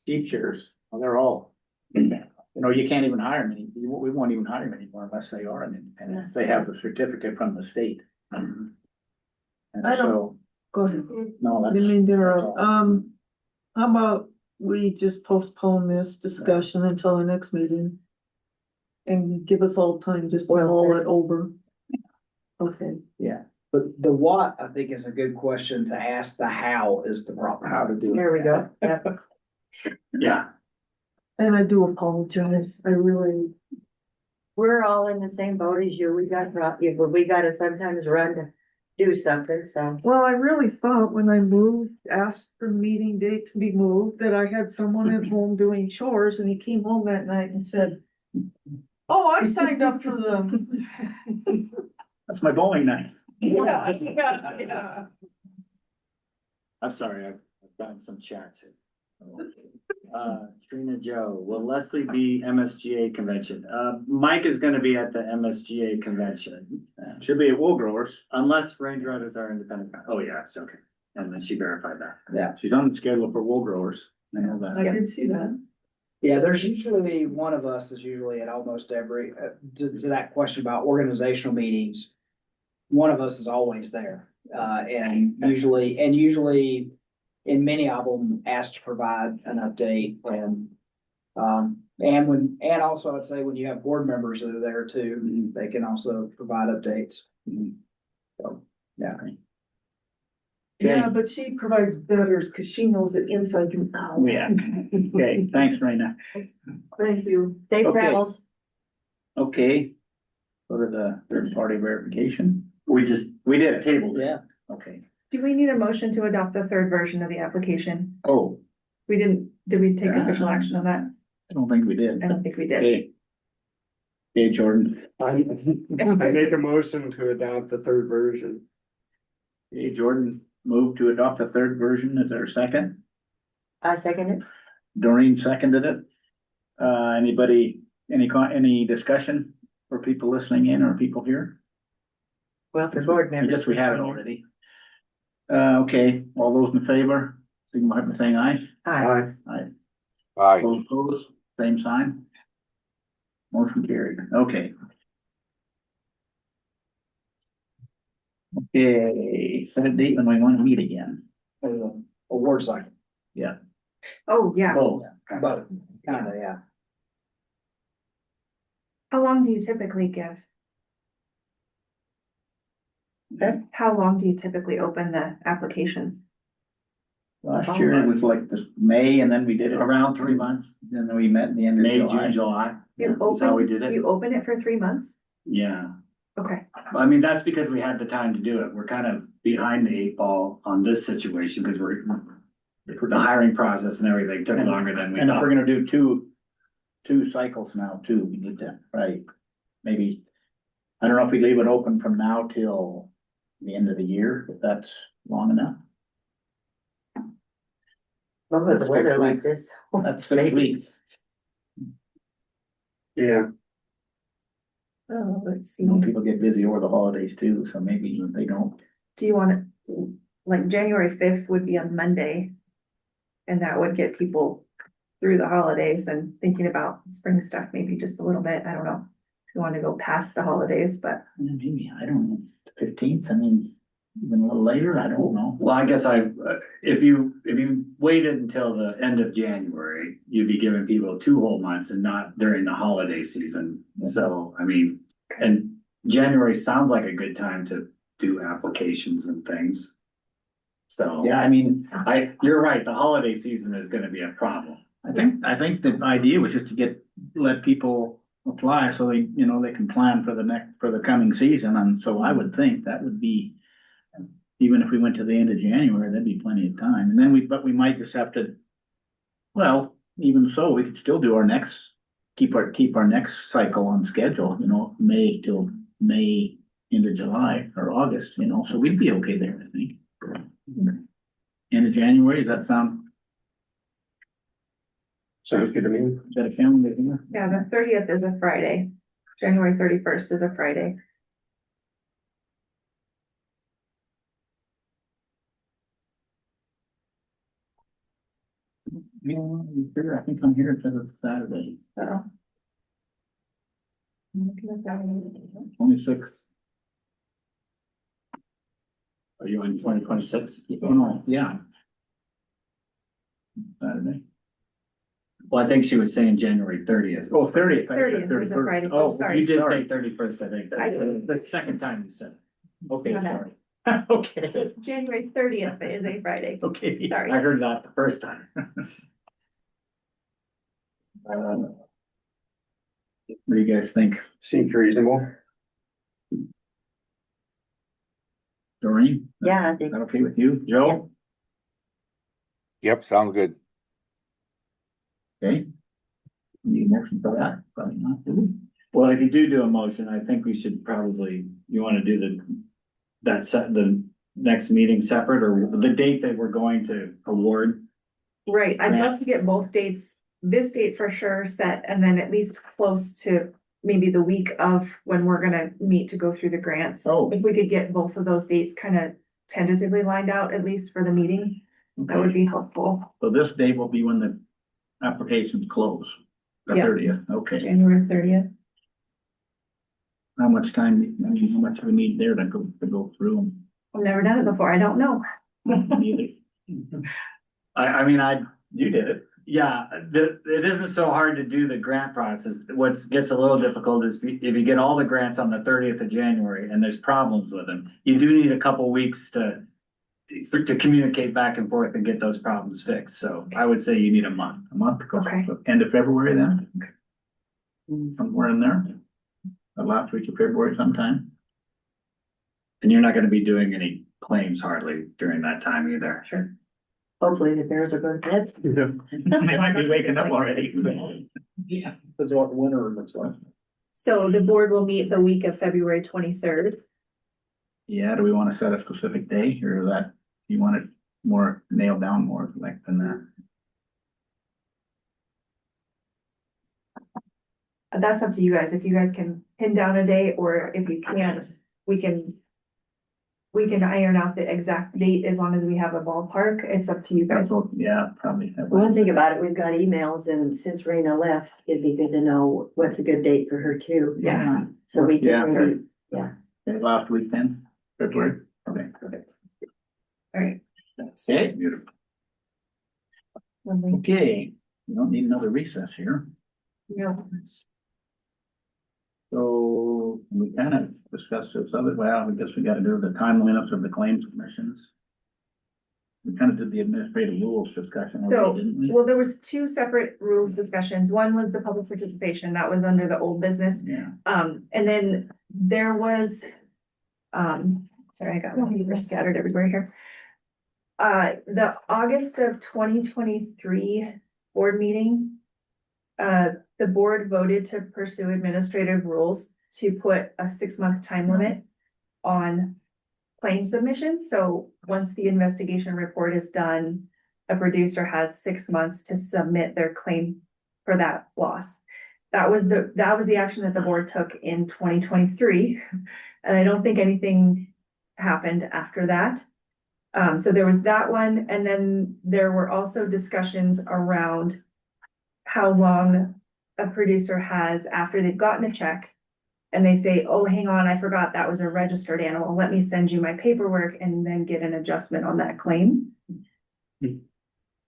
Teachers, well, they're all, you know, you can't even hire them, we won't even hire them anymore unless they are an independent, they have the certificate from the state. And I don't- so, go ahead. no, I that's. mean, there that's are, all. how about we just postpone this discussion until the next meeting? And give us all time just to mull it over. Okay. Yeah, but the what I think is a good question to ask. The how is the problem. How to do it. There we go. Yeah. Yeah. And I do apologize. I really, We're all in the same boat as you. We gotta sometimes run to do something, so. well, I really thought when I moved, asked for the meeting date to be moved, that I had someone at home doing chores and he came home that night and said, oh, I signed up for the. That's my bowling night. Yeah. I'm sorry, I've gotten some chats here. Trina Joe, will Leslie be MSGA convention? Mike is gonna be at the MSGA convention, Should be at Wool Growers. unless Range Riders are independent. Oh, yeah, it's okay. And then she verified that. Yeah. She's on the schedule for Wool Growers. I know that. I did see that. Yeah, there's usually one of us is usually at almost every, to that question about organizational meetings. One of us is always there, and usually in many of them asked to provide an update and also I'd say when you have board members that are there too, they can also provide updates. So, yeah. Yeah, but she provides betters because she knows it inside and out. Yeah. Okay, thanks, Raina. Thank you. Safe Okay. travels. Okay. Go to the third party verification. We did table it. Yeah. Okay. Do we need a motion to adopt the third version of the application? Oh, Did we take official action on that? I don't think we did. I don't think we did. Okay. Okay, Jordan. I make a motion to adopt the third version. Okay, Jordan moved to adopt the third version. Is there a second? I second it. Doreen seconded it. Anybody, any discussion for people listening in or people here? Well, for board I members. guess we have it already. Okay, all those in favor, signify by saying aye. Aye. Aye. Those opposed, same sign. Motion carried, okay. Okay, set a date when we want to meet again. Award cycle. Oh, yeah. Both, both, kinda, yeah. How long do you typically give? Okay. How long do you typically open the applications? Last year it was like this May and then we did it, Around 3 months, then we met in the end of May, July. June, July. You That's how we open, did it. you open it for 3 months? Yeah. Okay, I mean, that's because we had the time to do it. We're kind of behind the 8 ball on this situation because the hiring process and everything took longer than we And if we're thought. gonna do two cycles now too, we need to, right, maybe, I don't know if we leave it open from now till the end of the year, if that's long enough. Well, with the weather like this. That's 6 weeks. Yeah, oh, let's see. You know, people get busy over the holidays too, so maybe they don't. Do you want it, like January 5th would be a Monday? And that would get people through the holidays and thinking about spring stuff maybe just a little bit, I don't know. if you want to go past the holidays, but Maybe, I don't know, 15th, I mean, even a little later, I don't know. Well, I guess if you waited until the end of January, you'd be giving people 2 whole months and not during the holiday season. So, I mean, and January sounds like a good time to do applications and things. So, Yeah, I mean, you're right, the holiday season is gonna be a problem. I think the idea was just to let people apply so they, you know, they can plan for the coming season, and so I would think that would be. Even if we went to the end of January, that'd be plenty of time, and then but we might just have to. Well, even so, we could still do keep our next cycle on schedule, you know, May till May into July or August, you know, so we'd be okay there, I think. End of January, does that sound? Sounds good to me. Is that a calendar here? yeah, the 30th is a Friday. January 31st is a Friday. Yeah, you figure, I think I'm here until Saturday, So. I'm looking at that one. 26th. Are you in 2026? Oh, yeah. Saturday. Well, I think she was saying January 30th. Oh, 30th. 30th is a Friday. Oh, sorry. You did sorry. say 31st, I think. I did. The second time you said it. Okay, No, no. sorry. Okay, January 30th is a Friday. okay. Sorry. I heard that the first time. What do you guys think? Seems reasonable. Doreen? Yeah, I Is think, that okay with you? Joe? Yep, sounds good. Okay. Need a motion for that? Probably not, do we? Well, if you do a motion, I think we should probably, you wanna do the next meeting separate, or the date that we're going to award? Right, I'd love to get both dates, this date for sure set, and then at least close to maybe the week of when we're gonna meet to go through the grants. Oh. If we could get both of those dates kind of tentatively lined out, at least for the meeting, that would be helpful. So this day will be when the applications close, the Yeah. 30th, okay. January 30th. How much time, I mean, how much do we need there to go through them? I've never done it before, I don't know. Neither. I mean, You did it. yeah, it isn't so hard to do the grant process. What gets a little difficult is if you get all the grants on the 30th of January and there's problems with them, you do need a couple weeks to communicate back and forth and get those problems fixed. So I would say you need a month. A month ago. Okay. End of February then? Somewhere in there? The last week of February sometime? And you're not gonna be doing any claims hardly during that time either. Sure. hopefully the bears are going to bed. They might be waking up already. Yeah. That's what winter looks like. So the board will meet the week of February 23rd. Yeah, do we want to set a specific day, or is that, you want it more nailed down more like than that? That's up to you guys, if you guys can pin down a day, or if you can't, we can iron out the exact date as long as we have a ballpark. It's up to you guys. Yeah, probably. One thing about it, we've got emails, and since Raina left, it'd be good to know what's a good date for her too. Yeah. So we Yeah, can maybe, yeah. Okay, last week then, February, okay. Perfect. All right. Okay, beautiful. Lovely. Okay, we don't need another recess here. No. So we kind of discussed this other, well, I guess we gotta do the timeliness of the claims commissions. We kind of did the administrative rules discussion So, already, didn't we? well, there was two separate rules discussions. One was the public participation, that was under the old business. Yeah, And then there was, sorry, I got my papers scattered everywhere here. The August of 2023 board meeting, the board voted to pursue administrative rules to put a 6-month time limit on claim submission. So once the investigation report is done, a producer has 6 months to submit their claim for that loss. That was the action that the board took in 2023. And I don't think anything happened after that. So there was that one, and then there were also discussions around how long a producer has after they've gotten a check and they say, oh, hang on, I forgot that was a registered animal. Let me send you my paperwork and then get an adjustment on that claim. Hmm.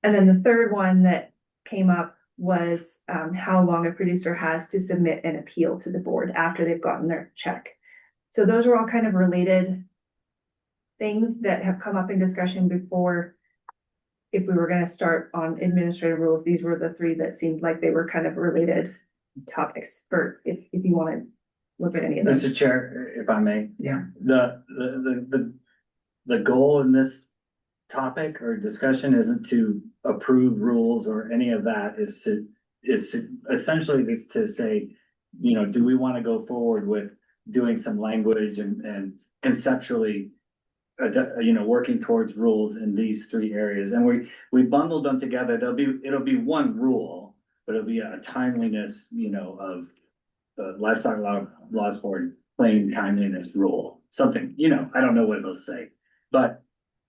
And then the third one that came up was how long a producer has to submit an appeal to the board after they've gotten their check. So those are all kind of related things that have come up in discussion before. If we were going to start on administrative rules, these were the three that seemed like they were kind of related topics for if you want to look at any of those. Mr. Chair, if I may. Yeah. The goal in this topic or discussion isn't to approve rules or any of that, is to essentially is to say, you know, do we want to go forward with doing some language and conceptually, you know, working towards rules in these three areas, and we bundled them together. It'll be one rule, but it'll be a timeliness, you know, of the Livestock Loss Board claim timeliness rule, something, you know, I don't know what it'll say, but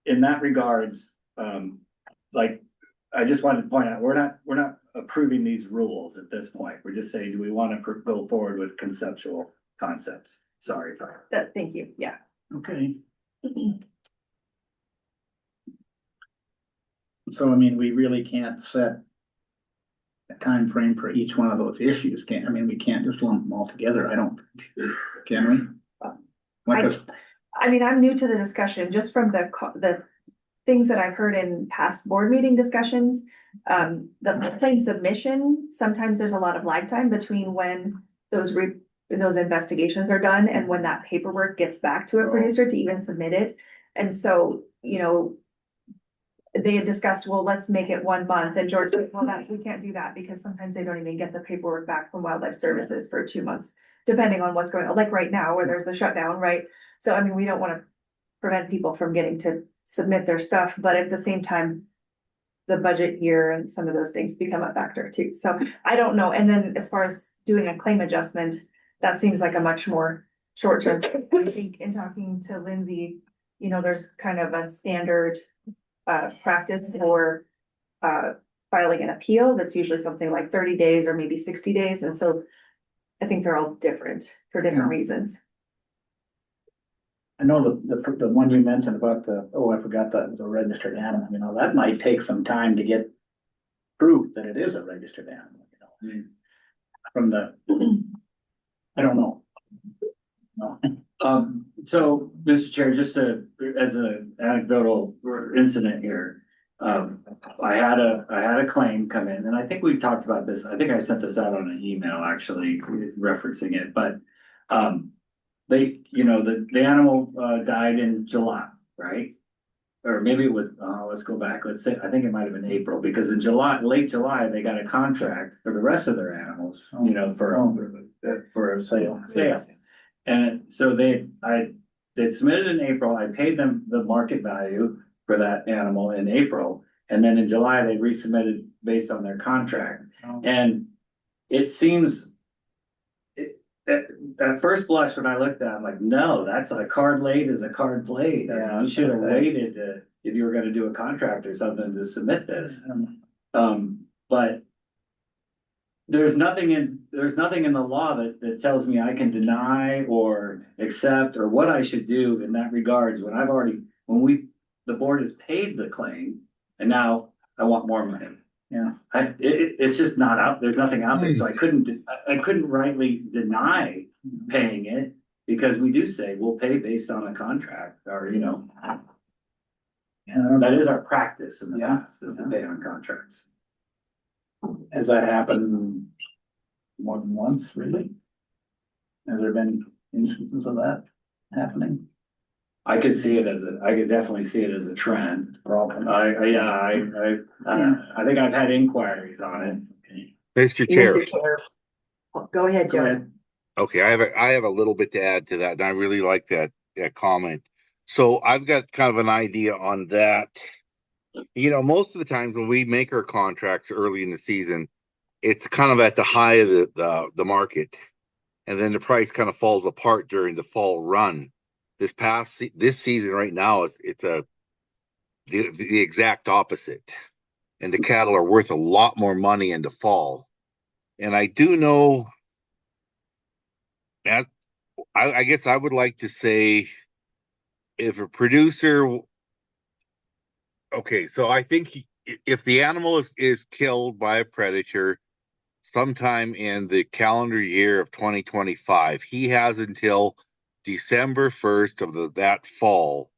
in that regards, like, I just wanted to point out, we're not approving these rules at this point. We're just saying, do we want to go forward with conceptual concepts? Sorry for That, thank you, yeah. Okay. So, I mean, we really can't set a time frame for each one of those issues, I mean, we can't just lump them all together, I don't, can we? I mean, I'm new to the discussion, just from the things that I've heard in past board meeting discussions. The claim submission, sometimes there's a lot of lag time between when those investigations are done and when that paperwork gets back to a producer to even submit it. And so, you know, they had discussed, well, let's make it 1 month, and George said, well, we can't do that because sometimes they don't even get the paperwork back from Wildlife Services for 2 months, depending on what's going on, like right now where there's a shutdown, right? So, I mean, we don't want to prevent people from getting to submit their stuff, but at the same time, the budget year and some of those things become a factor too. So I don't know. And then as far as doing a claim adjustment, that seems like a much more short-term. I think in talking to Lindsay, you know, there's kind of a standard practice for filing an appeal. That's usually something like 30 days or maybe 60 days. And so I think they're all different for different reasons. I know the one you mentioned about I forgot the registered animal, you know, that might take some time to get proof that it is a registered animal, you know. From the, I don't know. No. So, Mr. Chair, just as an anecdotal incident here, I had a claim come in, and I think we've talked about this. I think I sent this out on an email actually referencing it, but they, you know, the animal died in July, right? Or maybe it was, let's go back. Let's say, I think it might have been April, because in late July, they got a contract for the rest of their animals, you know, for a sale. And so they'd submitted in April. I paid them the market value for that animal in April. And then in July, they resubmitted based on their contract. And it seems, at first blush, when I looked at it, I'm like, no, that's a card laid is a card played. Yeah, You should have waited if you were gonna do a contract or something to submit this. But there's nothing in the law that tells me I can deny or accept or what I should do in that regards when the board has paid the claim and now I want more money. Yeah. It's just not out, there's nothing out there, so I couldn't rightly deny paying it, because we do say we'll pay based on a contract, or, you know. That is our practice in the past, is to pay on contracts. Has that happened more than once, really? Has there been instances of that happening? I could definitely see it as a trend. Problem. I think I've had inquiries on it. Mr. Chair. Mr. Chair. Go ahead, Joe. Okay, I have a little bit to add to that, and I really like that comment. So I've got kind of an idea on that. You know, most of the times when we make our contracts early in the season, it's kind of at the high of the market, and then the price kind of falls apart during the fall run. This season right now it's the exact opposite, and the cattle are worth a lot more money in the fall. And I do know that I guess I would like to say if a producer, okay, so I think if the animal is killed by a predator sometime in the calendar year of 2025, he has until December 1st of that fall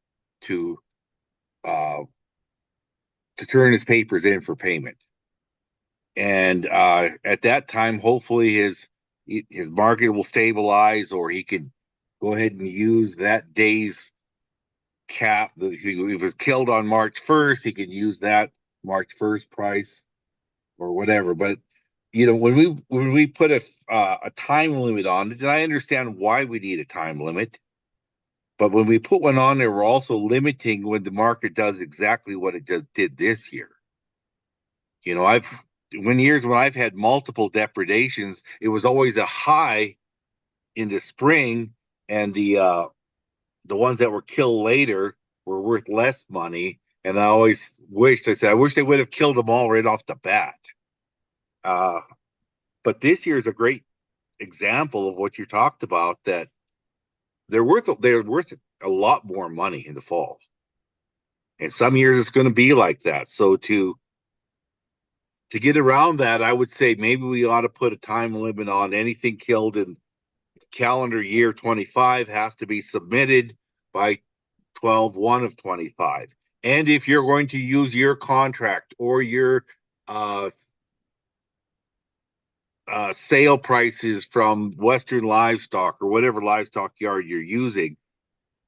to uh to turn his papers in for payment. And at that time, hopefully his market will stabilize, or he could go ahead and use that day's cap. If he was killed on March 1st, he could use that March 1st price or whatever. But when we put a time limit on it, and I understand why we need a time limit, but when we put one on there, we're also limiting when the market does exactly what it just did this year. When I've had multiple depredations, it was always a high in the spring, and the ones that were killed later were worth less money. And I always wished, I said, I wish they would have killed them all right off the bat. But this year is a great example of what you talked about, that they're worth a lot more money in the fall. And some years it's going to be like that. So to get around that, I would say maybe we ought to put a time limit on anything killed in calendar year 25 has to be submitted by 12/1 of 25. And if you're going to use your contract or your sale prices from Western Livestock or whatever livestock yard you're using,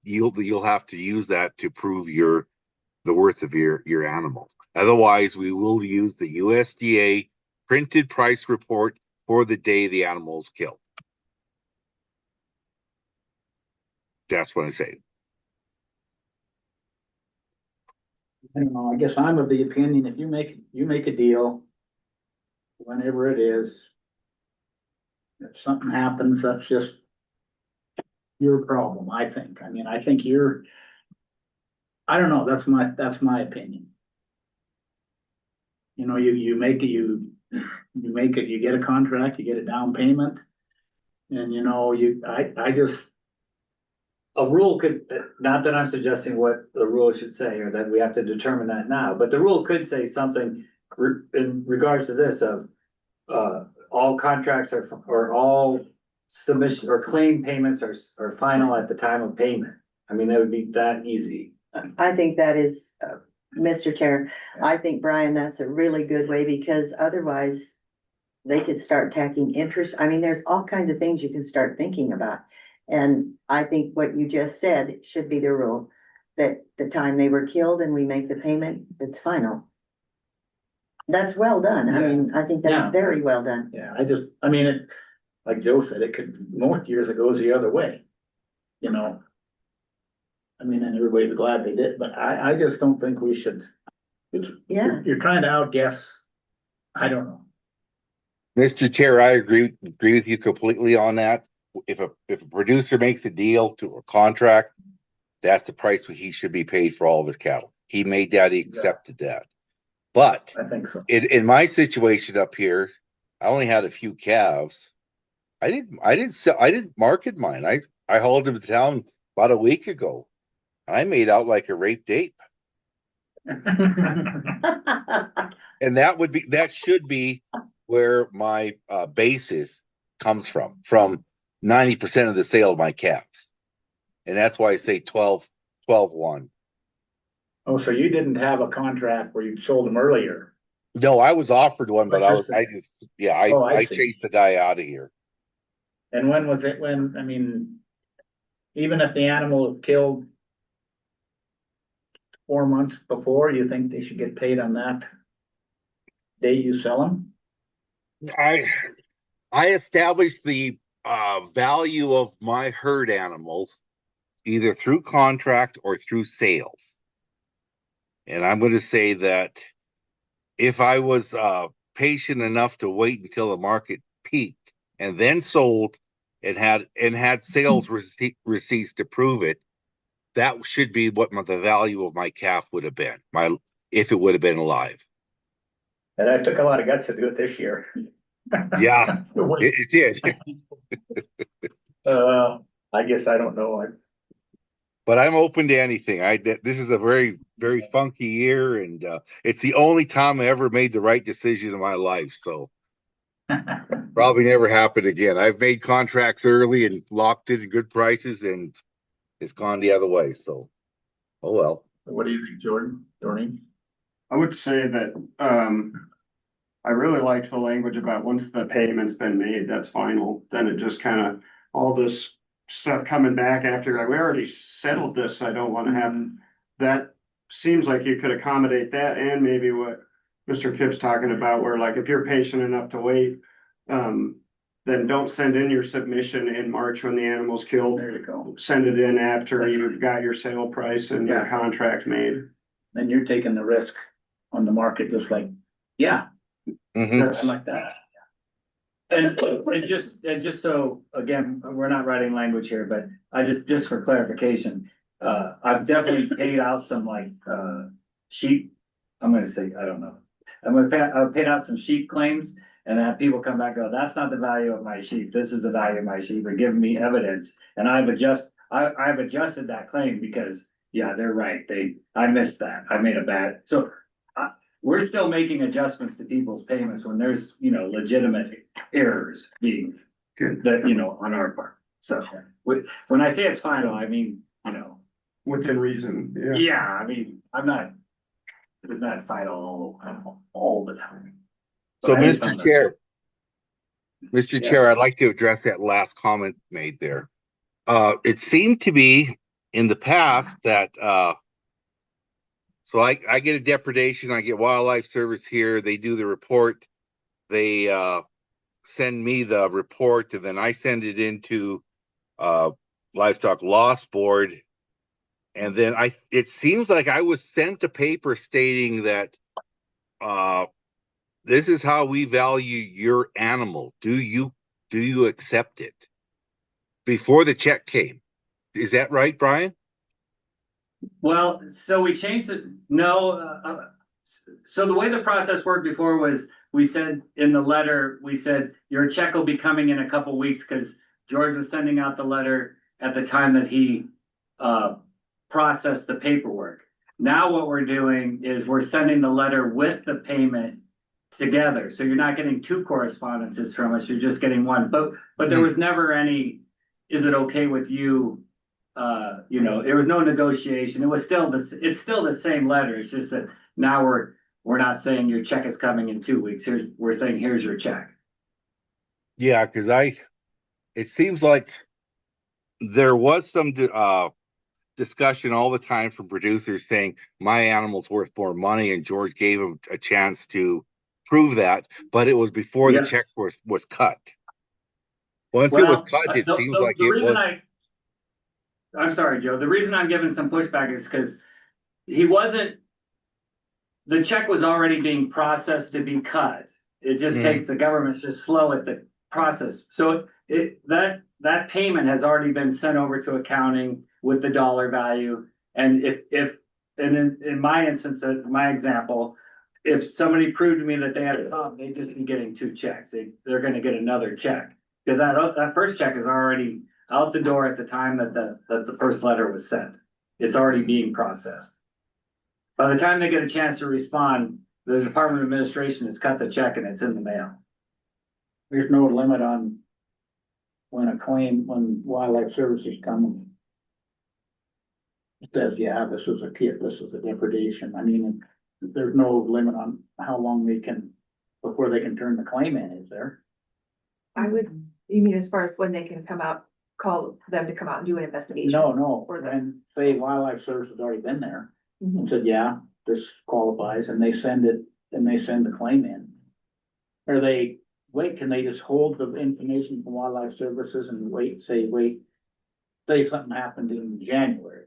you'll have to use that to prove the worth of your animal. Otherwise, we will use the USDA printed price report for the day the animal is killed. That's what I say. I don't know, I guess I'm of the opinion, if you make a deal, whenever it is, if something happens, that's just your problem, I think. I mean, I think I don't know, that's my opinion. You make it, you get a contract, you get a down payment, and I just, A rule could, not that I'm suggesting what the rule should say, or that we have to determine that now, but the rule could say something in regards to this of, all contracts or all submission or claim payments are final at the time of payment. I mean, that would be that easy. I think that is, Mr. Chair, I think, Brian, that's a really good way, because otherwise they could start tacking interest. I mean, there's all kinds of things you can start thinking about. And I think what you just said should be the rule, that the time they were killed and we make the payment, it's final. That's well done. I mean, I think Yeah. that's very well done. yeah, like Joe said, most years it goes the other way, I mean, and everybody's glad they did, but I just don't think we should. Yeah. You're trying to outguess, I don't know. Mr. Chair, I agree with you completely on that. If a producer makes a deal to a contract, that's the price he should be paid for all of his cattle. He made that, he accepted that. But I think so. in my situation up here, I only had a few calves. I didn't market mine. I hauled them to town about a week ago. I made out like a raped ape. And that should be where my basis comes from 90% of the sale of my calves. And that's why I say 12/1. Oh, so you didn't have a contract where you sold them earlier? No, I was offered one, but I see. chased the guy out of here. And when was it, I mean, even if the animal was killed 4 months before, you think they should get paid on that day you sell them? I established the value of my herd animals either through contract or through sales. And I'm going to say that if I was patient enough to wait until the market peaked and then sold and had sales receipts to prove it, that should be what the value of my calf would have been, if it would have been alive. And that took a lot of guts to do it this year. Yeah, it did. I guess I don't know. But I'm open to anything. This is a very, very funky year, and it's the only time I ever made the right decision in my life. So probably never happen again. I've made contracts early and locked in good prices, and it's gone the other way. So, oh well. What do you think, Jordan? I would say that, I really liked the language about once the payment's been made, that's final, then it just kind of, all this stuff coming back after, like, we already settled this, I don't wanna have, that seems like you could accommodate that and maybe what Mr. Kip's talking about, where like, if you're patient enough to wait, then don't send in your submission in March when the animal's killed. There you go. Send it in after you've got your sale price and your contract made. Then you're taking the risk on the market, just like, yeah, Mhm. I like that. And just so, again, we're not writing language here, but just for clarification, I've definitely paid out some like, sheep. I'm gonna say, I don't know. I've paid out some sheep claims and have people come back, and go, that's not the value of my sheep. This is the value of my sheep, or giving me evidence. And I've adjusted that claim because, yeah, they're right. I missed that. I made a bad, so we're still making adjustments to people's payments when there's, legitimate errors being Good. that, on our part. So when I say it's final, I mean, Within reason, yeah. yeah, I mean, it's not final all the time. So, But I just Mr. don't Chair, Yeah. Chair, I'd like to address that last comment made there. It seemed to be in the past that, so I get a depredation, I get wildlife service here, they do the report, they send me the report, and then I send it into Livestock Loss Board. And then it seems like I was sent a paper stating that this is how we value your animal. Do you accept it? Before the check came. Is that right, Brian? Well, so we changed it. No, so the way the process worked before was we said in the letter, we said your check will be coming in a couple weeks because George was sending out the letter at the time that he processed the paperwork. Now what we're doing is we're sending the letter with the payment together. So you're not getting two correspondences from us, you're just getting one. But there was never any, is it okay with you? There was no negotiation. It's still the same letter. It's just that now we're not saying your check is coming in 2 weeks. We're saying here's your check. Yeah, because it seems like there was some discussion all the time from producers saying my animal's worth more money, and George gave him a chance to prove that, but it was before the check was cut. Once it was cut, it seems like it was. I'm sorry, Joe. The reason I'm giving some pushback is because the check was already being processed to be cut. It just takes, the government's just slow at the process. So that payment has already been sent over to accounting with the dollar value. And in my instance, my example, if somebody proved to me that they had a problem, they'd just be getting two checks. They're gonna get another check. Because that first check is already out the door at the time that the first letter was sent. It's already being processed. By the time they get a chance to respond, the Department of Administration has cut the check and it's in the mail. There's no limit on when wildlife services come. It says, yeah, this was a kit, this was a depredation. I mean, there's no limit on how long before they can turn the claim in, is there? You mean as far as when they can come out, call them to come out and do an investigation? No, Or the- and say wildlife service has already been there Mhm. and said, yeah, this qualifies, and they send the claim in. Or can they just hold the information from wildlife services and say something happened in January?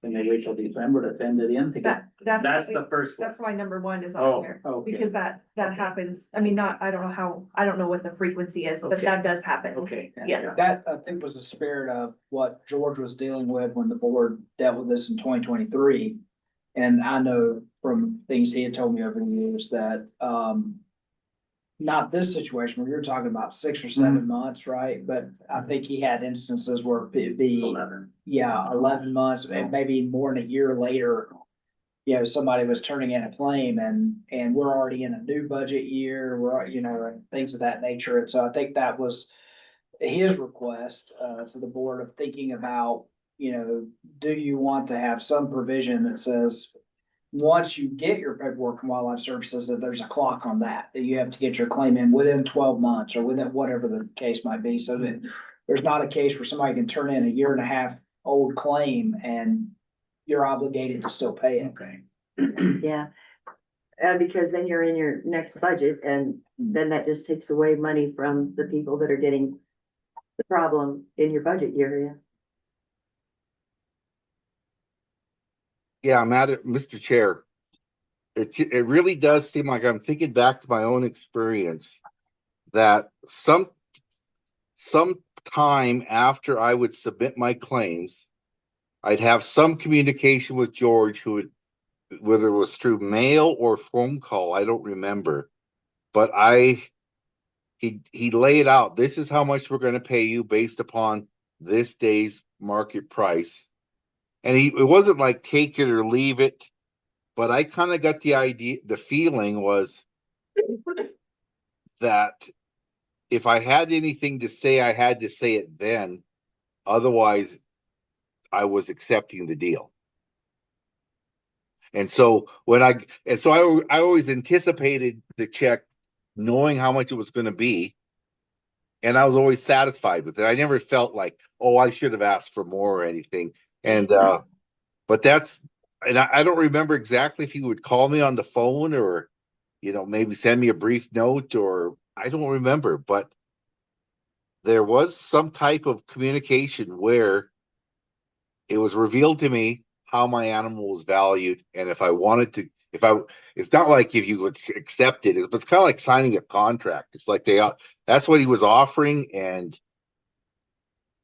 Can they wait till December to send it in to get? That's the first one. That's why number one is Oh, on here, okay. because that happens, I mean, I don't know what the frequency is, but Okay. that does happen. Okay. Yes. That, I think, was the spirit of what George was dealing with when the board dealt with this in 2023. And I know from things he had told me over the years that, not this situation where you're talking about 6 or 7 months, right? But I think he had instances where it'd be, 11 months, and maybe more than a year later. Somebody was turning in a claim and we're already in a new budget year, and things of that nature. And so I think that was his request, to the board of thinking about, do you want to have some provision that says, once you get your paperwork from Wildlife Services, that there's a clock on that you have to get your claim in within 12 months or within whatever the case might be, so that there's not a case where somebody can turn in a 1.5-year old claim and you're obligated to still pay it. Okay. Yeah. Because then you're in your next budget and then that just takes away money from the people that are getting the problem in your budget area. Yeah, I'm at it, Mr. Chair. It really does seem like I'm thinking back to my own experience that some time after I would submit my claims, I'd have some communication with George, who would, whether it was through mail or phone call, I don't remember, but he laid out, this is how much we're going to pay you based upon this day's market price. And it wasn't like take it or leave it, but I kind of got the idea, the feeling was that if I had anything to say, I had to say it then. Otherwise, I was accepting the deal. And so I always anticipated the check, knowing how much it was going to be. And I was always satisfied with it. I never felt like, oh, I should have asked for more or anything. And, but I don't remember exactly if he would call me on the phone or, maybe send me a brief note, or I don't remember, but there was some type of communication where it was revealed to me how my animal was valued. And if I wanted to, it's not like if you would accept it, it's kind of like signing a contract. It's like that's what he was offering. And,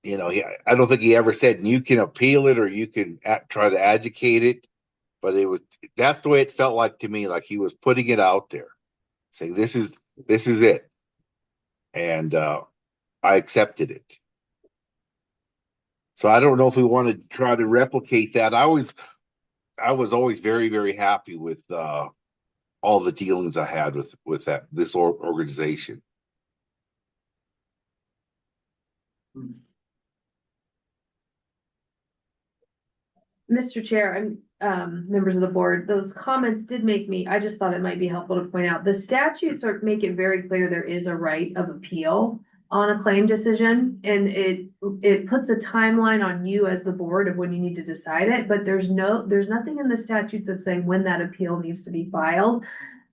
I don't think he ever said you can appeal it or you can try to adjudicate it, but that's the way it felt like to me. Like he was putting it out there saying, this is it. And, I accepted it. So I don't know if we want to try to replicate that. I was always very, very happy with all the dealings I had with this organization. Mr. Chair, members of the board, those comments did I just thought it might be helpful to point out, the statutes make it very clear there is a right of appeal on a claim decision, and it puts a timeline on you as the board of when you need to decide it, but there's nothing in the statutes of saying when that appeal needs to be filed.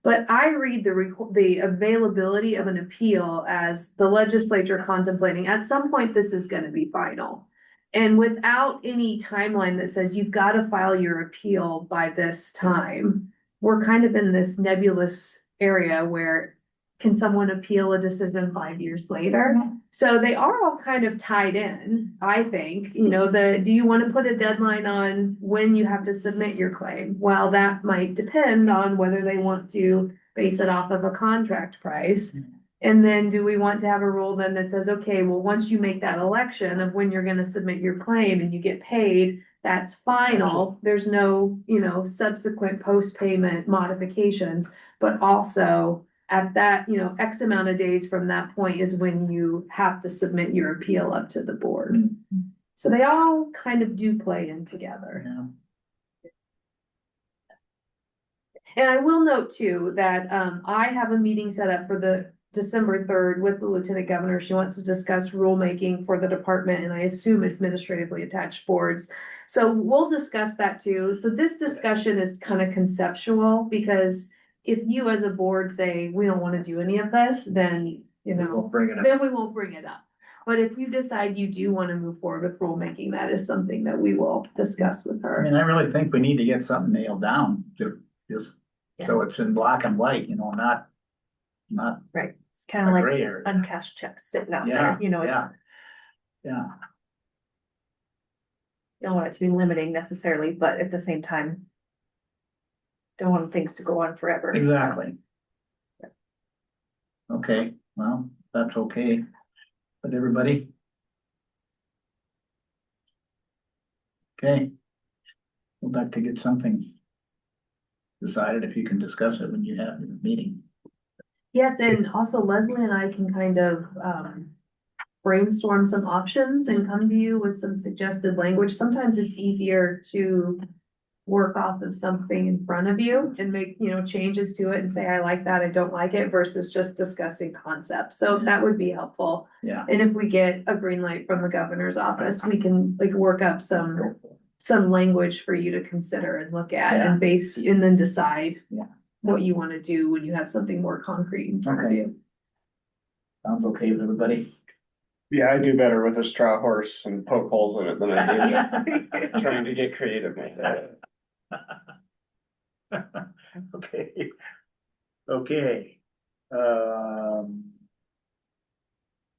But I read the availability of an appeal as the legislature contemplating, at some point, this is going to be final. And without any timeline that says you've got to file your appeal by this time, we're kind of in this nebulous area where can someone appeal a decision 5 years later? So they are all kind of tied in, I think. Do you want to put a deadline on when you have to submit your claim? Well, that might depend on whether they want to base it off of a contract price. And then do we want to have a rule then that says, okay, well, once you make that election of when you're going to submit your claim and you get paid, that's final. There's no, subsequent post-payment modifications, but also at that, X amount of days from that point is when you have to submit your appeal up to the board. So they all kind of do play in together. Yeah. And I will note too, that, I have a meeting set up for the December 3rd with the Lieutenant Governor. She wants to discuss rulemaking for the department and I assume administratively attached boards. So we'll discuss that too. So this discussion is kind of conceptual, because if you as a board say, we don't want to do any of this, then, then we won't bring it up. But if you decide you do want to move forward with rulemaking, that is something that we will discuss with her. I really think we need to get something nailed down to just, so it's in black and white, not Right. It's kind of a like gray area. uncashed checks sitting out Yeah, there, it's, Yeah. don't want it to be limiting necessarily, but at the same time, don't want things to go on forever. Exactly. Okay, well, that's okay. But everybody? Okay. We'd like to get something decided if you can discuss it when you have your meeting. Yes, and also Leslie and I can kind of brainstorm some options and come to you with some suggested language. Sometimes it's easier to work off of something in front of you and make, you know, changes to it and say, I like that, I don't like it, versus just discussing concepts. So that would be helpful. Yeah. And if we get a green light from the governor's office, we can like work up some language for you to consider and look at Yeah. and base, and then decide Yeah. what you want to do when you have something more concrete in front of Okay. you. Sounds okay with everybody? Yeah, I do better with a straw horse and poke holes in it than I do trying to get creative myself. Okay. Okay.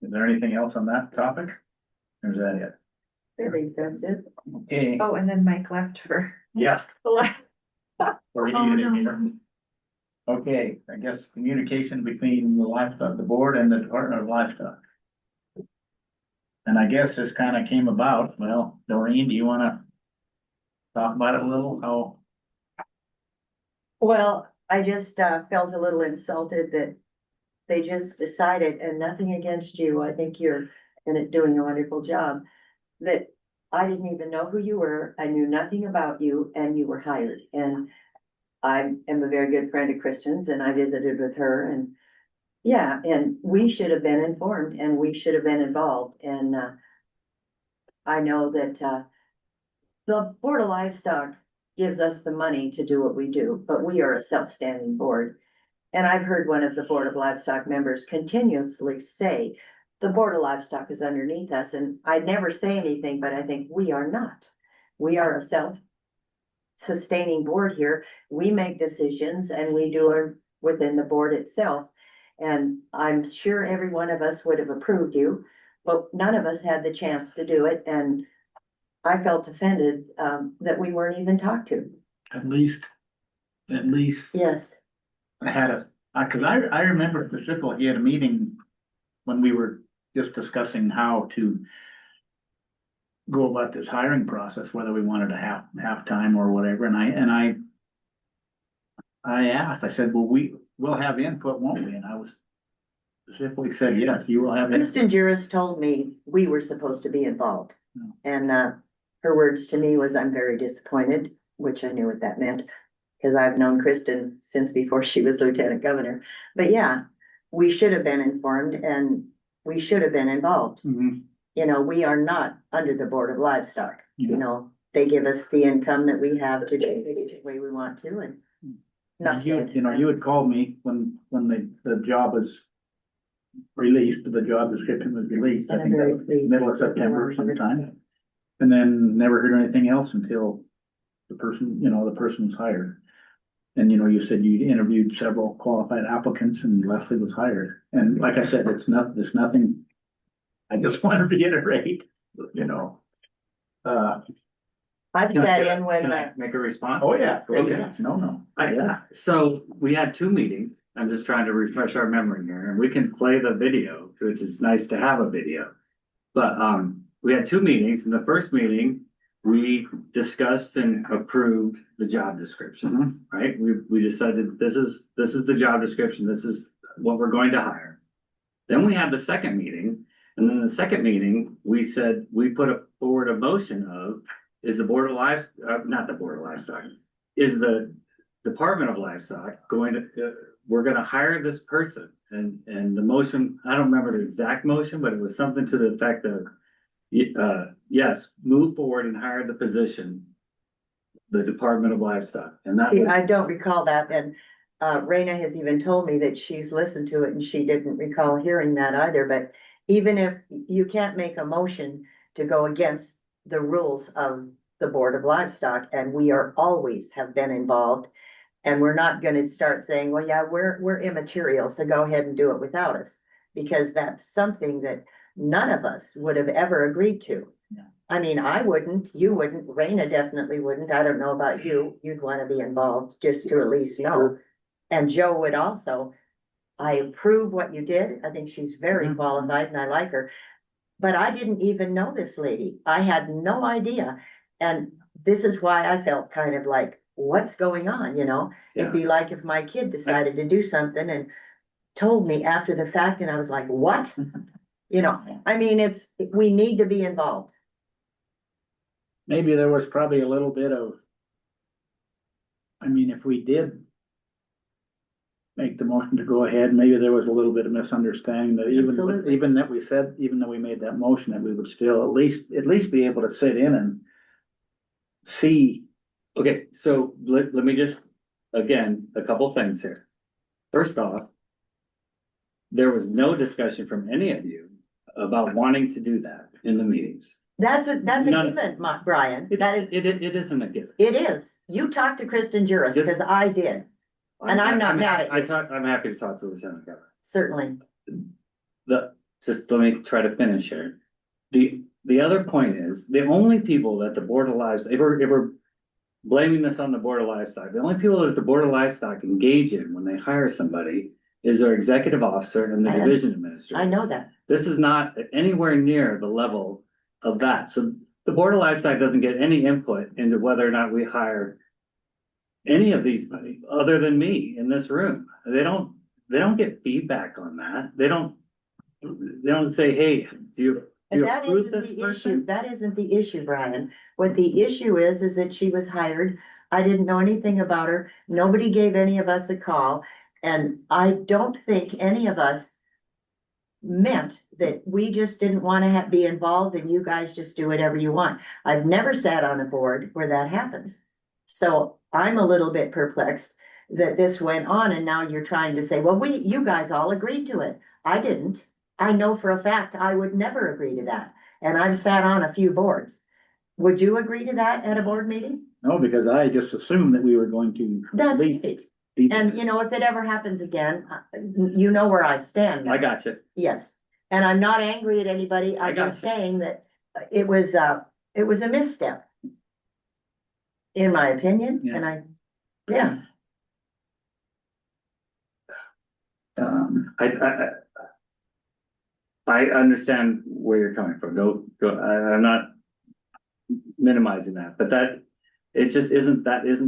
Is there anything else on that topic? Or is that it? I think that's it. Okay, Oh, and then Mike left for yeah. the last. Or you Oh, need it no. here. Okay, I guess communication between the livestock, the board and the Department of Livestock. And I guess this kind of came about, well, Doreen, do you wanna talk about it a little? How, Well, I just felt a little insulted that they just decided, and nothing against you, I think you're doing a wonderful job, that I didn't even know who you were, I knew nothing about you, and you were hired. And I am a very good friend of Kristen's, and I visited with her, and yeah, and we should have been informed, and we should have been involved, and I know that the Board of Livestock gives us the money to do what we do, but we are a self-standing board. And I've heard one of the Board of Livestock members continuously say, the Board of Livestock is underneath us, and I never say anything, but I think we are not. We are a self-sustaining board here. We make decisions and we do it within the board itself. And I'm sure every one of us would have approved you, but none of us had the chance to do it, and I felt offended that we weren't even talked to. at least. Yes. I had cause I remember specifically, he had a meeting when we were just discussing how to go about this hiring process, whether we wanted a half time or whatever, and I asked, I said, well, we'll have input, won't we? And I was specifically said, yes, you will have input. Kristen Juris told me we were supposed to be involved. No. And her words to me was, I'm very disappointed, which I knew what that meant, because I've known Kristen since before she was lieutenant governor. But yeah, we should have been informed and we should have been involved. Mhm. You know, we are not under the Board of Livestock. Yeah. You know, they give us the income that we have to do it the way we want to, and not saying. You had called me when the job was released, the job description was released, I And I'm think that very was pleased middle of with what you September wanted. sometime. And then never heard anything else until the person was hired. And you said you interviewed several qualified applicants and Leslie was hired. And like I said, it's nothing. I just want to reiterate, I've sat in when Can I make a response? oh yeah, Okay. no. So we had two meetings. I'm just trying to refresh our memory here, and we can play the video, which is nice to have a video. But we had two meetings. In the first meeting, we discussed and approved the job description, right? We decided this is the job description, this is what we're going to hire. Then we had the second meeting, and then the second meeting, we said, we put forward a motion of, is the Board of Livestock, not the Board of Livestock, is the Department of Livestock going to, we're gonna hire this person. And the motion, I don't remember the exact motion, but it was something to the effect of, yes, move forward and hire the position, the Department of Livestock. And that See, was, I don't recall that, and Raina has even told me that she's listened to it and she didn't recall hearing that either, but even if you can't make a motion to go against the rules of the Board of Livestock, and we are always have been involved, and we're not gonna start saying, well, yeah, we're immaterial, so go ahead and do it without us, because that's something that none of us would have ever agreed to. Yeah. I mean, I wouldn't, you wouldn't, Raina definitely wouldn't, I don't know about you, you'd wanna be involved just to at least know. And Joe would also, I approve what you did. I think she's very qualified and I like her. But I didn't even know this lady. I had no idea. And this is why I felt kind of like, what's going on, you know? It'd be like if my kid decided to do something and told me after the fact and I was like, what? You know, I mean, we need to be involved. Maybe there was probably a little bit of, I mean, if we did make the motion to go ahead, maybe there was a little bit of misunderstanding that Absolutely. even that we said, even though we made that motion, that we would still at least be able to sit in and see. Okay, so let me just, again, a couple things here. First off, there was no discussion from any of you about wanting to do that in the meetings. That's a None. given, Brian. It That is, it isn't a given. it is. You talked to Kristen Juris, Just- because I did, and I'm not mad at you. I'm happy to talk to Lieutenant Governor. Certainly. Just let me try to finish here. The other point is, the only people that the Board of Livestock, if we're blaming this on the Board of Livestock, the only people that the Board of Livestock engage in when they hire somebody is their executive officer and the I am- division administrator. I know that. This is not anywhere near the level of that. So the Board of Livestock doesn't get any input into whether or not we hire any of these other than me in this room. They don't get feedback on that. They don't say, hey, do you But that approve isn't this the issue. person? That isn't the issue, Brian. What the issue is that she was hired. I didn't know anything about her. Nobody gave any of us a call. And I don't think any of us meant that we just didn't want to be involved and you guys just do whatever you want. I've never sat on a board where that happens. So I'm a little bit perplexed that this went on and now you're trying to say, well, you guys all agreed to it. I didn't. I know for a fact I would never agree to that. And I've sat on a few boards. Would you agree to that at a board meeting? No, because I just assumed that we were going to. That's leave- right. be- And you know, if it ever happens again, you know where I stand. now. I got you. Yes, and I'm not angry at anybody. I I'm got just saying that it was a misstep. In my opinion, Yeah. and yeah, I understand where you're coming from. I'm not minimizing that, but it just isn't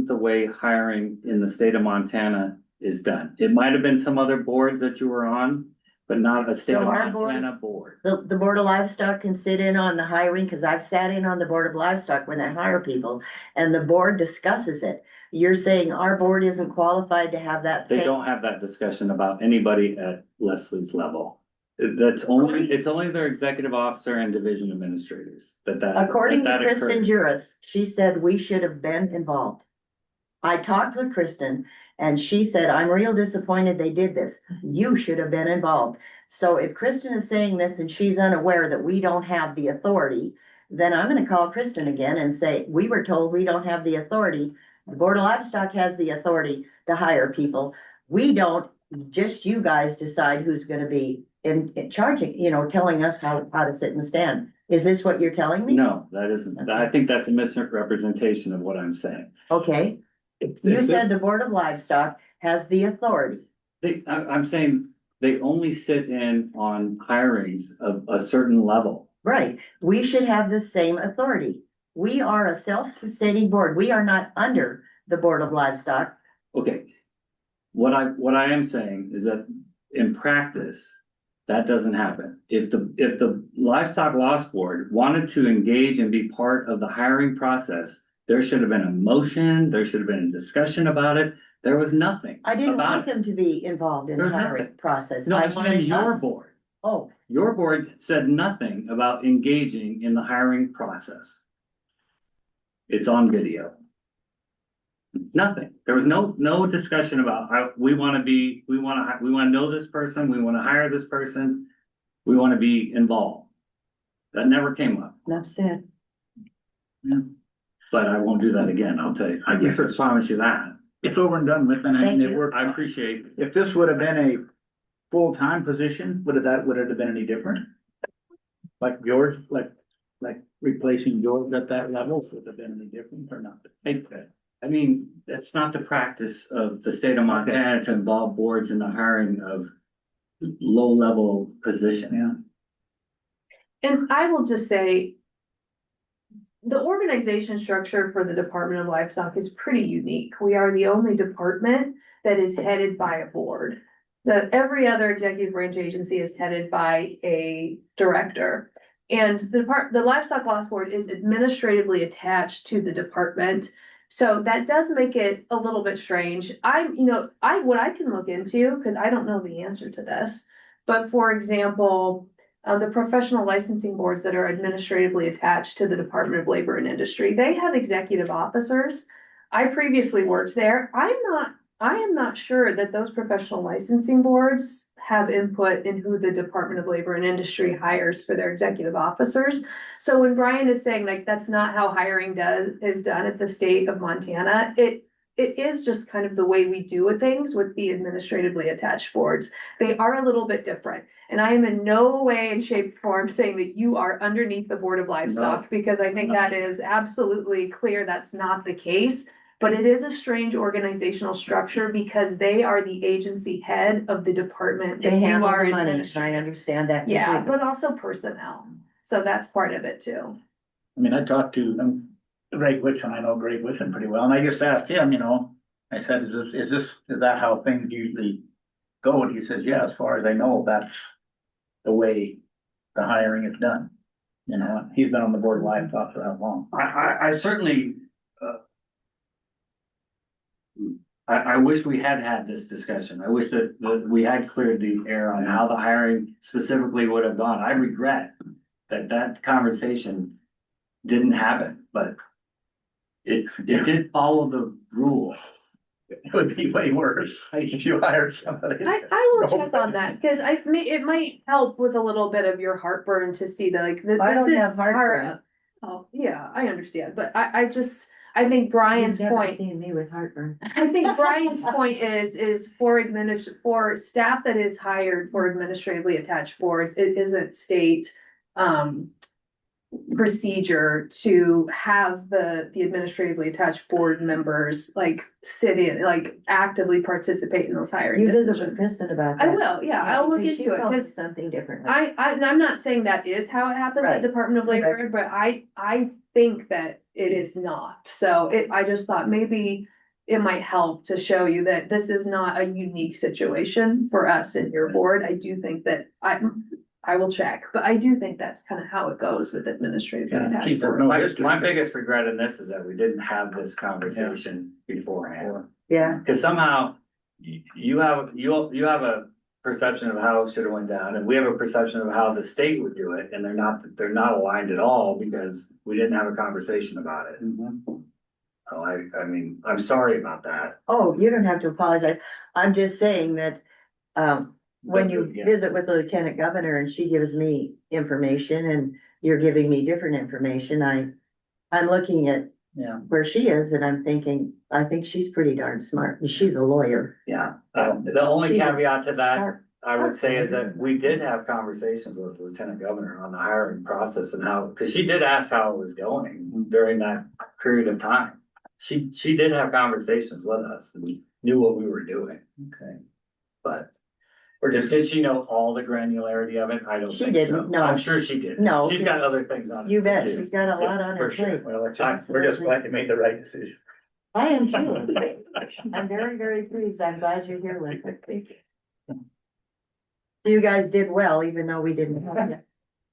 the way hiring in the state of Montana is done. It might have been some other boards that you were on, but not a state So of our board- Montana board. the Board of Livestock can sit in on the hiring, because I've sat in on the Board of Livestock when they hire people, and the board discusses it. You're saying our board isn't qualified to have that They same? don't have that discussion about anybody at Leslie's level. It's only their executive officer and division administrators that According to that Kristen occurs. Juris, she said we should have been involved. I talked with Kristen and she said, I'm real disappointed they did this. You should have been involved. So if Kristen is saying this and she's unaware that we don't have the authority, then I'm gonna call Kristen again and say, we were told we don't have the authority. The Board of Livestock has the authority to hire people. We don't, just you guys decide who's gonna be in charging, telling us how to sit and stand. Is this what you're telling me? No, that isn't. I think that's a misrepresentation of what I'm saying. Okay, you said the Board of Livestock has the authority. I'm saying they only sit in on hirings of a certain level. Right, we should have the same authority. We are a self-sustaining board. We are not under the Board of Livestock. Okay. What I am saying is that in practice, that doesn't happen. If the Livestock Loss Board wanted to engage and be part of the hiring process, there should have been a motion, there should have been a discussion about it. There was nothing I didn't about want it. them to be involved in the There's hiring nothing. process. No, I I'm saying wanted your us- board. Oh, Your board said nothing about engaging in the hiring process. It's on video. Nothing. There was no discussion about we want to know this person, we want to hire this person, we want to be involved. That never came up, enough said. but I won't do that again, I'll tell you. I guess I promise you that. It's over and done with, and Thank it you. worked. I appreciate, If this would have been a full-time position, would it have been any different? Like George, like replacing George at that level, would it have been any different or not? I mean, that's not the practice of the state of Montana to involve boards in the hiring of low-level position. And I will just say, the organization structure for the Department of Livestock is pretty unique. We are the only department that is headed by a board. Every other executive branch agency is headed by a director. And the Livestock Loss Board is administratively attached to the department. So that does make it a little bit strange. What I can look into, because I don't know the answer to this, but for example, the professional licensing boards that are administratively attached to the Department of Labor and Industry, they have executive officers. I previously worked there. I am not sure that those professional licensing boards have input in who the Department of Labor and Industry hires for their executive officers. So when Brian is saying like that's not how hiring is done at the state of Montana, it is just kind of the way we do things with the administratively attached boards. They are a little bit different. And I am in no way and shape or form saying that you are underneath the Board of Livestock, because I think that is absolutely clear that's not the case. But it is a strange organizational structure because they are the agency head of the department that They you handle are the money, and I administrating. understand that. Yeah, completely. but also personnel. So that's part of it too. I mean, I talked to Greg Witchen, I know Greg Witchen pretty well, and I just asked him, I said, is that how things usually go? And he says, yeah, as far as I know, that's the way the hiring is done. He's been on the board of livestock for how long? I certainly, I wish we had this discussion. I wish that we had cleared the air on how the hiring specifically would have gone. I regret that conversation didn't happen, but it did follow the rule. It would be way worse if you hired somebody. I will check on that, because it might help with a little bit of your heartburn to see that, like, I this don't is have heartburn. Oh, yeah, I understand, but I think Brian's You've never point, seen me with heartburn. I think Brian's point is for staff that is hired for administratively attached boards, it isn't state, procedure to have the administratively attached board members like sit in, like actively participate in those hiring You visit with decisions. Kristen about that. I will, yeah, I'll look because she into it, told me because something differently. and I'm not saying that is how it happens at Right. Department of Labor, but I think that it is not. So I just thought maybe it might help to show you that this is not a unique situation for us in your board. I do think that I will check, but I do think that's kind of how it goes with administrative. Yeah, attached boards. My biggest regret in this is that we didn't have this conversation beforehand. Yeah, Cause somehow you have a perception of how it should have went down, and we have a perception of how the state would do it, and they're not aligned at all because we didn't have a conversation about it. So I mean, I'm sorry about that. oh, you don't have to apologize. I'm just saying that, when you Yeah. visit with the lieutenant governor and she gives me information and you're giving me different information, I'm looking at Yeah. where she is and I'm thinking, I think she's pretty darn smart. And she's a lawyer. Yeah. The only She's a caveat to that, Sharp. I would say, is that we did have conversations with the lieutenant governor on the hiring process and how, because she did ask how it was going during that period of time. She did have conversations with us and we knew what we were doing, Okay. but. Or did she know all the granularity of it? I don't She think so. didn't, no. I'm sure she did. No, She's got other things on. You to bet, do. she's got a lot on her For sure. plate. Well, we're just glad you made the right decision. I am too. I'm very, very pleased. I'm glad you're here with me. You guys did well, even though we didn't have you.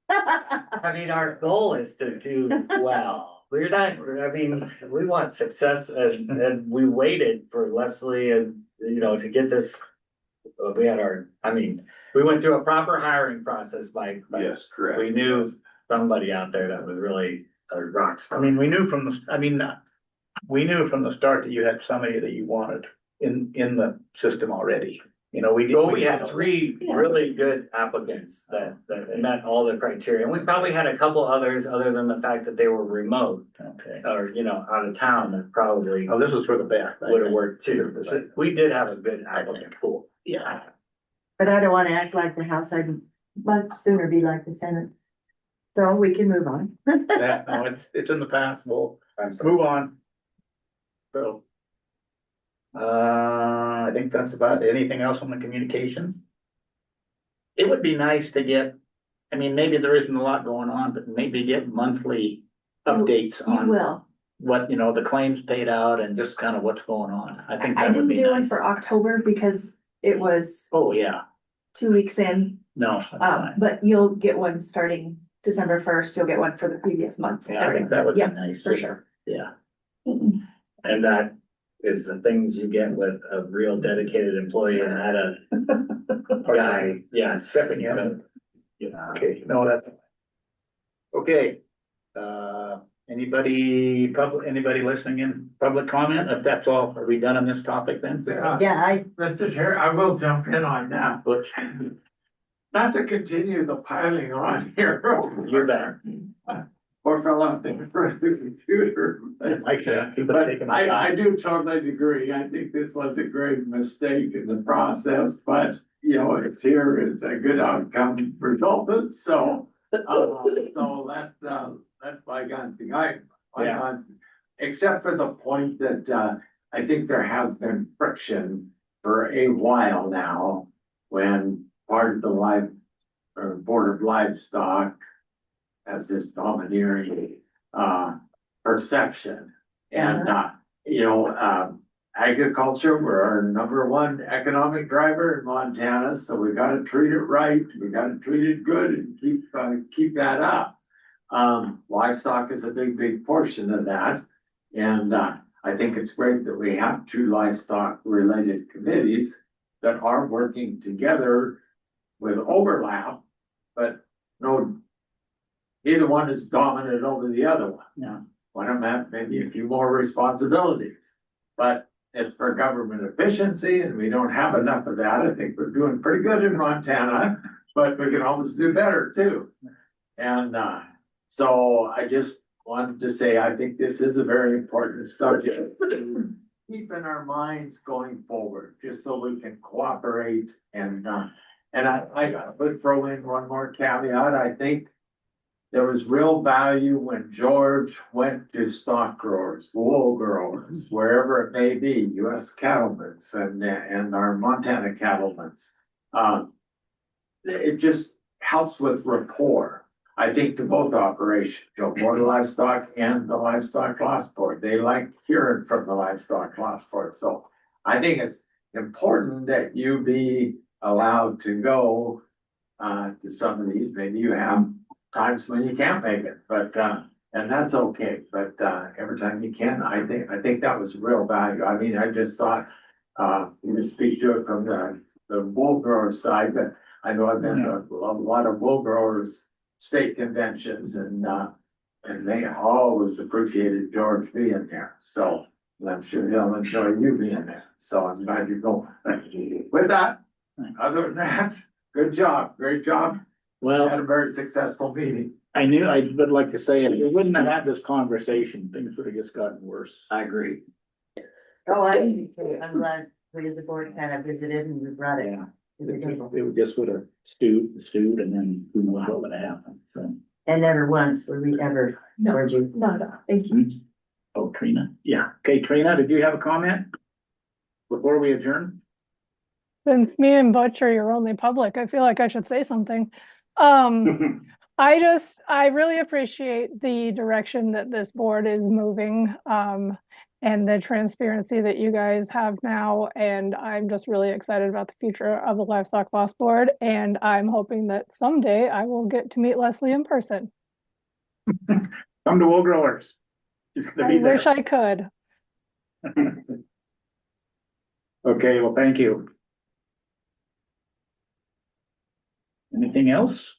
I mean, our goal is to do well. We're not, I mean, we want success and we waited for Leslie and, to get this. We had we went through a proper hiring process by. Yes, correct. We knew somebody out there that was really a rock star. I mean, we knew from the start that you had somebody that you wanted in the system already. We had three really good applicants that met all the criteria, and we probably had a couple others other than the fact that they were remote. Okay. Or, out of town that probably Oh, this was for the best. would have worked too, but we did have a good applicant pool. Yeah. But I don't wanna act like the House, I'd much sooner be like the Senate. So we can move on. Yeah, no, it's in the past. We'll I'm sorry. move on. So. I think that's about it. Anything else on the communication? it would be nice to get, I mean, maybe there isn't a lot going on, but maybe get monthly updates You on will. what, the claims paid out and just kind of what's going on. I think I that would didn't be do one nice. for October because it was Oh, yeah, 2 weeks in. no, that's fine. But you'll get one starting December 1st. You'll get one for the previous month. Yeah, I think that would be Yeah, nice. for sure. Yeah. And that is the things you get with a real dedicated employee and not a guy, yeah, Stepping in. Okay, no, that's. Okay, anybody listening in public comment? If that's all, are we done on this topic then? Yeah, Mr. Chair, I will jump in on that, but not to continue the piling on here. You're better. Poor fellow out there in front of the computer. I do totally agree. I think this was a great mistake in the process, but it's here, it's a good outcome resulted, so. So that's bygone thing. Except for the point that, I think there has been friction for a while now when part of the Board of Livestock has this domineering, perception. And, agriculture, we're our #1 economic driver in Montana, so we gotta treat it right, we gotta treat it good and keep that up. Livestock is a big portion of that. And, I think it's great that we have 2 livestock related committees that are working together with overlap, but neither one is dominant over the other one. Yeah. One of them have maybe a few more responsibilities, but it's for government efficiency and we don't have enough of that. I think we're doing pretty good in Montana, but we can always do better too. And, so I just wanted to say, I think this is a very important subject to keep in our minds going forward, just so we can cooperate and I would throw in one more caveat. I think there was real value when George went to stock growers, wool growers, wherever it may be, US cattlemen's and our Montana cattlemen's. It just helps with rapport. I think to both operations, Board of Livestock and the Livestock Loss Board, they like hearing from the Livestock Loss Board. So I think it's important that you be allowed to go to some of these. Maybe you have times when you can't make it, but and that's okay. But every time you can, I think that was real value. I mean, I just thought you could speak to it from the wool grower side, but I know I've been to a lot of wool growers state conventions and they always appreciated George being there. So I'm sure he'll enjoy you being there. So I'm glad you're going. With that, other than that, good job, great job. Well, Had a very successful meeting. I would like to say, if we wouldn't have had this conversation, things would have just gotten worse. I agree. oh, I'm glad we as a board kind of visited and we brought it Yeah. to the table. It just would have stewed and then who knows what would have happened, so. And never once were we ever, No. towards you. No, thank you. Oh, Trina, yeah. Okay, Trina, did you have a comment before we adjourn? Since me and Butch are your only public, I feel like I should say something. I really appreciate the direction that this board is moving, and the transparency that you guys have now. And I'm just really excited about the future of the Livestock Loss Board. And I'm hoping that someday I will get to meet Leslie in person. Come to Wool Growers. She's gonna I be there. wish I could. Okay, well, thank you. Anything else?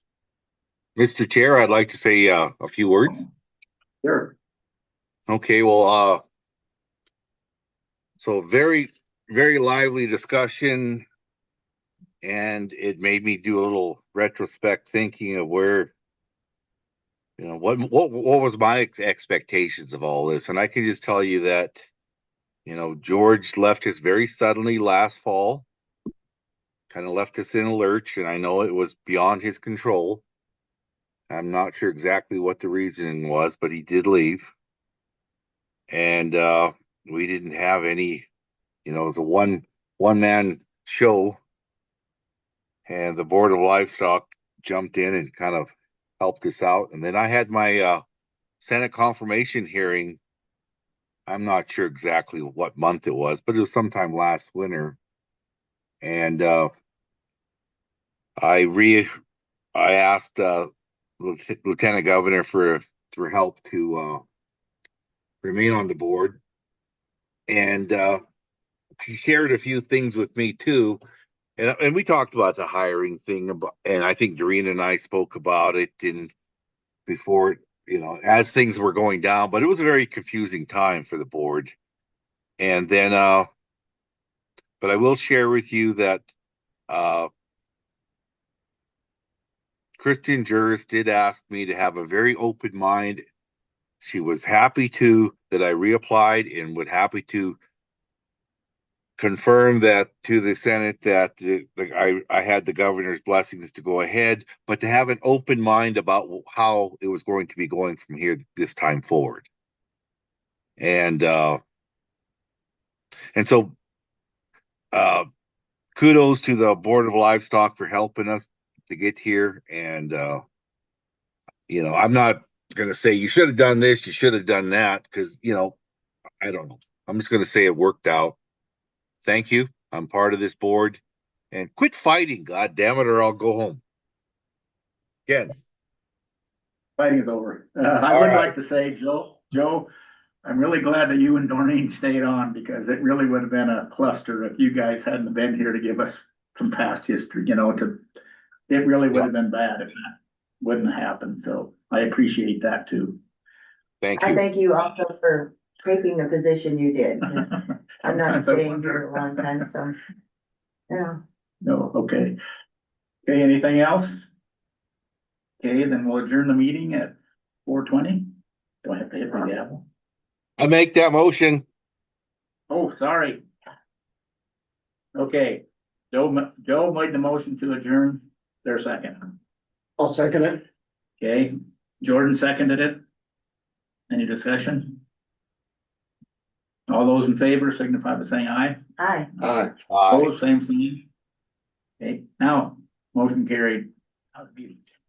Mr. Chair, I'd like to say a few words. Sure. Okay, well, so very, very lively discussion. And it made me do a little retrospect thinking of where, what was my expectations of all this? And I can just tell you that, George left us very suddenly last fall, kind of left us in a lurch, and I know it was beyond his control. I'm not sure exactly what the reasoning was, but he did leave. And we didn't have any, it was a one-man show. and the Board of Livestock jumped in and kind of helped us out. And then I had my Senate confirmation hearing. I'm not sure exactly what month it was, but it was sometime last winter. And I asked Lieutenant Governor for help to remain on the board, and he shared a few things with me too. And we talked about the hiring thing, and I think Doreen and I spoke about it before, as things were going down. But it was a very confusing time for the board. And then, but I will share with you that Christian Juris did ask me to have a very open mind. She was happy that I reapplied and would happy to confirm that to the Senate that I had the governor's blessings to go ahead, but to have an open mind about how it was going to be going from here this time forward. And so kudos to the Board of Livestock for helping us to get here. And I'm not gonna say you should have done this, you should have done that, because I don't know. I'm just gonna say it worked out. Thank you. I'm part of this board, and quit fighting, God damn it, or I'll go home. Ken. Fighting is over. I would right. like to say, Joe, I'm really glad that you and Doreen stayed on, because it really would have been a cluster if you guys hadn't been here to give us some past history, it really would have been bad if that wouldn't have happened. So I appreciate that too. Thank I you. thank you also for taking the position you did. I'm not staying for a long time, so. Yeah. No, okay. Okay, anything else? Okay, then we'll adjourn the meeting at 4:20. Do I have to hit the gavel? I make that motion. Oh, sorry. Okay, Joe made the motion to adjourn. Their second. I'll second it. Okay, Jordan seconded it. Any discussion? All those in favor signify by saying aye. Aye. Aye. Opposed, same thing. Okay, now, motion carried. Out of meeting.